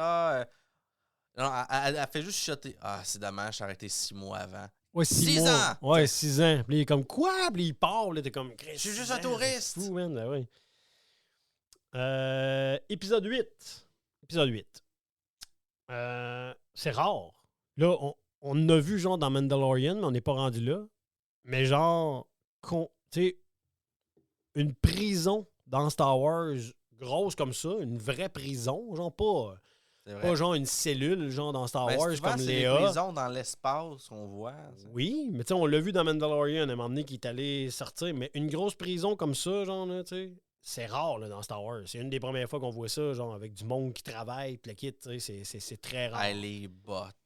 non, elle fait juste chuchoter. Ah, c'est dommage, j'ai arrêté 6 mois avant. Ouais, 6 6 mois. ans! Ouais, 6 ans. Puis il est comme, quoi? Puis il part, là, t'es comme, Je suis juste un touriste! C'est fou, man, ben oui. Épisode 8. Épisode 8. C'est rare. Là, on a vu, genre, dans Mandalorian, mais on n'est pas rendu là. Mais genre, tu sais, une prison dans Star Wars grosse comme ça, une vraie prison, genre C'est vrai. pas genre une cellule, genre dans Star Ben, Wars souvent, comme c'est Léa. les prisons dans l'espace qu'on voit. Tu sais. Oui, mais tu sais, on l'a vu dans Mandalorian, à un moment donné, qui est allé sortir. Mais une grosse prison comme ça, genre, là, tu sais, c'est rare là, dans Star Wars. C'est une des premières fois qu'on voit ça, genre, avec du monde qui travaille, puis le kit, tu sais, c'est très rare. Ah, les bottes.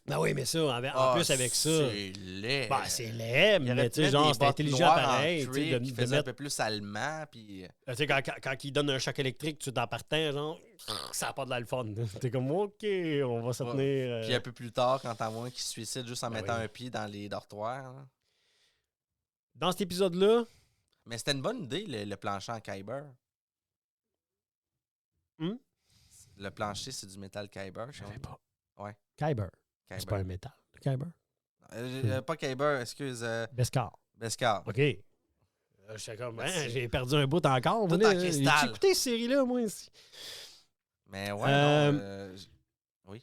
Ben oui, mais ça, en plus avec ça. C'est laid. Ben, c'est laid, Il aurait mais pu tu sais, mettre genre, des c'est bottes intelligent noires en pareil, tu sais, cuir de qui faisaient un mettre. peu plus allemand, puis... Tu sais, quand il donne un choc électrique, tu t'en partant, genre, ça n'a pas de la le fun. T'es comme, OK, on va se Ouais. tenir. Puis un peu plus tard, quand t'en vois un qui se suicide juste en Ben mettant oui. un pied dans les dortoirs. Là. Dans cet épisode-là, Mais c'était une bonne idée, le plancher en Kyber. Hmm? Le plancher, c'est du métal Kyber. je savais pas. Ouais. Kyber. Kyber. C'est pas un métal. Le Kyber. Pas Kyber, excuse. Beskar. Beskar. OK. J'étais comme, hein, Merci. j'ai perdu un bout encore. Tout Venez, en cristal. J'ai écouté cette série-là, moi, ici. Mais ouais, oui.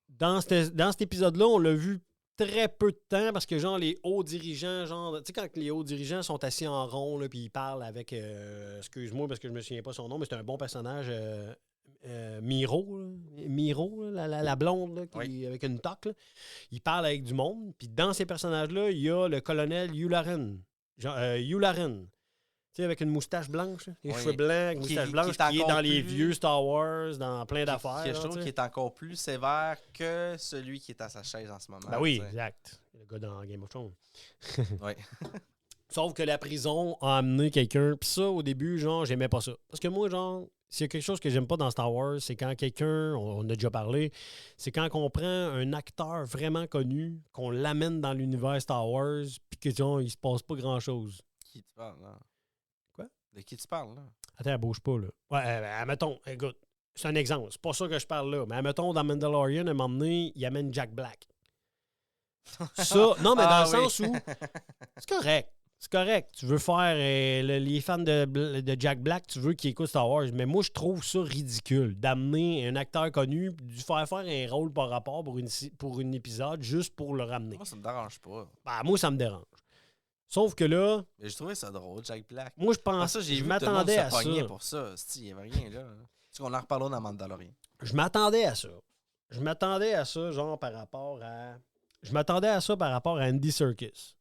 Dans cet épisode-là, on l'a vu très peu de temps parce que, genre, les hauts dirigeants, genre, tu sais, quand les hauts dirigeants sont assis en rond, là, puis ils parlent avec, excuse-moi parce que je me souviens pas son nom, mais c'est un bon personnage, Miro, là. Miro, là, la blonde, là, Oui. avec une toque, là. Il parle avec du monde, puis dans ces personnages-là, il y a le colonel Yularen. Yularen. Tu sais, avec une moustache blanche, là, les Oui. cheveux blancs, avec une Qui- moustache qui blanche, est qui est encore dans les plus- vieux Star Wars, dans plein d'affaires. Quelque là, chose tu sais. qui est encore plus sévère que celui qui est à sa chaise en ce moment. Ben oui, tu sais. exact. Le gars dans Game of Thrones. Oui. Sauf que la prison a amené quelqu'un. Puis ça, au début, genre, j'aimais pas ça. Parce que moi, genre, s'il y a quelque chose que j'aime pas dans Star Wars, c'est quand quelqu'un, on a déjà parlé, c'est quand on prend un acteur vraiment connu, qu'on l'amène dans l'univers Star Wars, puis que, genre, il se passe pas grand-chose. Qui tu parles, là? Quoi? De qui tu parles, là? Attends, elle bouge pas, là. Ouais, admettons, écoute, c'est un exemple. C'est pas ça que je parle là. Mais admettons, dans Mandalorian, à un moment donné, il amène Jack Black. Ça, non, mais Ah dans le oui. sens où c'est correct. C'est correct. Tu veux faire les fans de Jack Black, tu veux qu'ils écoutent Star Wars. Mais moi, je trouve ça ridicule d'amener un acteur connu, de lui faire un rôle par rapport pour un épisode juste pour le ramener. Moi, ça me dérange pas. Ben, moi, ça me dérange. Sauf que là, Mais j'ai trouvé ça drôle, Jack Black. moi, je Ah, pense ça, j'ai je vu que tout le monde m'attendais se à ça. pognait pour ça. Il n'y avait rien, là. Est-ce qu'on en reparlera dans Mandalorian? Je m'attendais à ça. Je m'attendais à ça, genre, par rapport à... Je m'attendais à ça par rapport à Andy Serkis.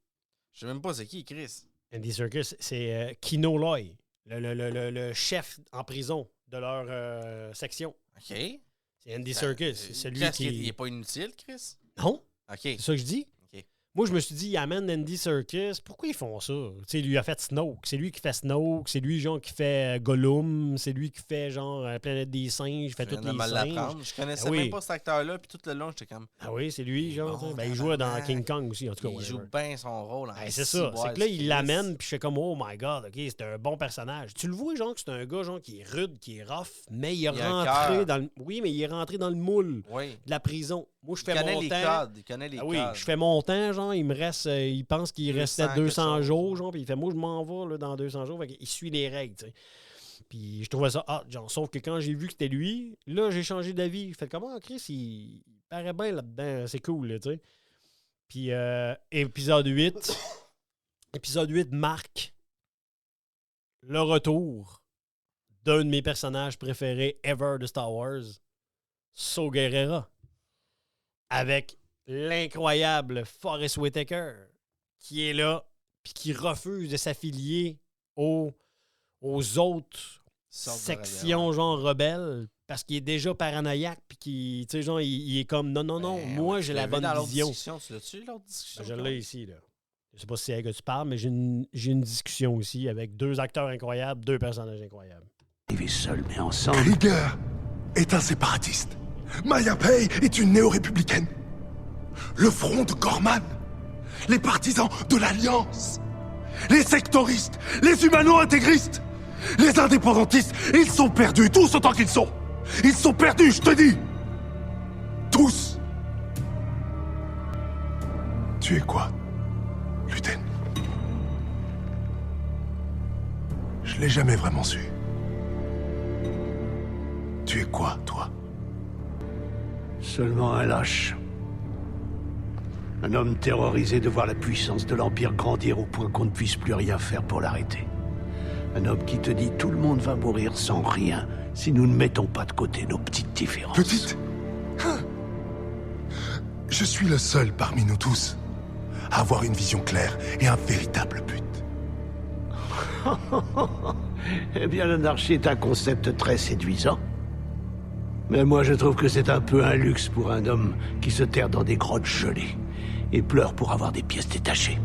Je sais même pas c'est qui, Chris. Andy Serkis, c'est Kino Loy, le chef en prison de leur section. OK. C'est Andy Serkis. C'est celui Qu'est-ce qui... Il est pas inutile, Chris? Non, OK. c'est ça que je dis. OK. Moi, je me suis dit, il amène Andy Serkis. Pourquoi ils font ça? Tu sais, lui a fait Snoke. C'est lui qui fait Snoke. C'est lui, genre, qui fait Gollum. C'est lui qui fait, genre, Planète des singes. Il fait tous les singes. Je connaissais même pas cet acteur-là. Puis tout le long, j'étais comme... Ah oui, c'est lui, genre. Il jouait dans King Kong aussi, en tout cas. Il joue bien son rôle. C'est ça. C'est que là, il l'amène. Puis je fais comme, oh my God, OK, c'est un bon personnage. Tu le vois, genre, que c'est un gars, genre, qui est rude, qui est rough. Mais il est rentré dans le... Oui, mais il est rentré dans le moule de la prison. Moi, je fais mon temps. Il connaît les codes. Oui, je fais mon temps, genre, il me reste, il pense qu'il restait 200 jours, genre, puis il fait, moi, je m'en vais, là, dans 200 jours, fait il suit les règles, tu sais. Puis je trouvais ça hot, genre, sauf que quand j'ai vu que c'était lui, là, j'ai changé d'avis. Je fais, comment, Chris, il paraît bien là-dedans, c'est cool, là, tu sais. Puis, épisode 8 marque le retour d'un de mes personnages préférés ever de Star Wars, Saw Gerrera. Avec l'incroyable Forest Whitaker, qui est là, puis qui refuse de s'affilier aux autres sections, genre rebelles, parce qu'il est déjà paranoïaque, puis qu'il, tu sais, genre, il est comme, non, moi, j'ai la bonne vision. Tu l'as-tu, l'autre discussion? Je l'ai ici, là. Je sais pas si c'est avec que tu parles, mais j'ai une discussion aussi avec 2 acteurs incroyables, 2 personnages incroyables. Vivez seuls, mais ensemble. Krieger est un séparatiste. Maya Pei est une néo-républicaine. Le front de Gorman, les partisans de l'Alliance, les sectoristes, les humano-intégristes, les indépendantistes, ils sont perdus, tous autant qu'ils sont. Ils sont perdus, je te dis. Tous. Tu es quoi, Luden? Je l'ai jamais vraiment su. Tu es quoi, toi? Seulement un lâche. Un homme terrorisé de voir la puissance de l'Empire grandir au point qu'on ne puisse plus rien faire pour l'arrêter. Un homme qui te dit tout le monde va mourir sans rien si nous ne mettons pas de côté nos petites différences. Petite? Je suis le seul parmi nous tous à avoir une vision claire et un véritable but. Eh bien, l'anarchie est un concept très séduisant. Mais moi, je trouve que c'est un peu un luxe pour un homme qui se terre dans des grottes gelées et pleure pour avoir des pièces détachées.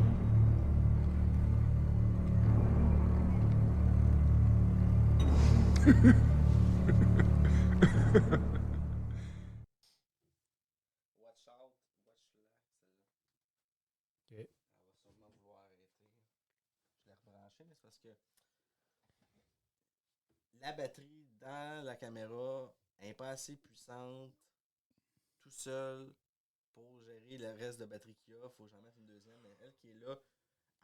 La batterie dans la caméra n'est pas assez puissante tout seul pour gérer le reste de batterie qu'il y a. Il faut que j'en mette une deuxième, mais elle qui est là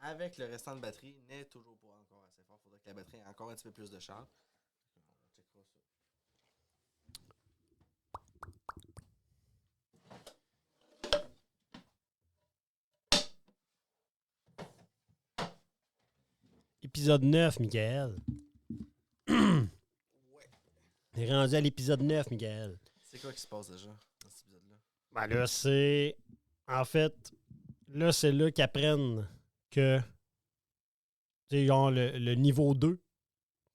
avec le restant de batterie n'est toujours pas encore assez fort. Il faudrait que la batterie ait encore un petit peu plus de charge. On checkera ça. Épisode 9, Michael. On est rendu à l'épisode 9, Michael. C'est quoi qui se passe déjà dans cet épisode-là? Ben là, c'est... En fait, là, c'est là qu'ils apprennent que... Tu sais, genre, le niveau 2. Tu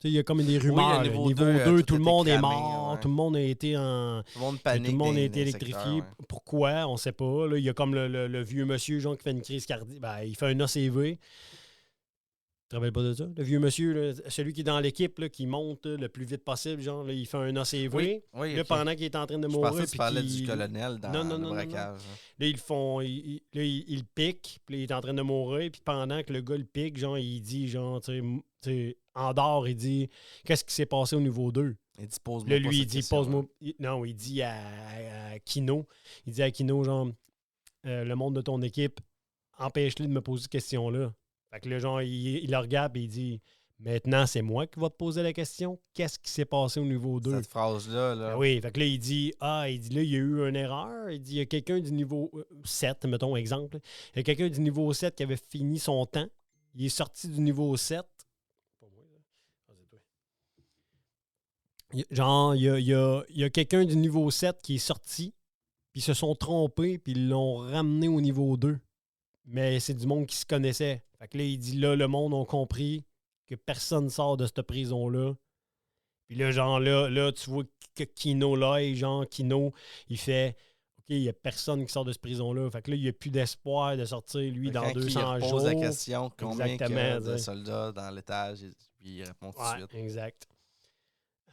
sais, il y a comme des rumeurs. Oui, le niveau 2, tout le monde est cramé, mort. ouais. Tout le monde a été en... Tout le monde panique. Tout le monde a dans été les électrifié. secteurs, ouais. Pourquoi? On sait pas. Là, il y a comme le vieux monsieur, genre, qui fait une crise cardiaque. Ben, il fait un ACV. Tu te rappelles pas de ça? Le vieux monsieur, là, celui qui est dans l'équipe, là, qui monte là, le plus vite possible, genre, là, il fait un ACV. Oui, Là, ok. pendant qu'il est en train de Je mourir. pensais que tu puis parlais qu'il- du colonel dans Non. le braquage. hein. Là, ils font. Il le pique, puis là, il est en train de mourir. Puis pendant que le gars le pique, genre, il dit, genre, tu sais, Andorre, il dit, qu'est-ce qui s'est passé au niveau 2? Il dit pose-moi Là, pas lui, il cette dit, question-là. pose-moi. Non, il dit à Kino. Il dit à Kino, genre, le monde de ton équipe, empêche-le de me poser cette question-là. Fait que là, genre, il le regarde et il dit, maintenant, c'est moi qui va te poser la question. Qu'est-ce qui s'est passé au niveau 2? Cette phrase-là, là. Ben oui, fait que là, il dit, là, il y a eu une erreur. Il dit, il y a quelqu'un du niveau 7, mettons, exemple. Il y a quelqu'un du niveau 7 qui avait fini son temps. Il est sorti du niveau 7. Pas moi, là. Ah, c'est toi. Genre, il y a quelqu'un du niveau 7 qui est sorti, puis ils se sont trompés, puis ils l'ont ramené au niveau 2. Mais c'est du monde qui se connaissait. Fait que là, il dit, là, le monde a compris que personne sort de cette prison-là. Puis là, genre, là, tu vois que Kino, là, et genre, Kino, il fait, il n'y a personne qui sort de cette prison-là. Fait que là, il n'y a plus d'espoir de sortir, lui, dans Quand 200 il jours. pose la question combien il y a Exactement, de tu sais. soldats dans l'étage, puis il répond tout de Ouais, suite. exact.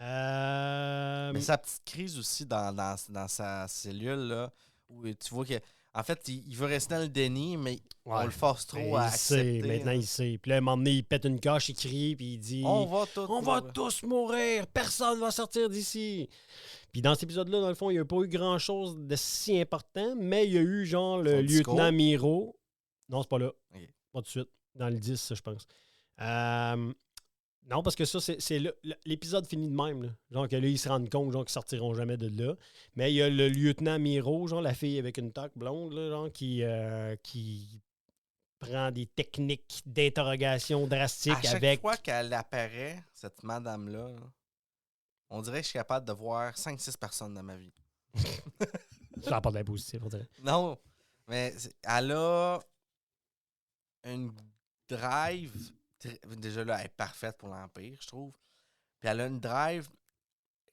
Mais sa petite crise aussi dans sa cellule, là, où tu vois que en fait, il veut rester dans le déni, mais on le force trop à il accepter. sait, maintenant, il sait. Puis là, à un moment donné, il pète une coche, il crie, puis il dit... On va tous mourir! Personne va sortir d'ici! Puis dans cet épisode-là, dans le fond, il n'y a pas eu grand-chose de si important, mais il y a eu, genre, le Son discours. lieutenant Miro. Non, c'est pas là. Ok. Pas tout de suite. Dans le 10, ça, je pense. Non, parce que ça, c'est l'épisode finit de même. Là. Genre que là, ils se rendent compte genre, qu'ils sortiront jamais de là. Mais il y a le lieutenant Miro, genre la fille avec une toque blonde, là, genre, qui prend des techniques d'interrogation drastiques À chaque avec... fois qu'elle apparaît, cette madame-là, là, on dirait que je suis capable de voir 5-6 personnes dans ma vie. Ça apporte d'un positif, on dirait. Non, mais elle a une drive. Déjà là, elle est parfaite pour l'Empire, je trouve. Puis elle a une drive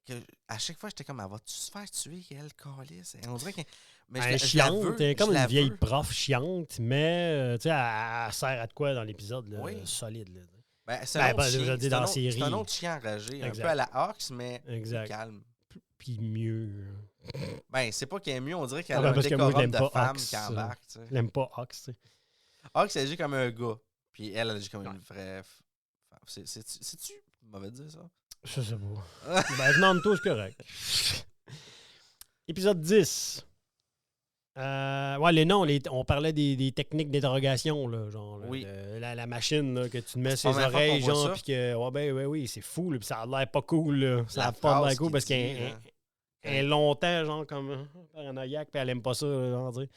que à chaque fois, j'étais comme, elle va-tu se faire tuer, elle, calice? On dirait que. Mais Elle est chiante, comme une vieille prof chiante, mais tu sais, elle sert à de quoi dans l'épisode? Là, oui. Solide. Là. Ben, c'est un, c'est un autre chien enragé, exact. un peu à la Hawks, mais exact. calme. Puis mieux. Ben, c'est pas qu'elle est mieux, on dirait qu'elle Ah, a un parce que moi, je décorum l'aime de pas, femme Hawks, qui embarque. Tu sais. Je l'aime pas, Hawks, tu sais. Hawks, elle agit comme un gars. Puis elle agit comme une vraie femme. C'est-tu mauvais de dire ça? Je sais pas. Ben, venant de tout, c'est correct. Épisode 10. Ouais, les noms, on parlait des techniques d'interrogation, là, genre oui. La machine là, que tu te mets sur les première fois oreilles, qu'on voit genre, ça. puis que, ouais, ben, oui, c'est fou, là, puis ça a l'air pas cool, là. Ça La a pas l'air phrase cool parce qu'il qu'elle dit, hein. elle est longtemps, genre, comme paranoïaque, puis elle aime pas ça, genre, tu sais.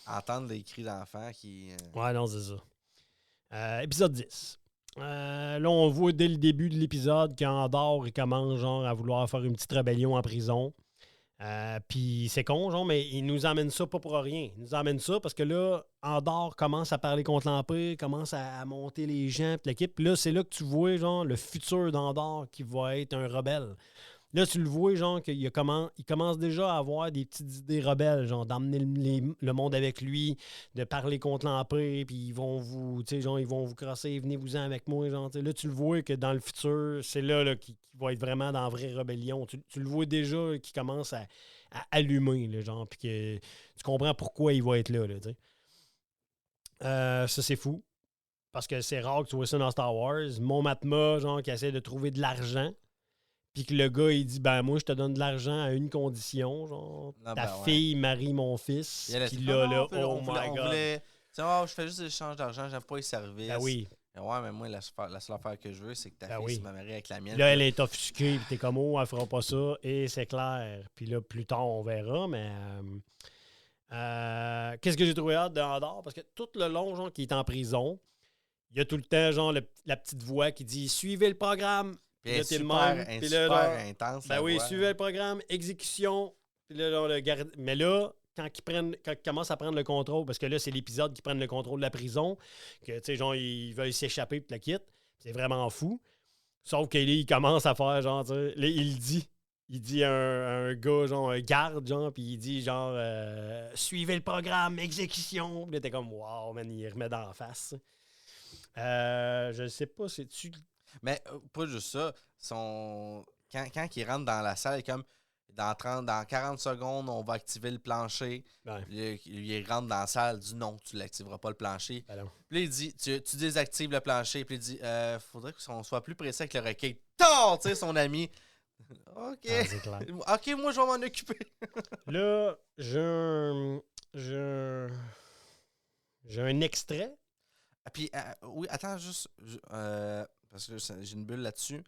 Entendre les cris d'enfants qui. Ouais, non, c'est ça. Épisode 10. Là, on voit dès le début de l'épisode qu'Andor, il commence, genre, à vouloir faire une petite rébellion en prison. Puis c'est con, genre, mais il nous emmène ça pas pour rien. Il nous emmène ça parce que là, Andor commence à parler contre l'Empire, commence à monter les gens, puis l'équipe. Puis là, c'est là que tu vois, genre, le futur d'Andor qui va être un rebelle. Là, tu le vois, genre, il commence déjà à avoir des petites idées rebelles, genre, d'emmener le monde avec lui, de parler contre l'Empire, puis ils vont vous crosser, venez-vous-en avec moi, genre. Là, tu le vois que dans le futur, c'est là qu'il va être vraiment dans la vraie rébellion. Tu le vois déjà qu'il commence à allumer, là, genre, puis que tu comprends pourquoi il va être là, tu sais. Ça, c'est fou. Parce que c'est rare que tu vois ça dans Star Wars. Mon Matma, genre, qui essaie de trouver de l'argent. Puis que le gars, il dit, ben moi, je te donne de l'argent à une condition, genre, ta fille marie mon fils. Puis là, oh my God. Je fais juste des échanges d'argent, j'aime pas les services. Ben oui. Ouais, mais moi, la seule affaire que je veux, c'est que ta fille se marie avec la mienne. Là, elle est offusquée, puis t'es comme, oh, elle fera pas ça, et c'est clair. Puis là, plus tard, on verra, mais... qu'est-ce que j'ai trouvé hâte d'Andor? Parce que tout le long, genre, qu'il est en prison, il y a tout le temps, genre, la petite voix qui dit, suivez le programme. Puis là, super intense. Ben oui, suivez le programme, exécution. Puis là, on le garde. Mais là, quand ils commencent à prendre le contrôle, parce que là, c'est l'épisode qui prennent le contrôle de la prison, que, tu sais, genre, ils veulent s'échapper puis la quittent. C'est vraiment fou. Sauf que là, il commence à faire, genre, tu sais, là, il dit à un gars, genre, un garde, genre, puis il dit, genre, suivez le programme, exécution. Puis là, t'es comme, wow, man, il remet dans la face. Je sais pas, c'est-tu. Mais pas juste ça. Quand il rentre dans la salle, comme dans 40 secondes, on va activer le plancher. Ouais. Il rentre dans la salle, il dit non, tu l'activeras pas le plancher. Ben puis là, il dit tu désactives le plancher. Puis il dit faudrait qu'on soit plus précis avec le requin. Tard, tu sais, son ami. OK. C'est clair. OK, moi, je vais m'en occuper. Là, j'ai un extrait. Puis, oui, attends, juste. Parce que j'ai une bulle là-dessus.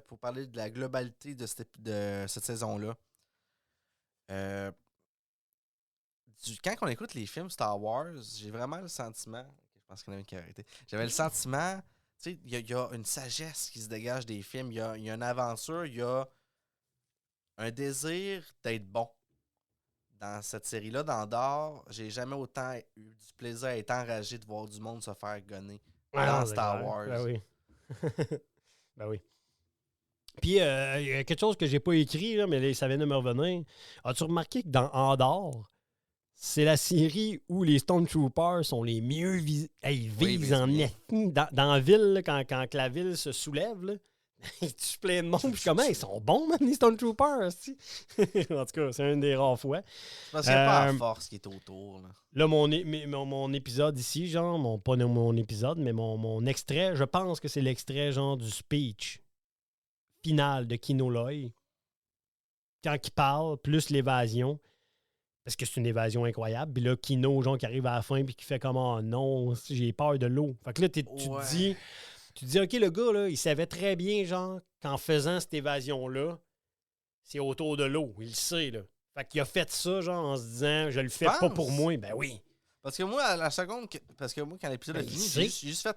Pour parler de la globalité de cette saison-là. Quand on écoute les films Star Wars, j'ai vraiment le sentiment. Je pense qu'il y en a une qui a arrêté. J'avais le sentiment. Tu sais, il y a une sagesse qui se dégage des films. Il y a une aventure. Il y a un désir d'être bon. Dans cette série-là, d'Andor, j'ai jamais autant eu du plaisir à être enragé de voir du monde se faire gonner dans Star Wars. Ben oui. Ben oui. Puis, il y a quelque chose que j'ai pas écrit, là, mais là, ça vient de me revenir. As-tu remarqué que dans Andorre, c'est la série où les Stormtroopers sont les mieux visés. Ils visent en ethnie. Dans la ville, là, quand la ville se soulève, là, ils tuent plein de monde. Puis comment ils sont bons, même, les Stormtroopers. En tout cas, c'est une des rares fois. Parce qu'il n'y a pas la force qui est autour. Là, mon épisode ici, genre, pas mon épisode, mais mon extrait, je pense que c'est l'extrait, genre, du speech final de Kino Loy. Quand il parle, plus l'évasion. Parce que c'est une évasion incroyable. Puis là, Kino, genre, qui arrive à la fin puis qui fait comme « Oh non, j'ai peur de l'eau. » Fait que là, tu te dis, OK, le gars, là, il savait très bien, genre, qu'en faisant cette évasion-là, c'est autour de l'eau. Il le sait, là. Fait qu'il a fait ça, genre, en se disant « Je le fais pas pour moi. » Ben oui. Parce que moi, à la seconde, parce que moi, quand l'épisode a fini, j'ai juste fait...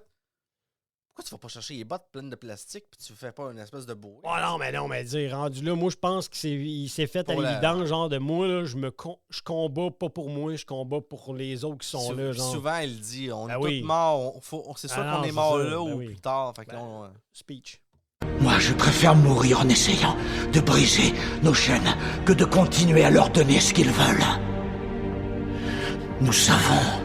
Pourquoi tu vas pas chercher les bottes pleines de plastique puis tu fais pas une espèce de bourrée? Oh non, mais dire, rendu là, moi, je pense qu'il s'est fait à l'évidence, genre, de moi, là, je combats pas pour moi, je combats pour les autres qui sont là, genre. Souvent, il dit, on est tous morts, c'est sûr qu'on est mort là ou plus tard. Fait que speech. Moi, je préfère mourir en essayant de briser nos chaînes que de continuer à leur donner ce qu'ils veulent. Nous savons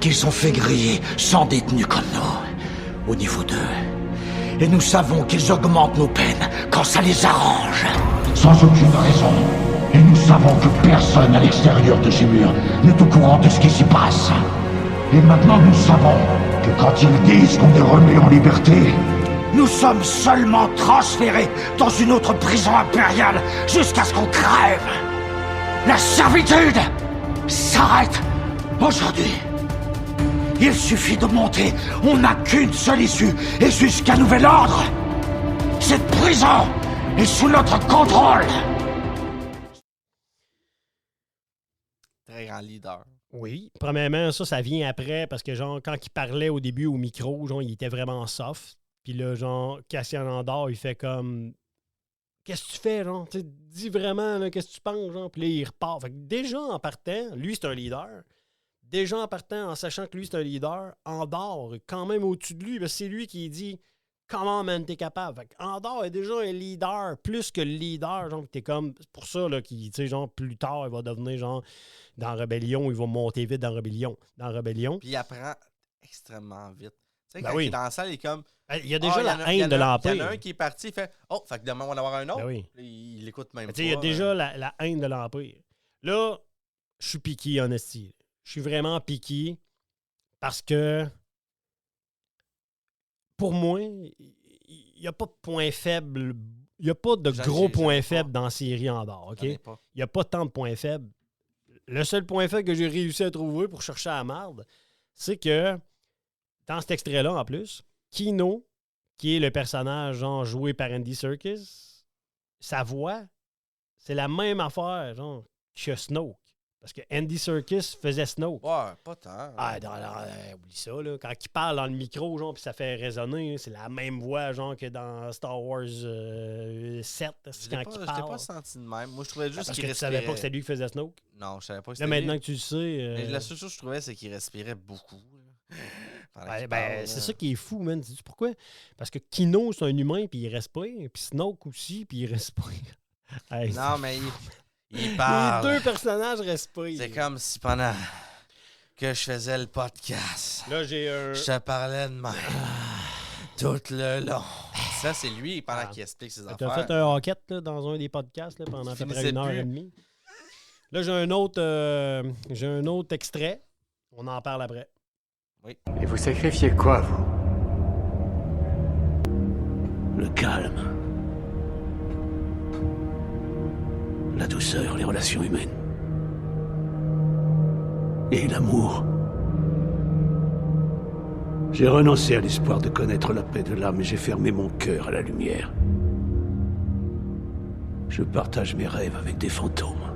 qu'ils ont fait griller 100 détenus comme nous. Au niveau 2. Et nous savons qu'ils augmentent nos peines quand ça les arrange. Sans aucune raison. Et nous savons que personne à l'extérieur de ces murs n'est au courant de ce qui s'y passe. Et maintenant nous savons que quand ils disent qu'on est remis en liberté, nous sommes seulement transférés dans une autre prison impériale jusqu'à ce qu'on crève. La servitude s'arrête aujourd'hui. Il suffit de monter, on n'a qu'une seule issue, et jusqu'à nouvel ordre, cette prison est sous notre contrôle. Très grand leader. Oui, premièrement, ça vient après, parce que genre, quand il parlait au début au micro, genre, il était vraiment soft, puis là, genre, Cassian Andor, il fait comme... Qu'est-ce que tu fais, genre? T'sais, dis vraiment, là, qu'est-ce que tu penses, genre? Puis là, il repart. Fait que déjà, en partant, lui, c'est un leader. Déjà en partant, en sachant que lui, c'est un leader, Andor est quand même au-dessus de lui, parce que c'est lui qui dit « Comment, man, t'es capable? » Fait Andor est déjà un leader, plus que le leader, genre, t'es comme... C'est pour ça, là, qu'il, tu sais, genre, plus tard, il va devenir, genre, dans Rébellion, il va monter vite dans Rébellion. Puis il apprend extrêmement vite. Tu sais, quand il est dans la salle, il est comme... Il y a déjà la haine de l'Empire. Il y en a un qui est parti, il fait « Oh, fait que demain, on va en avoir un autre. » Oui. Il l'écoute même pas. Il y a déjà la haine de l'Empire. Là, je suis piqué, en esti. Je suis vraiment piqué parce que, pour moi, il n'y a pas de point faible. Il n'y a pas de gros points faibles dans la série Andor, OK? Il n'y a pas tant de points faibles. Le seul point faible que j'ai réussi à trouver pour chercher à la marde, c'est que, dans cet extrait-là, en plus, Kino, qui est le personnage genre, joué par Andy Serkis, sa voix, c'est la même affaire genre, que Snoke. Parce que Andy Serkis faisait Snoke. Ouais, pas tant. Oublie ça, là. Quand il parle dans le micro, genre, puis ça fait résonner, c'est la même voix, genre, que dans Star Wars 7, quand il parle. Je l'ai pas senti de même. Moi, je trouvais juste qu'il respirait. Tu savais pas que c'était lui qui faisait Snoke? Non, je savais pas que c'était lui. Là, maintenant que tu le sais... Mais la seule chose que je trouvais, c'est qu'il respirait beaucoup. C'est ça qui est fou, man. Sais-tu pourquoi? Parce que Kino, c'est un humain, puis il respire. Puis Snoke aussi, puis il respire. Non, mais... Il parle. Les deux personnages respirent. C'est comme si pendant que je faisais le podcast, là, je te parlais de même tout le long. Ça, c'est lui pendant qu'il explique ses affaires. Tu as fait un hockey dans un des podcasts là, pendant à peu près 1h30. Là, j'ai un autre extrait. On en parle après. Oui. Et vous sacrifiez quoi, vous? Le calme. La douceur, les relations humaines. Et l'amour. J'ai renoncé à l'espoir de connaître la paix de l'âme et j'ai fermé mon cœur à la lumière. Je partage mes rêves avec des fantômes.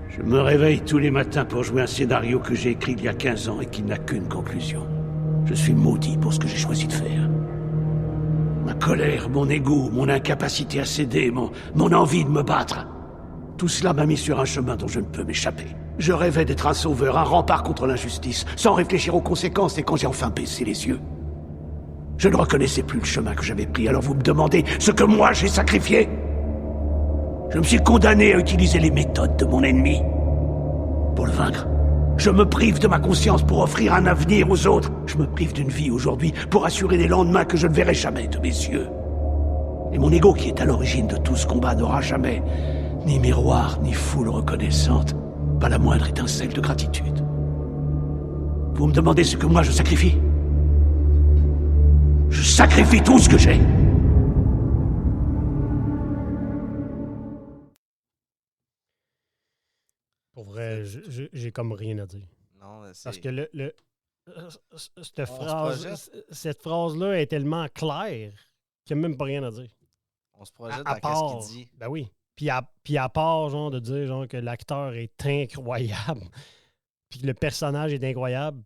Je me réveille tous les matins pour jouer un scénario que j'ai écrit il y a 15 ans et qui n'a qu'une conclusion. Je suis maudit pour ce que j'ai choisi de faire. Ma colère, mon égo, mon incapacité à céder, mon envie de me battre. Tout cela m'a mis sur un chemin dont je ne peux m'échapper. Je rêvais d'être un sauveur, un rempart contre l'injustice, sans réfléchir aux conséquences, et quand j'ai enfin baissé les yeux, Je ne reconnaissais plus le chemin que j'avais pris, alors vous me demandez ce que moi j'ai sacrifié? Je me suis condamné à utiliser les méthodes de mon ennemi. Pour le vaincre, je me prive de ma conscience pour offrir un avenir aux autres. Je me prive d'une vie aujourd'hui pour assurer des lendemains que je ne verrai jamais de mes yeux. Et mon ego, qui est à l'origine de tout ce combat, n'aura jamais ni miroir, ni foule reconnaissante, pas la moindre étincelle de gratitude. Vous me demandez ce que moi je sacrifie? Je sacrifie tout ce que j'ai. Pour vrai, j'ai comme rien à dire. Non, c'est... Parce que cette projette. phrase-là est tellement claire qu'il n'y a même pas rien à dire. On se projette À dans part, qu'est-ce qu'il dit. ben oui. Puis à part, genre, de dire genre, que l'acteur est incroyable, puis que le personnage est incroyable,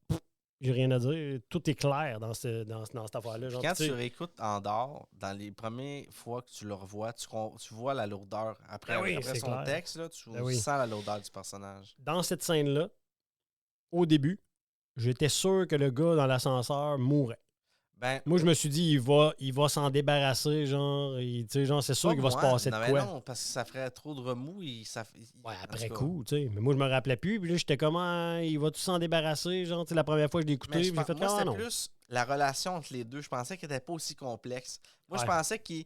j'ai rien à dire. Tout est clair dans cette affaire-là. Genre, Quand tu sais, tu réécoutes Andorre, dans les premières fois que tu le revois, tu vois la lourdeur. Après, Ben oui, après c'est son clair. texte, là, tu Ben oui. sens la lourdeur du personnage. dans cette scène-là, au début, j'étais sûr que le gars dans l'ascenseur mourrait. Ben, Moi, je me suis dit, il va s'en débarrasser, genre, tu sais, genre, c'est sûr pas qu'il va se moi. passer Non, de mais quoi. non, parce que ça ferait trop de remous. Ouais, en après tout cas. coup, tu sais. Mais moi, je me rappelais plus. Puis là, j'étais comment il va tout s'en débarrasser? Genre, tu sais, la première fois que je l'ai écouté, Mais puis j'ai fait moi, ah c'était non. plus la relation entre les deux. Je pensais qu'elle n'était pas aussi complexe. Moi, je Ouais. pensais qu'il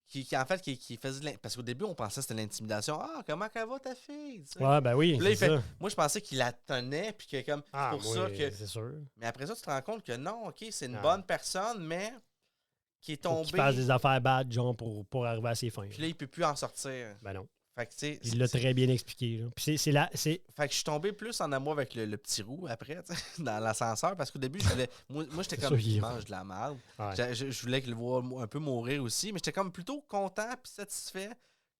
faisait de parce qu'au début, on pensait que c'était l'intimidation. Ah, comment qu'elle va ta fille? Tu sais. Ouais, ben oui. Puis là, il c'est fait, ça. moi, je pensais qu'il la tenait, puis que comme, Ah, c'est pour moi, ça que... c'est sûr. Mais après ça, tu te rends compte que non, OK, c'est une Ah. bonne personne, mais qui est Faut tombée. qu'il fasse des affaires bad, genre, pour arriver à ses fins. Puis là, il peut plus en sortir. Ben non. Fait que, tu sais, Il l'a très bien expliqué. Genre. Puis c'est là, c'est... fait que je suis tombé plus en amour avec le petit roux après, tu sais, dans l'ascenseur, parce qu'au début, je voulais. Moi j'étais C'est comme, sûr qu'il est il mange de la merde. Ouais. Je voulais qu'il le voie un peu mourir aussi, mais j'étais comme plutôt content puis satisfait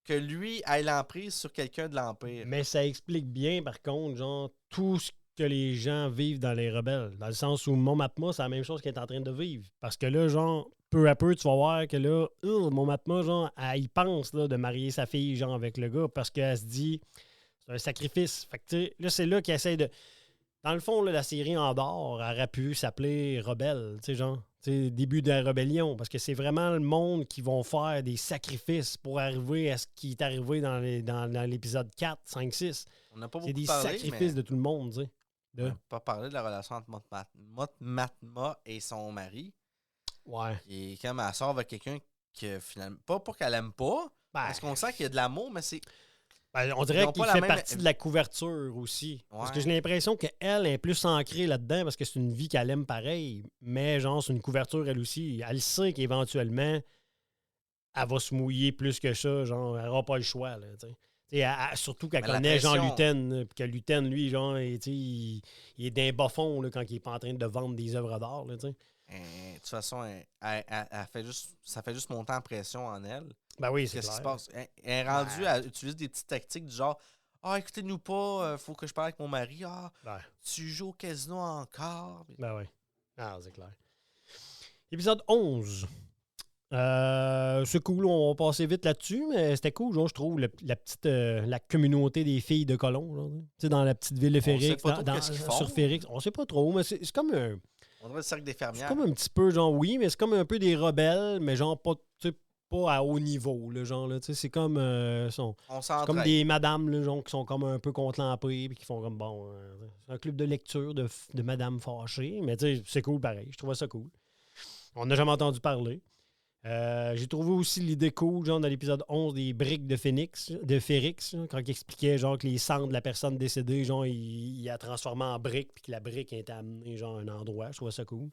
que lui ait l'emprise sur quelqu'un de l'Empire. Mais ça explique bien, par contre, genre, tout ce que les gens vivent dans les rebelles. Dans le sens où Mon Matma, c'est la même chose qu'il est en train de vivre. Parce que là, genre, peu à peu, tu vas voir que là, Mon Matma, genre, elle y pense là, de marier sa fille, genre, avec le gars, parce qu'elle se dit, c'est un sacrifice. Fait que, tu sais, là, c'est là qu'elle essaie de... Dans le fond, là, la série Andorre aurait pu s'appeler Rebelle, tu sais, genre, tu sais, début de la rébellion, parce que c'est vraiment le monde qui vont faire des sacrifices pour arriver à ce qui est arrivé dans l'épisode 4, 5, 6. On n'a pas C'est beaucoup des parlé, sacrifices mais de tout le monde, tu sais. on n'a pas parlé de la relation entre Matma et son mari. Ouais. Et quand elle sort avec quelqu'un que finalement... Pas pour qu'elle aime pas, Ben, parce qu'on sent qu'il y a de l'amour, mais c'est... on Ils dirait ont qu'il pas la fait même- partie de la couverture aussi. Parce que Ouais. j'ai l'impression qu'elle est plus ancrée là-dedans parce que c'est une vie qu'elle aime pareil. Mais genre, c'est une couverture elle aussi. Elle sait qu'éventuellement, elle va se mouiller plus que ça. Genre, elle n'aura pas le choix. Là, tu sais. Surtout qu'elle Mais la connaît Jean pression- Luten. Puis que Luten, lui, genre, il est d'un bas fond là, quand il n'est pas en train de vendre des œuvres d'art. Là, tu sais. De toute façon, elle fait juste, ça fait juste monter en pression en elle. Ben oui, c'est Qu'est-ce qui se clair. passe? Elle est rendue à utiliser des petites tactiques du genre ah, écoutez-nous pas, faut que je parle avec mon mari. Ah, Ouais. tu joues au casino encore. Ben oui. Ah, c'est clair. Épisode 11. C'est cool, on va passer vite là-dessus, mais c'était cool, genre, je trouve, la communauté des filles de Colomb. Genre, tu sais, dans la petite ville de sait Férix, pas trop qu'est-ce qu'ils font. sur Férix. On sait pas trop, mais c'est comme un. On dirait le cercle des C'est fermières. comme un petit peu, genre, oui, mais c'est comme un peu des rebelles, mais genre, pas, tu sais, pas à haut niveau, là, genre, là, tu sais, c'est comme. On C'est comme s'entraide. des madames, là, genre, qui sont comme un peu contre l'empire, puis qui font comme, bon, c'est un club de lecture de madames fâchées, mais tu sais, c'est cool pareil, je trouvais ça cool. On n'a jamais entendu parler. J'ai trouvé aussi l'idée cool, genre, dans l'épisode 11, des briques de Férix, là, quand il expliquait, genre, que les cendres de la personne décédée, genre, il a transformé en briques, puis que la brique était amenée, genre, à un endroit. Je trouvais ça cool.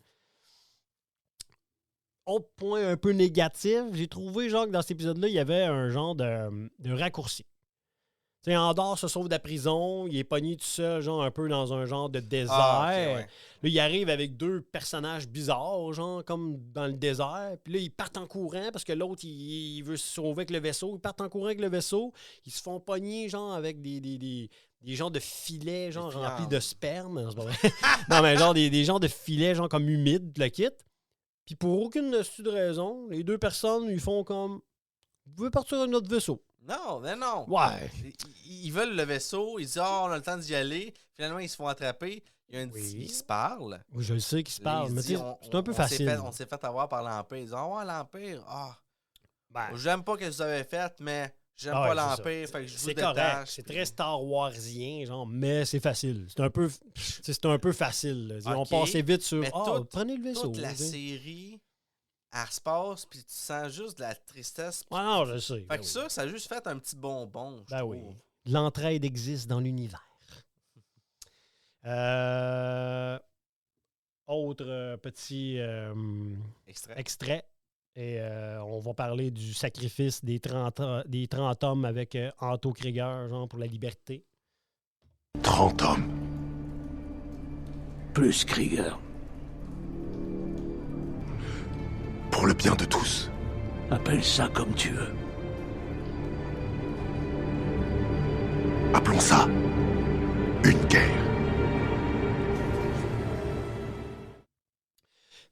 Autre point un peu négatif, j'ai trouvé, genre, que dans cet épisode-là, il y avait un genre de raccourci. Tu sais, Andorre se sauve de la prison, il est pogné tout seul, genre, un peu dans un genre de désert. Ah, ok, ouais. Là, il arrive avec deux personnages bizarres, genre, comme dans le désert. Puis là, ils partent en courant parce que l'autre, il veut se sauver avec le vaisseau. Ils partent en courant avec le vaisseau. Ils se font pogner, genre, avec des genres de filets, genre, filammes. remplis de sperme. Non, c'est pas vrai. Non, mais genre, des genres de filets, genre, comme humides, le kit. Puis pour aucune de raison, les deux personnes, ils font comme... Vous pouvez partir à notre vaisseau. Non, mais non. Ouais. Ils veulent le vaisseau, ils disent on a le temps d'y aller. Finalement, ils se font attraper. Il y a ils se parlent. Oui, je le sais qu'ils se parlent, mais disent, c'est un peu facile. On s'est fait avoir par l'Empire. Ils disent l'Empire, Ben, j'aime pas ce que vous avez fait, mais j'aime ouais, pas l'Empire, fait que je vous c'est détache. correct. C'est très Star Warsien, genre, mais c'est facile. C'est un peu facile. Là. Ils ont passé vite sur prenez le vaisseau. Toute la série, elle se passe, puis tu sens juste de la tristesse. Ah non, je sais. Fait que ça a juste fait un petit bonbon, je trouve. Oui. L'entraide existe dans l'univers. Autre petit extrait. Et on va parler du sacrifice des 30 hommes avec Anto Krieger, genre, pour la liberté. 30 hommes. Plus Krieger. Pour le bien de tous. Appelle ça comme tu veux. Appelons ça une guerre.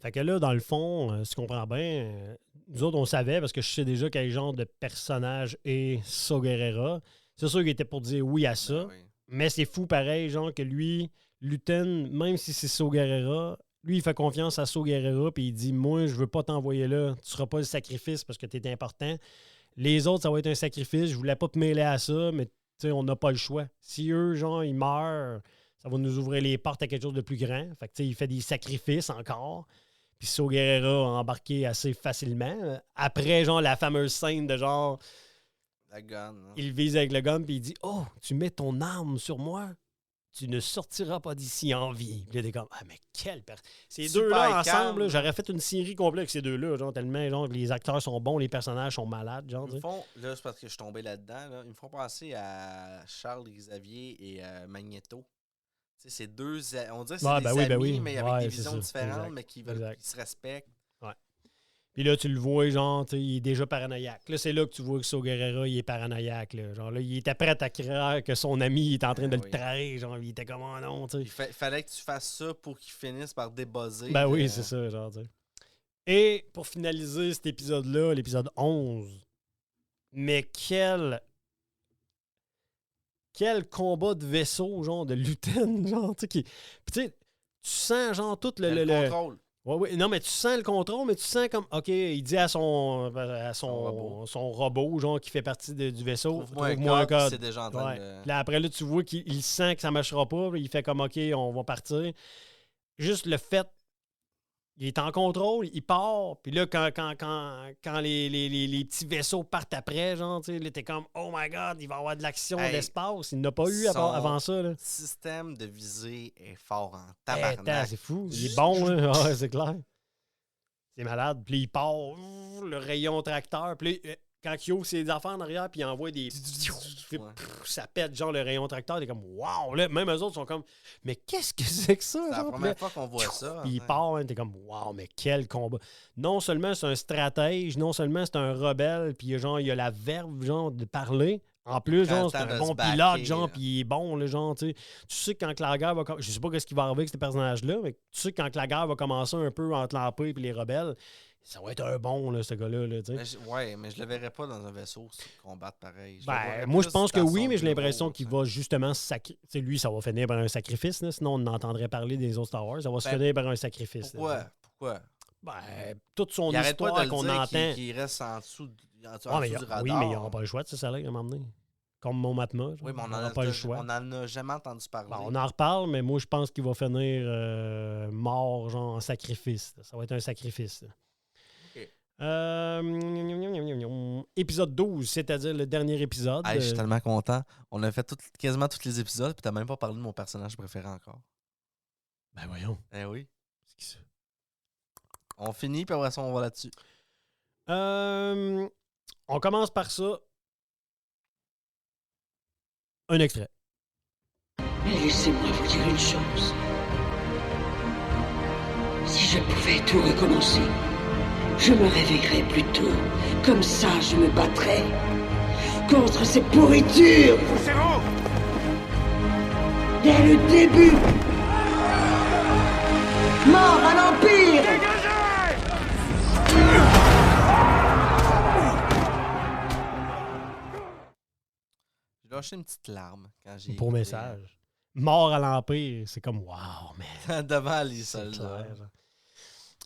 Fait que là, dans le fond, si tu comprends bien, nous autres, on savait, parce que je sais déjà quel genre de personnage est Saw Gerrera. C'est sûr qu'il était pour dire oui à ça, mais c'est fou pareil, genre que lui, Luten, même si c'est Saw Gerrera, lui, il fait confiance à Saw Gerrera, puis il dit « Moi, je veux pas t'envoyer là, tu seras pas le sacrifice parce que t'es important. Les autres, ça va être un sacrifice, je voulais pas te mêler à ça, mais tu sais, on n'a pas le choix. Si eux, genre, ils meurent, ça va nous ouvrir les portes à quelque chose de plus grand. Fait que tu sais, il fait des sacrifices encore. » Puis Saw Gerrera a embarqué assez facilement. Après, genre, la fameuse scène de genre... La gun. Hein. Il vise avec le gun, puis il dit « Oh, tu mets ton arme sur moi, tu ne sortiras pas d'ici en vie. » Puis là, t'es comme « Ah, mais quelle personne! » Ces deux-là ensemble, j'aurais fait une série complète avec ces deux-là, genre, tellement, genre, les acteurs sont bons, les personnages sont malades, genre. Ils me font, là, c'est parce que je suis tombé là-dedans, là, ils me font penser à Charles Xavier et Magneto. C'est deux, on dirait que c'est des amis, mais avec des visions différentes, mais qui se respectent. Ouais. Puis là, tu le vois, genre, il est déjà paranoïaque. Là, c'est là que tu vois que Saw Gerrera, il est paranoïaque. Là. Genre, là, il était prêt à croire que son ami est en train de le trahir. Genre, il était comme, oh non, tu sais. Il fallait que tu fasses ça pour qu'il finisse par débuzzer. Ben oui, c'est ça, genre, tu sais. Et pour finaliser cet épisode-là, l'épisode 11, mais quel combat de vaisseau, genre, de Luten, genre, tu sais, qui... Puis tu sais, tu sens, genre, tout le contrôle. Oui, non, mais tu sens le contrôle, mais tu sens comme, OK, il dit à son robot, genre, qui fait partie du vaisseau, trouve-moi un code. C'est déjà en train de... Là, après, là, tu vois qu'il sent que ça ne marchera pas, il fait comme, OK, on va partir. Juste le fait, il est en contrôle, il part, puis là, quand les petits vaisseaux partent après, genre, tu sais, là, t'es comme, oh my God, il va y avoir de l'action d'espace. Il n'a pas eu avant ça, là. Le système de visée est fort en tabarnak. C'est fou. Il est bon, là. Ouais, c'est clair. C'est malade. Puis il part, le rayon tracteur. Puis là, quand il ouvre ses affaires en arrière, puis il envoie des... ça pète, genre, le rayon tracteur. T'es comme, wow! Là, même eux autres sont comme, mais qu'est-ce que c'est que ça? C'est la première fois qu'on voit ça. Puis il part, hein, t'es comme, wow, mais quel combat! Non seulement c'est un stratège, non seulement c'est un rebelle, puis genre, il a la verve, genre, de parler. En plus, genre, c'est un bon pilote, genre, puis il est bon, là, genre, tu sais. Tu sais que quand la guerre va... Je sais pas ce qui va arriver avec ces personnages-là, mais tu sais que quand la guerre va commencer un peu entre l'Empire et les rebelles, ça va être un bon, là, ce gars-là, là, tu sais. Mais je le verrais pas dans un vaisseau combattre pareil. Moi, je pense que oui, mais j'ai l'impression qu'il va justement sacrifier. Lui, ça va finir par un sacrifice, là, sinon on entendrait parler des autres Star Wars. Ça va se finir par un sacrifice. Pourquoi? Toute son histoire qu'on entend... Qu'il reste en dessous du radar. Oui, mais ils n'auront pas le choix de ce salaire à m'emmener. Comme mon Matma. Oui, mais on n'a pas le choix. On n'en a jamais entendu parler. On en reparle, mais moi, je pense qu'il va finir mort, genre en sacrifice. Ça va être un sacrifice. Épisode 12, c'est-à-dire le dernier épisode. Je suis tellement content. On a fait quasiment tous les épisodes, puis t'as même pas parlé de mon personnage préféré encore. Ben voyons. Oui. C'est qui ça? On finit, puis après ça, on va là-dessus. On commence par ça. Un extrait. Laissez-moi vous dire une chose. Si je pouvais tout recommencer, je me réveillerais plus tôt. Comme ça, je me battrais contre ces pourritures. Dès le début. Mort à l'Empire. lâché une petite larme quand j'ai Pour écouté, message. Mort à l'Empire, c'est comme wow, man. devant les C'est soldats.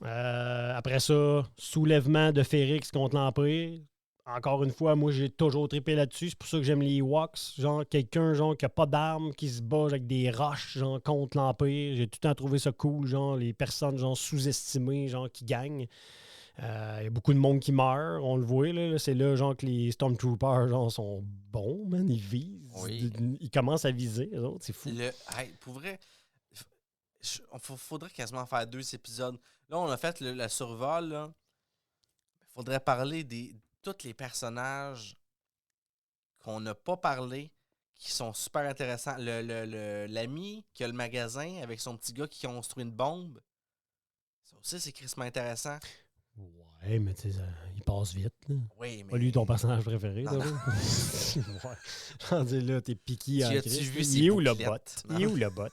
clair. Après ça, soulèvement de Férix contre l'Empire. Encore une fois, moi, j'ai toujours trippé là-dessus. C'est pour ça que j'aime les Ewoks. Genre, quelqu'un, genre, qui a pas d'armes, qui se bat avec des roches, genre, contre l'Empire. J'ai tout le temps trouvé ça cool, genre, les personnes, genre, sous-estimées, genre, qui gagnent. Il y a beaucoup de monde qui meurt, on le voit, là. C'est là, genre, que les Stormtroopers, genre, sont bons, man. Ils visent. Oui. Ils commencent à viser, eux autres. C'est fou. Pour vrai, faudrait quasiment faire 2 épisodes. Là, on a fait le survol, là. Faudrait parler des tous les personnages qu'on n'a pas parlé, qui sont super intéressants. L'ami qui a le magasin avec son petit gars qui construit une bombe. Ça aussi, c'est crissement intéressant. Ouais, mais tu sais, il passe vite, là. Oui, mais... Pas lui ton personnage préféré, Non, là. non. Ouais. J'en dis là, t'es piqué en as-tu Christ. vu Il ses est où le bouclettes? bot? Il est où le bot?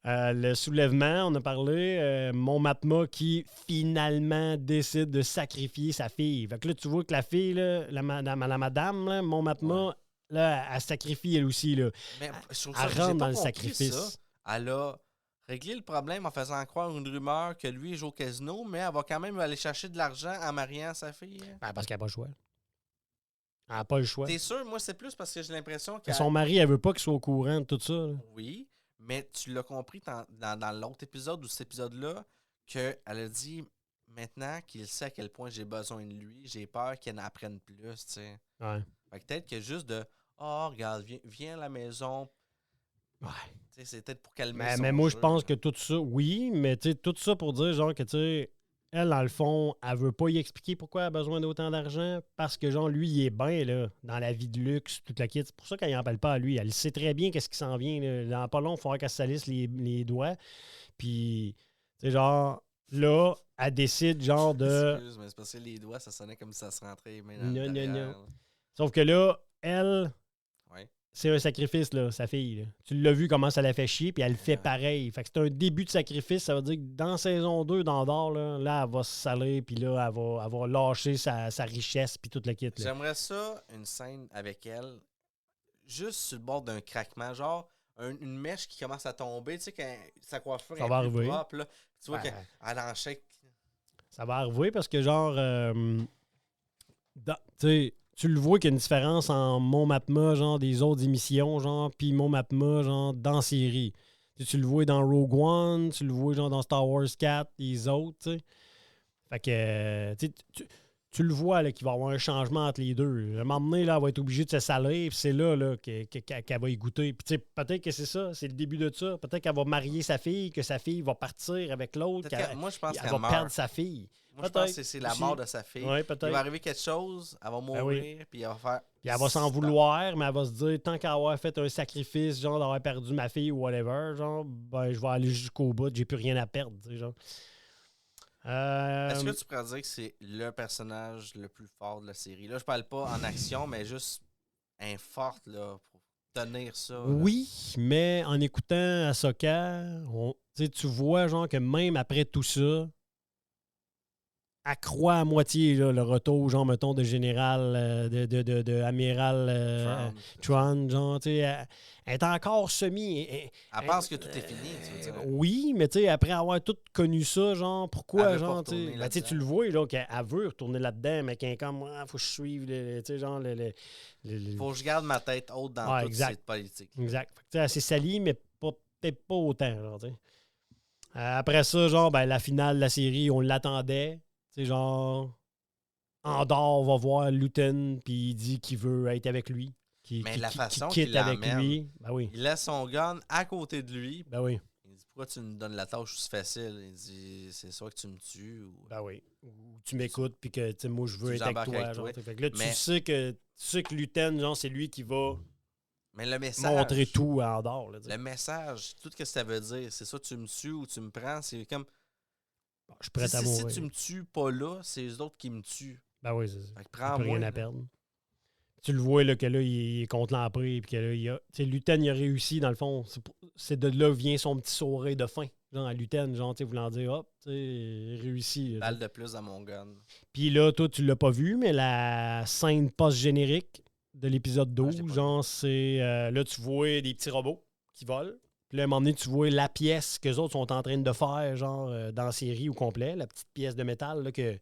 Le soulèvement, on a parlé. Mon Matma qui finalement décide de sacrifier sa fille. Fait que là, tu vois que la fille, là, la madame, là, Mon Matma, là, elle sacrifie elle aussi. Là. Mais je trouve Elle ça, j'ai rentre pas dans le compris sacrifice. ça. Elle a réglé le problème en faisant croire une rumeur que lui joue au casino, mais elle va quand même aller chercher de l'argent en mariant sa fille. Ben, parce qu'elle n'a pas le choix. Elle n'a pas le choix. T'es sûr? Moi, c'est plus parce que j'ai l'impression que... Son mari, elle veut pas qu'il soit au courant de tout ça. Là. Oui, mais tu l'as compris dans l'autre épisode ou cet épisode-là, qu'elle a dit, maintenant qu'il sait à quel point j'ai besoin de lui, j'ai peur qu'il en apprenne plus, tu sais. Ouais. Fait que peut-être que juste de, regarde, viens à la maison. Ouais. Tu sais, c'est peut-être pour calmer Mais son moi, jeu, je pense là. que tout ça, oui, mais tu sais, tout ça pour dire, genre, que tu sais, elle, dans le fond, elle veut pas y expliquer pourquoi elle a besoin d'autant d'argent, parce que, genre, lui, il est bien, là, dans la vie de luxe, toute la kit. C'est pour ça qu'elle n'en parle pas à lui. Elle sait très bien qu'est-ce qui s'en vient, là. Dans pas long, il faudra qu'elle se salisse les doigts. Puis, tu sais, genre, là, elle décide, genre, de... Excuse, mais c'est parce que les doigts, ça sonnait comme si ça se rentrait les mains Non, dans le non, derrière, non. là. Sauf que là, elle... Ouais. C'est un sacrifice, là, sa fille. Là. Tu l'as vu comment ça la fait chier, puis elle fait pareil. Fait que c'est un début de sacrifice. Ça veut dire que dans saison 2 d'Andorre, là, elle va se saler, puis là, elle va lâcher sa richesse, puis toute la kit. Là. J'aimerais ça, une scène avec elle, juste sur le bord d'un craquement, genre une mèche qui commence à tomber, tu sais, quand sa coiffure Ça est va plus arriver. propre, là, tu vois Ben, qu'elle enchaîne. Ça va arriver parce que, genre, tu sais, tu le vois qu'il y a une différence en Mon Matma, genre, des autres émissions, genre, puis Mon Matma, genre, dans la série. Tu le vois dans Rogue One, tu le vois, genre, dans Star Wars 4, les autres, tu sais. Fait que, tu le vois, là, qu'il va y avoir un changement entre les deux. À un moment donné, là, elle va être obligée de se saler, puis c'est là qu'elle va y goûter. Puis, tu sais, peut-être que c'est ça, c'est le début de ça. Peut-être qu'elle va marier sa fille, que sa fille va partir avec l'autre, Moi, je pense elle qu'elle va meurt. perdre sa fille. Moi, je pense que c'est la aussi. mort de sa fille. Ouais, peut-être. Il va arriver quelque chose, elle va mourir, oui. puis elle va faire... Puis elle va s'en vouloir, mais elle va se dire, tant qu'à avoir fait un sacrifice, genre d'avoir perdu ma fille ou whatever, genre, ben je vais aller jusqu'au bout, j'ai plus rien à perdre, tu sais, genre. Est-ce que tu pourrais dire que c'est le personnage le plus fort de la série? Là, je parle pas en action, mais juste un fort, là, pour tenir ça. Là. Oui, mais en écoutant Ahsoka, tu vois, genre, que même après tout ça, elle croit à moitié là, le retour, genre, mettons, de général, de amiral Tron, genre, tu sais, elle est encore semi... Elle pense que tout est fini, tu veux dire. Oui, mais tu sais, après avoir tout connu ça, genre, pourquoi, Elle veut pas genre, tu sais, retourner ben, tu sais, tu le vois, là, qu'elle veut retourner là-dedans, mais qu'elle est comme, faut que je suive, tu sais, genre, Faut que je garde ma tête haute dans toute exact. cette politique. Exact. Fait que, tu sais, elle s'est salie, mais peut-être pas autant, genre, tu sais. Après ça, genre, ben, la finale de la série, on l'attendait. Tu sais, genre, Andorre va voir Luton, puis il dit qu'il veut être avec lui. Mais la façon quitte qu'il avec l'amène, lui. Ben oui. il laisse son gun à côté de lui. Ben oui. Il dit, pourquoi tu me donnes la tâche aussi facile? Il dit, c'est soit que tu me tues ou... Ben oui. Ou tu m'écoutes, puis que, tu sais, moi, je veux Tu être avec embarques toi. avec Genre, toi. fait que là, Mais- tu sais que Luton, genre, c'est lui qui va Mais le message... montrer tout à Andorre. Là, tu sais. Le message, tout ce que ça veut dire, c'est soit tu me tues ou tu me prends. C'est comme... Bon, je suis prêt à Si mourir. tu me tues pas là, c'est les autres qui me tuent. Ben oui, c'est ça. Fait que Il n'a prends-moi. rien là. à perdre. Tu le vois là, que là, il est contre l'emprise, puis que là, il a. Tu sais, Luton, il a réussi, dans le fond. C'est de là vient son petit sourire de fin. Genre à Luton, genre, tu sais, voulant dire, hop, tu sais, réussi. là, Balle de plus dans mon gun. Puis là, toi, tu l'as pas vu, mais la scène post-générique, de l'épisode 12, j'ai pas genre, c'est... là, tu vois des petits robots qui volent. Puis là, à un moment donné, tu vois la pièce qu'eux autres sont en train de faire, genre, dans la série au complet, la petite pièce de métal là, que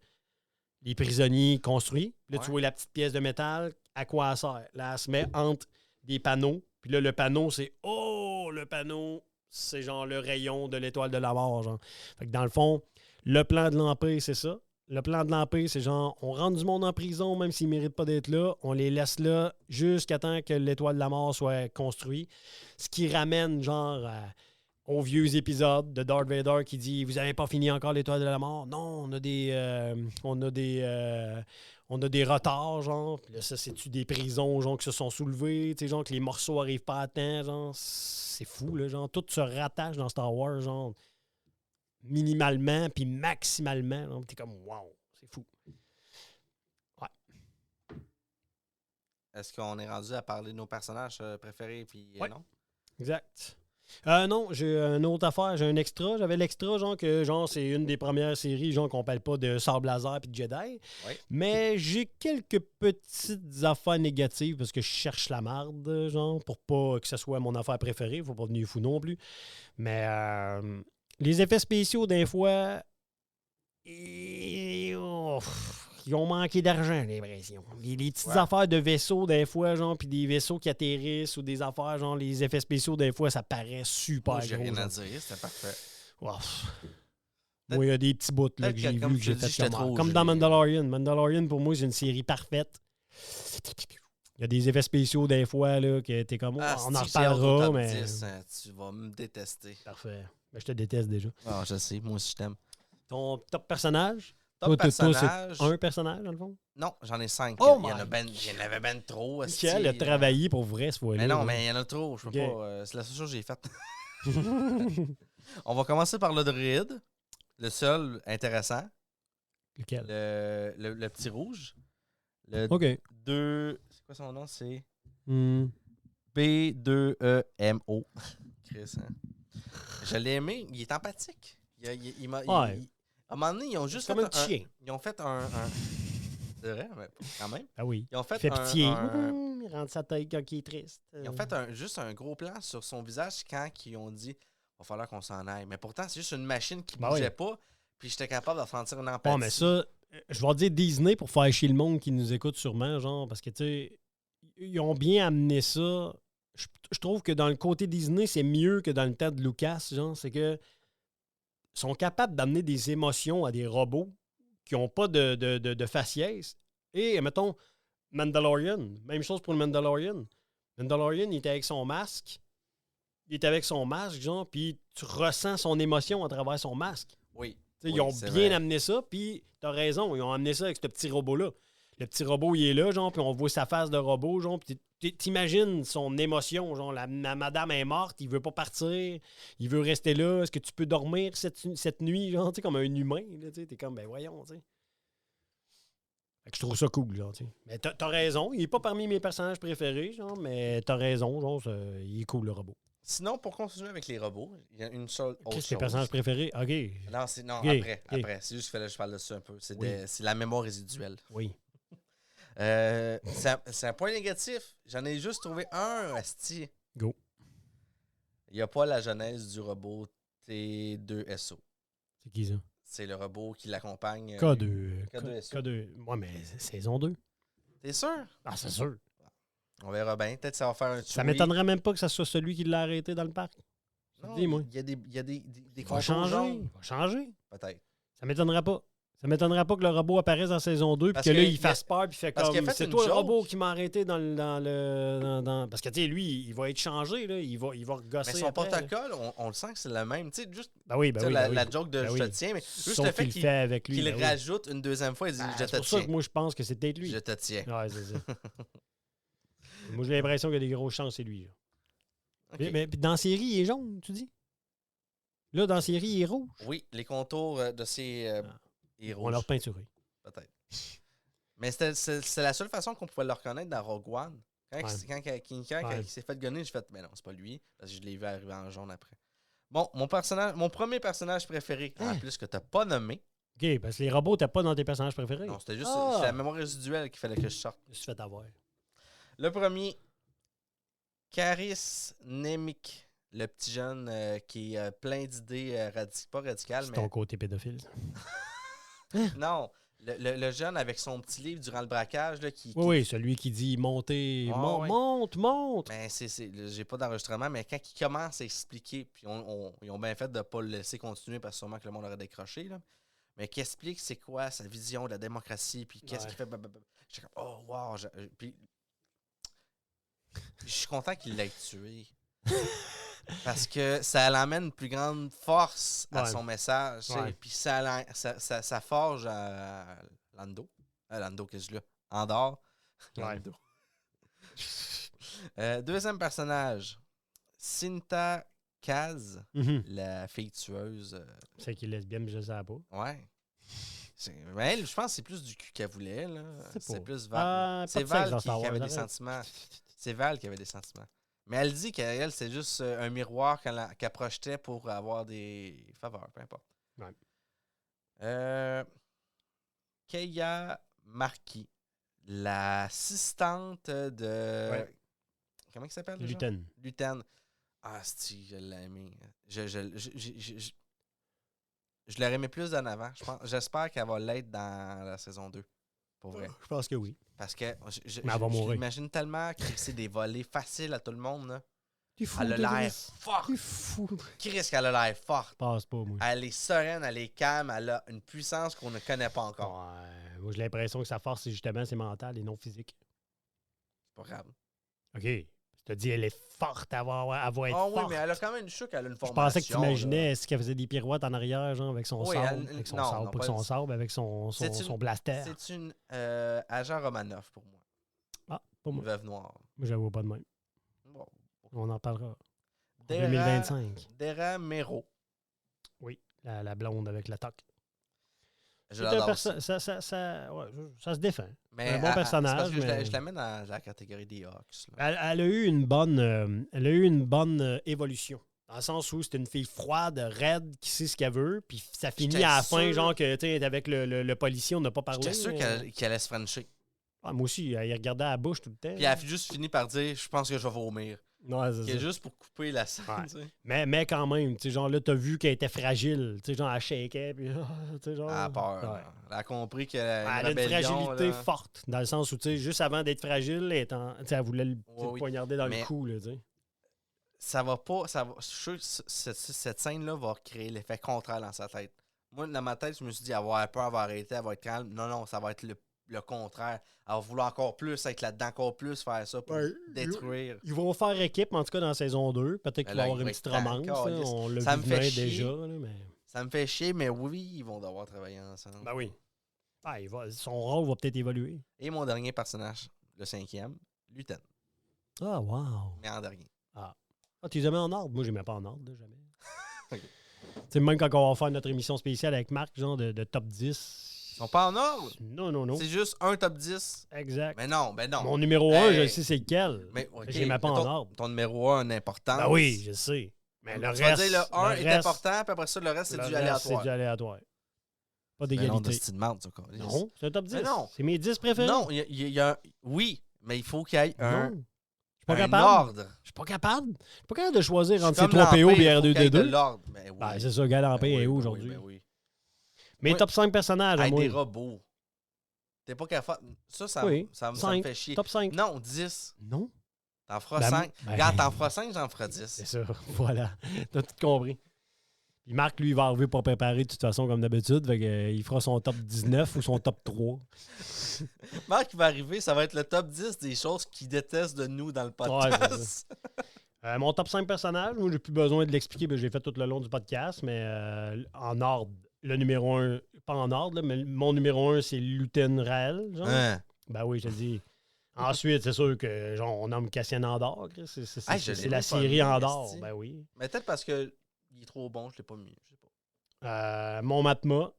les prisonniers construisent. Puis là, tu vois la petite pièce de métal, à quoi elle sert? Là, elle se met entre des panneaux. Puis là, le panneau, c'est... Oh! Le panneau, c'est genre le rayon de l'étoile de la mort, genre. Fait que dans le fond, le plan de l'Empire, c'est ça. Le plan de l'Empire, c'est genre, on rentre du monde en prison, même s'ils ne méritent pas d'être là. On les laisse là jusqu'à temps que l'étoile de la mort soit construite. Ce qui ramène, genre, aux vieux épisodes de Darth Vader qui dit « Vous n'avez pas fini encore l'étoile de la mort? » Non, on a des retards, genre. Puis là, ça, c'est-tu des prisons, genre, qui se sont soulevées, tu sais, genre, que les morceaux n'arrivent pas à temps, genre. C'est fou, là, genre. Tout se rattache dans Star Wars, genre. Minimalement, puis maximalement. Genre, t'es comme, wow, c'est fou. Ouais. Est-ce qu'on est rendu à parler de nos personnages préférés, puis non? Exact. Non, j'ai une autre affaire, j'ai un extra. J'avais l'extra, genre, que genre c'est une des premières séries, genre, qu'on parle pas de sable laser puis de Jedi. Ouais. Mais j'ai quelques petites affaires négatives parce que je cherche la marde, genre, pour pas que ce soit mon affaire préférée. Faut pas devenir fou non plus. Mais les effets spéciaux, des fois, ils ont manqué d'argent, j'ai l'impression. Les petites affaires de vaisseaux, des fois, genre, puis des vaisseaux qui atterrissent ou des affaires, genre, les effets spéciaux, des fois, ça paraît super Moi, j'ai gros. rien à genre. dire, c'était parfait. Wow. Moi, il y a des petits bouts là, que j'ai comme vus que j'ai tu dis, fait j'étais comme, trop comme dans gelé. Mandalorian. Mandalorian, pour moi, c'est une série parfaite. Il y a des effets spéciaux, des fois, là, que t'es comme, Ah, on en si j'ai hâte au reparlera, top mais... 10, tu vas me détester. Parfait. Mais je te déteste déjà. Ah, je sais, moi aussi je t'aime. Ton top personnage? Top Toi, c'est personnage. un personnage, dans le fond? Non, j'en ai 5. Oh il y en a my ben, il y en avait ben trop. Michael a travaillé pour vrai, ce fois-là. Mais non, là. mais il y en a trop. Je peux Ok. pas. C'est la seule chose que j'ai faite. On va commencer par le druide. Le seul intéressant. Lequel? Le petit rouge. Le OK. 2. C'est quoi son nom? C'est Hmm. B2EMO. Chris, hein? Je l'ai aimé. Il est empathique. Il m'a. Ouais. À un moment donné, ils ont juste Comme fait un petit chien. Ils ont fait un... C'est vrai, mais quand même. Ah oui. Ils ont fait Il fait pitié. un- Il rentre sa tête quand il est triste. Ils ont fait juste un gros plan sur son visage quand ils ont dit « Va falloir qu'on s'en aille ». Mais pourtant, c'est juste une machine qui Ben bougeait oui. pas. Puis j'étais capable de ressentir une empathie. Bon, mais ça, je vais dire Disney pour faire chier le monde qui nous écoute sûrement, genre, parce que, tu sais, ils ont bien amené ça. Je trouve que dans le côté Disney, c'est mieux que dans le temps de Lucas, genre, c'est que ils sont capables d'amener des émotions à des robots qui n'ont pas de faciès. Et, mettons, Mandalorian, même chose pour le Mandalorian. Mandalorian, il était avec son masque. Il était avec son masque, genre, puis tu ressens son émotion à travers son masque. Oui. T'sais, Oui, ils ont c'est bien vrai. amené ça, puis t'as raison, ils ont amené ça avec ce petit robot-là. Le petit robot, il est là, genre, puis on voit sa face de robot, genre, puis t'imagines son émotion, genre, la madame est morte, il veut pas partir, il veut rester là, est-ce que tu peux dormir cette nuit, genre, tu sais, comme un humain, là, tu sais, t'es comme, ben voyons, tu sais. Fait que je trouve ça cool, genre, tu sais. Mais t'as raison, il est pas parmi mes personnages préférés, genre, mais t'as raison, genre, il est cool, le robot. Sinon, pour continuer avec les robots, il y a une seule autre Qu'est-ce que tes chose. personnages préférés? OK. Non, non, Ok, après. ok. Après. C'est juste qu'il fallait que je parle de ça un peu. C'est Oui. c'est la mémoire résiduelle. Oui. C'est un point négatif. J'en ai juste trouvé un, asti. Go. Il n'y a pas la genèse du robot T2SO. C'est qui, ça? C'est le robot qui l'accompagne. K2. K2SO. K2. Ouais, mais saison 2. T'es sûr? Ah, c'est sûr. On verra bien. Peut-être que ça va faire un Ça tweet. m'étonnerait même pas que ça soit celui qui l'a arrêté dans le parc. Non, Dis-moi. il y a des Il va contours changer. jaunes. Il va changer. Peut-être. Ça m'étonnerait pas. Ça m'étonnerait pas que le robot apparaisse dans saison 2 puis Parce que là, que il fasse peur puis fait parce qu'il a comme fait c'est une toi le joke. robot qui m'a arrêté dans le. Parce que, tu sais, lui, il va être changé, là. Il va regosser. Mais son après, là. protocole, on le sent que c'est le même. Tu sais, juste Ben oui, tu ben sais, oui. la, ben oui. la joke de Ben je oui. te tiens, mais juste Sauf le fait qu'il qu'il fait avec lui. qu'il ben oui. rajoute une deuxième fois, il dit Ah, je c'est te pour ça tiens. que moi, je pense que c'est peut-être lui. Je te tiens. Ouais, c'est ça. Moi, j'ai l'impression qu'il y a des grosses chances, c'est lui. Là. Ok. Mais puis dans la série, il est jaune, tu dis? Là, dans la série, il est rouge. Oui, les contours de ces héros. On l'a repeinturé. Peut-être. Mais c'est la seule façon qu'on pouvait le reconnaître dans Rogue One. Quand Ouais. il s'est fait gonner, j'ai fait, mais non, c'est pas lui, parce que je l'ai vu arriver en jaune après. Bon, mon premier personnage préféré, en plus que t'as pas nommé, OK, parce que les robots, t'as pas dans tes personnages préférés. non, c'était juste Ah! c'est la mémoire résiduelle qu'il fallait que je sorte. Je me suis fait avoir. Le premier, Caris Nemik, le petit jeune qui est plein d'idées pas radicales, C'est mais... ton côté pédophile. Non, le jeune avec son petit livre durant le braquage, là, Oui, celui qui dit montez, Ouais. monte. Ben, j'ai pas d'enregistrement, mais quand il commence à expliquer, puis ils ont bien fait de ne pas le laisser continuer parce que sûrement que le monde aurait décroché, là, mais qui explique c'est quoi sa vision de la démocratie, puis qu'est-ce qu'il fait. J'étais comme, oh, wow. Puis je suis content qu'il l'ait tué. Parce que ça l'emmène une plus grande force à son message. Puis ça forge à Lando. Lando, qu'est-ce que je dis là? Andorre. Lando. Deuxième personnage, Cinta Kaz, la fille tueuse. C'est qui est lesbienne, je sais pas. Ouais. Mais elle, je pense que c'est plus du cul qu'elle voulait. Là. C'est plus Val. C'est Val qui avait des sentiments. C'est Val qui avait des sentiments. Mais elle dit qu'elle, c'est juste un miroir qu'elle projetait pour avoir des faveurs, peu importe. Ouais. Keia Marquis, l'assistante de... Ouais. Comment il s'appelle? Luten. Ah, je l'ai aimé. Je l'aurais aimé plus d'en avant. J'espère qu'elle va l'être dans la saison 2. Pour vrai. Je pense que oui. Parce que je l'imagine tellement que c'est des volets faciles à tout le monde. Là. Elle a l'air forte. T'es fou. Chris, qu'elle a l'air forte. Passe pas, moi. Elle est sereine, elle est calme, elle a une puissance qu'on ne connaît pas encore. Ouais. Moi, j'ai l'impression que sa force, c'est mental et non physique. C'est pas grave. OK. Je te dis, elle est forte, elle va être forte. Ah oui, mais elle a quand même une chou qu'elle a une formation. Je pensais que tu imaginais ce qu'elle faisait des pirouettes en arrière, genre, avec son sabre. Avec son sabre, non, pas son sabre, avec son blaster. C'est une agent Romanoff pour moi. Ah, pas moi. Une veuve noire. Moi, je la vois pas de même. Bon. On en parlera. 2025. Dera Mero. Oui, la blonde avec la toque. Je l'adore. Ça se défend. Mais un bon personnage. Je la mets dans la catégorie des Hawks. Elle a eu une bonne évolution. Dans le sens où c'est une fille froide, raide, qui sait ce qu'elle veut. Puis ça finit à la fin, genre que tu es avec le policier, on n'a pas parlé. J'étais sûr qu'elle allait se frencher. Ah, moi aussi, elle regardait à la bouche tout le temps. Puis elle a juste fini par dire je pense que je vais vomir. Ouais, c'est ça. Juste pour couper la scène. Ouais. Mais quand même, tu sais, genre là, t'as vu qu'elle était fragile. Tu sais, genre, elle shakeait. Puis, tu sais, genre. Elle a peur. Ouais. Elle a compris qu'elle a une fragilité forte. Dans le sens où, tu sais, juste avant d'être fragile, elle voulait le poignarder dans le cou, là, tu sais. Ça va pas. Je suis sûr que cette scène-là va créer l'effet contraire dans sa tête. Moi, dans ma tête, je me suis dit, elle va avoir peur, elle va arrêter, elle va être calme. Non, ça va être le contraire. Elle va vouloir encore plus être là-dedans, encore plus faire ça pour détruire. Ils vont faire équipe, en tout cas, dans la saison 2. Peut-être qu'il va y avoir une petite romance. On l'a vu déjà. Là, mais... Ça me fait chier, mais oui, ils vont devoir travailler ensemble. Ben oui. Ah, son rôle va peut-être évoluer. Et mon dernier personnage, le 5e, Luten. Ah, wow. Mais en dernier. Ah, tu les as mis en ordre? Moi, je les mets pas en ordre, là, jamais. Okay. Tu sais, même quand on va faire notre émission spéciale avec Marc, genre de top 10... Ils sont pas en ordre? Non. C'est juste un top 10? Exact. Mais non. Mon numéro 1, je sais c'est lequel. Mais okay. Je les mets pas en ordre. Ton numéro 1 a une importance. Ben oui, je sais. Mais le tu reste... vas dire le 1 est important, puis après ça, le reste, c'est du aléatoire. C'est du aléatoire. Pas d'égalité. C'est non, c'est un top 10. Non. C'est mes 10 préférés. Non, il y a... Oui, mais il faut qu'il y ait un ordre. Je suis pas capable. Je suis pas capable de choisir entre C3PO et R2D2. L'ordre. Ben oui. Ben, c'est ça, Galampé est où aujourd'hui? Ben oui. Mes top 5 personnages, à moi. Des robots. T'es pas capable. Ça me fait chier. Top 5. Non, 10. Non. T'en feras 5. Regarde, t'en feras 5, j'en ferai 10. C'est ça. Voilà. T'as tout compris. Puis Marc, lui, il va arriver pour préparer de toute façon, comme d'habitude. Il fera son top 19 ou son top 3. Marc, il va arriver, ça va être le top 10 des choses qu'il déteste de nous dans le podcast. Ouais, mon top 5 personnages, moi, j'ai plus besoin de l'expliquer, mais j'ai fait tout le long du podcast, mais en ordre. Le numéro 1, pas en ordre, là, mais mon numéro 1, c'est Luten Rael. Genre. Hein? Ben oui, je te dis. Ensuite, c'est sûr que genre, on nomme Cassian Andor. C'est la série Andor. Ben oui. Mais peut-être parce qu'il est trop bon, je l'ai pas mis. Je sais pas. Mon Matma,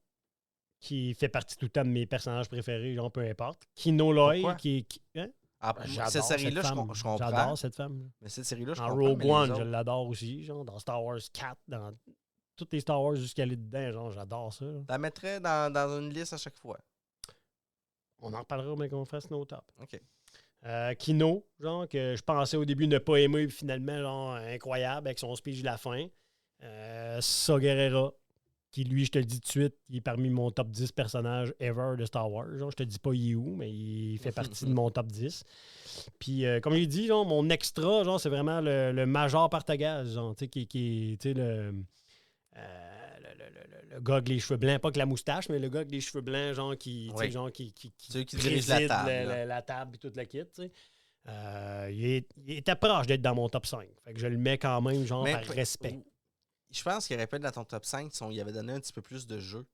qui fait partie tout le temps de mes personnages préférés, genre peu importe. Kino Loy, qui hein? Cette série-là, je comprends. J'adore cette femme. Mais cette série-là, je comprends. En Rogue One, je l'adore aussi. Genre dans Star Wars 4, dans toutes les Star Wars jusqu'à aller dedans, genre j'adore ça. Tu la mettrais dans une liste à chaque fois. On en reparlera, mais qu'on fasse nos tops. OK. Kino, genre, que je pensais au début ne pas aimer, puis finalement, genre, incroyable, avec son speech de la fin. Saw Gerrera, qui, lui, je te le dis tout de suite, il est parmi mon top 10 personnages ever de Star Wars. Genre, je te dis pas il est où, mais il fait partie de mon top 10. Puis, comme j'ai dit, genre, mon extra, genre, c'est vraiment le Major Partagaz, genre, tu sais, qui tu sais, le gars avec les cheveux blancs, pas que la moustache, mais le gars avec les cheveux blancs, genre, qui dirige la table. La table et toute la kit, tu sais. Il était proche d'être dans mon top 5. Fait que je le mets quand même, genre, par respect. Je pense qu'il aurait pu être dans ton top 5 si on y avait donné un petit peu plus de jeu.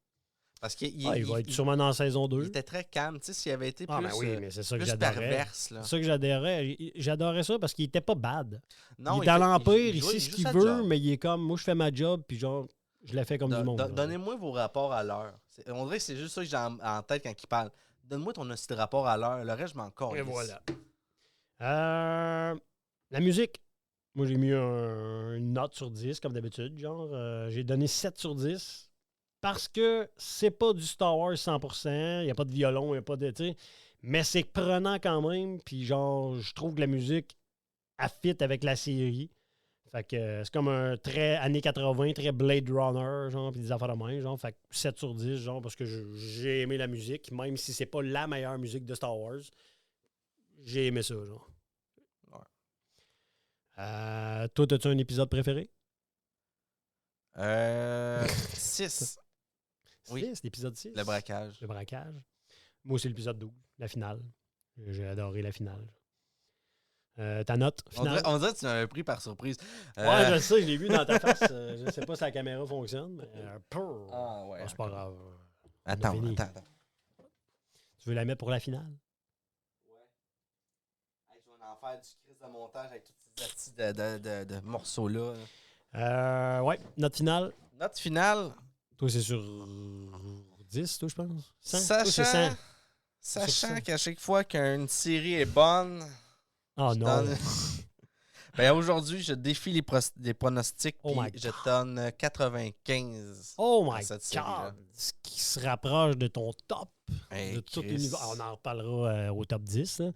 Parce qu'il il va être sûrement dans la saison 2. Il était très calme. Tu sais, s'il avait été plus, mais c'est ça que plus perverse. C'est ça que j'adorais. J'adorais ça parce qu'il était pas bad. Non, il est dans l'Empire, il sait ce qu'il veut, mais il est comme, moi, je fais ma job, puis genre, je l'ai fait comme du monde. Donnez-moi vos rapports à l'heure. On dirait que c'est juste ça que j'ai en tête quand il parle. Donne-moi ton hostie de rapport à l'heure. Le reste, je m'en corps. Et voilà. La musique. Moi, j'ai mis une note sur 10, comme d'habitude. Genre, j'ai donné 7 sur 10 parce que c'est pas du Star Wars 100%. Il n'y a pas de violon, il n'y a pas de... Mais c'est prenant quand même. Puis genre, je trouve que la musique fit avec la série. Fait que c'est comme un très années 80, très Blade Runner, genre, puis des affaires de même, genre. Fait que 7 sur 10, genre, parce que j'ai aimé la musique, même si c'est pas la meilleure musique de Star Wars. J'ai aimé ça, genre. Toi, as-tu un épisode préféré? 6. Oui, c'est l'épisode 6. Le braquage. Le braquage. Moi, c'est l'épisode 12, la finale. J'ai adoré la finale. Ta note finale? On dirait que tu l'avais pris par surprise. Ouais, je sais, je l'ai vu dans ta face. Je sais pas si la caméra fonctionne, mais... ouais. C'est pas grave. Attends. Tu veux la mettre pour la finale? Ouais. Je vais en faire du crise de montage avec tous ces de morceaux-là. Ouais, note finale. Note finale. Toi, c'est sur 10, toi, je pense? 100? Sachant qu'à chaque fois qu'une série est bonne... Oh non! Ben aujourd'hui, je défie les pronostics et je donne 95. Oh my God! Ce qui se rapproche de ton top de tout l'univers. On en reparlera au top 10, hein,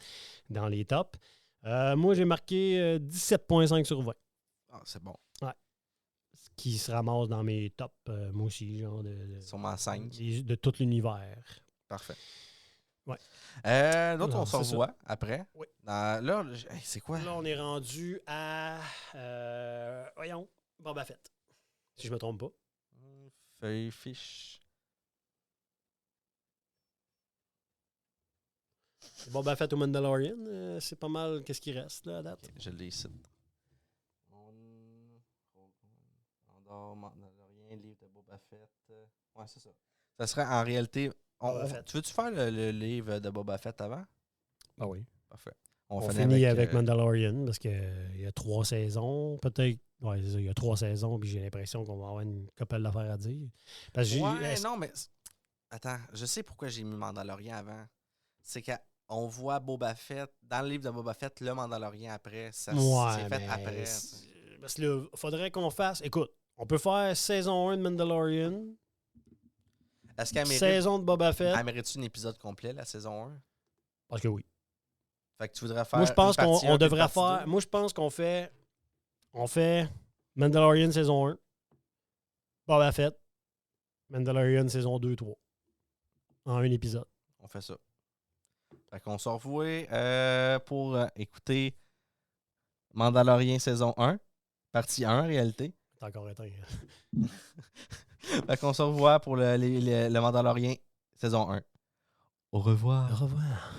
dans les tops. Moi, j'ai marqué 17,5 sur 20. Ah, c'est bon. Ouais. Ce qui se ramasse dans mes tops, moi aussi, genre sûrement 5. De tout l'univers. Parfait. Ouais. L'autre, on se revoit après. Oui. Là, c'est quoi? Là, on est rendu à... voyons, Boba Fett. Si je me trompe pas. Feuille fiche. Boba Fett au Mandalorian, c'est pas mal qu'est-ce qui reste là à date. Okay, je l'ai ici. Andor, Mandalorian, livre de Boba Fett. Ouais, c'est ça. Ça serait en réalité... Tu veux-tu faire le livre de Boba Fett avant? Ah oui. Parfait. On finit avec Mandalorian parce qu'il y a 3 saisons, peut-être. Ouais, c'est ça, il y a 3 saisons, puis j'ai l'impression qu'on va avoir une couple d'affaires à dire. Parce que non, mais... Attends, je sais pourquoi j'ai mis Mandalorian avant. C'est qu'on voit Boba Fett, dans le livre de Boba Fett, le Mandalorian après. Ça c'est fait après. Parce que là, il faudrait qu'on fasse... Écoute, on peut faire saison 1 de Mandalorian... Est-ce qu'elle mérite... Saison de Boba Fett. Elle mérite-tu un épisode complet, la saison 1? Parce que oui. Fait que tu voudrais faire... Moi, je pense qu'on devrait faire... Moi, je pense qu'on fait... On fait Mandalorian saison 1. Boba Fett. Mandalorian saison 2, 3. En un épisode. On fait ça. Fait qu'on se revoit pour écouter Mandalorian saison 1. Partie 1, en réalité. C'est encore éteint. Fait qu'on se revoit pour le Mandalorian saison 1. Au revoir. Au revoir.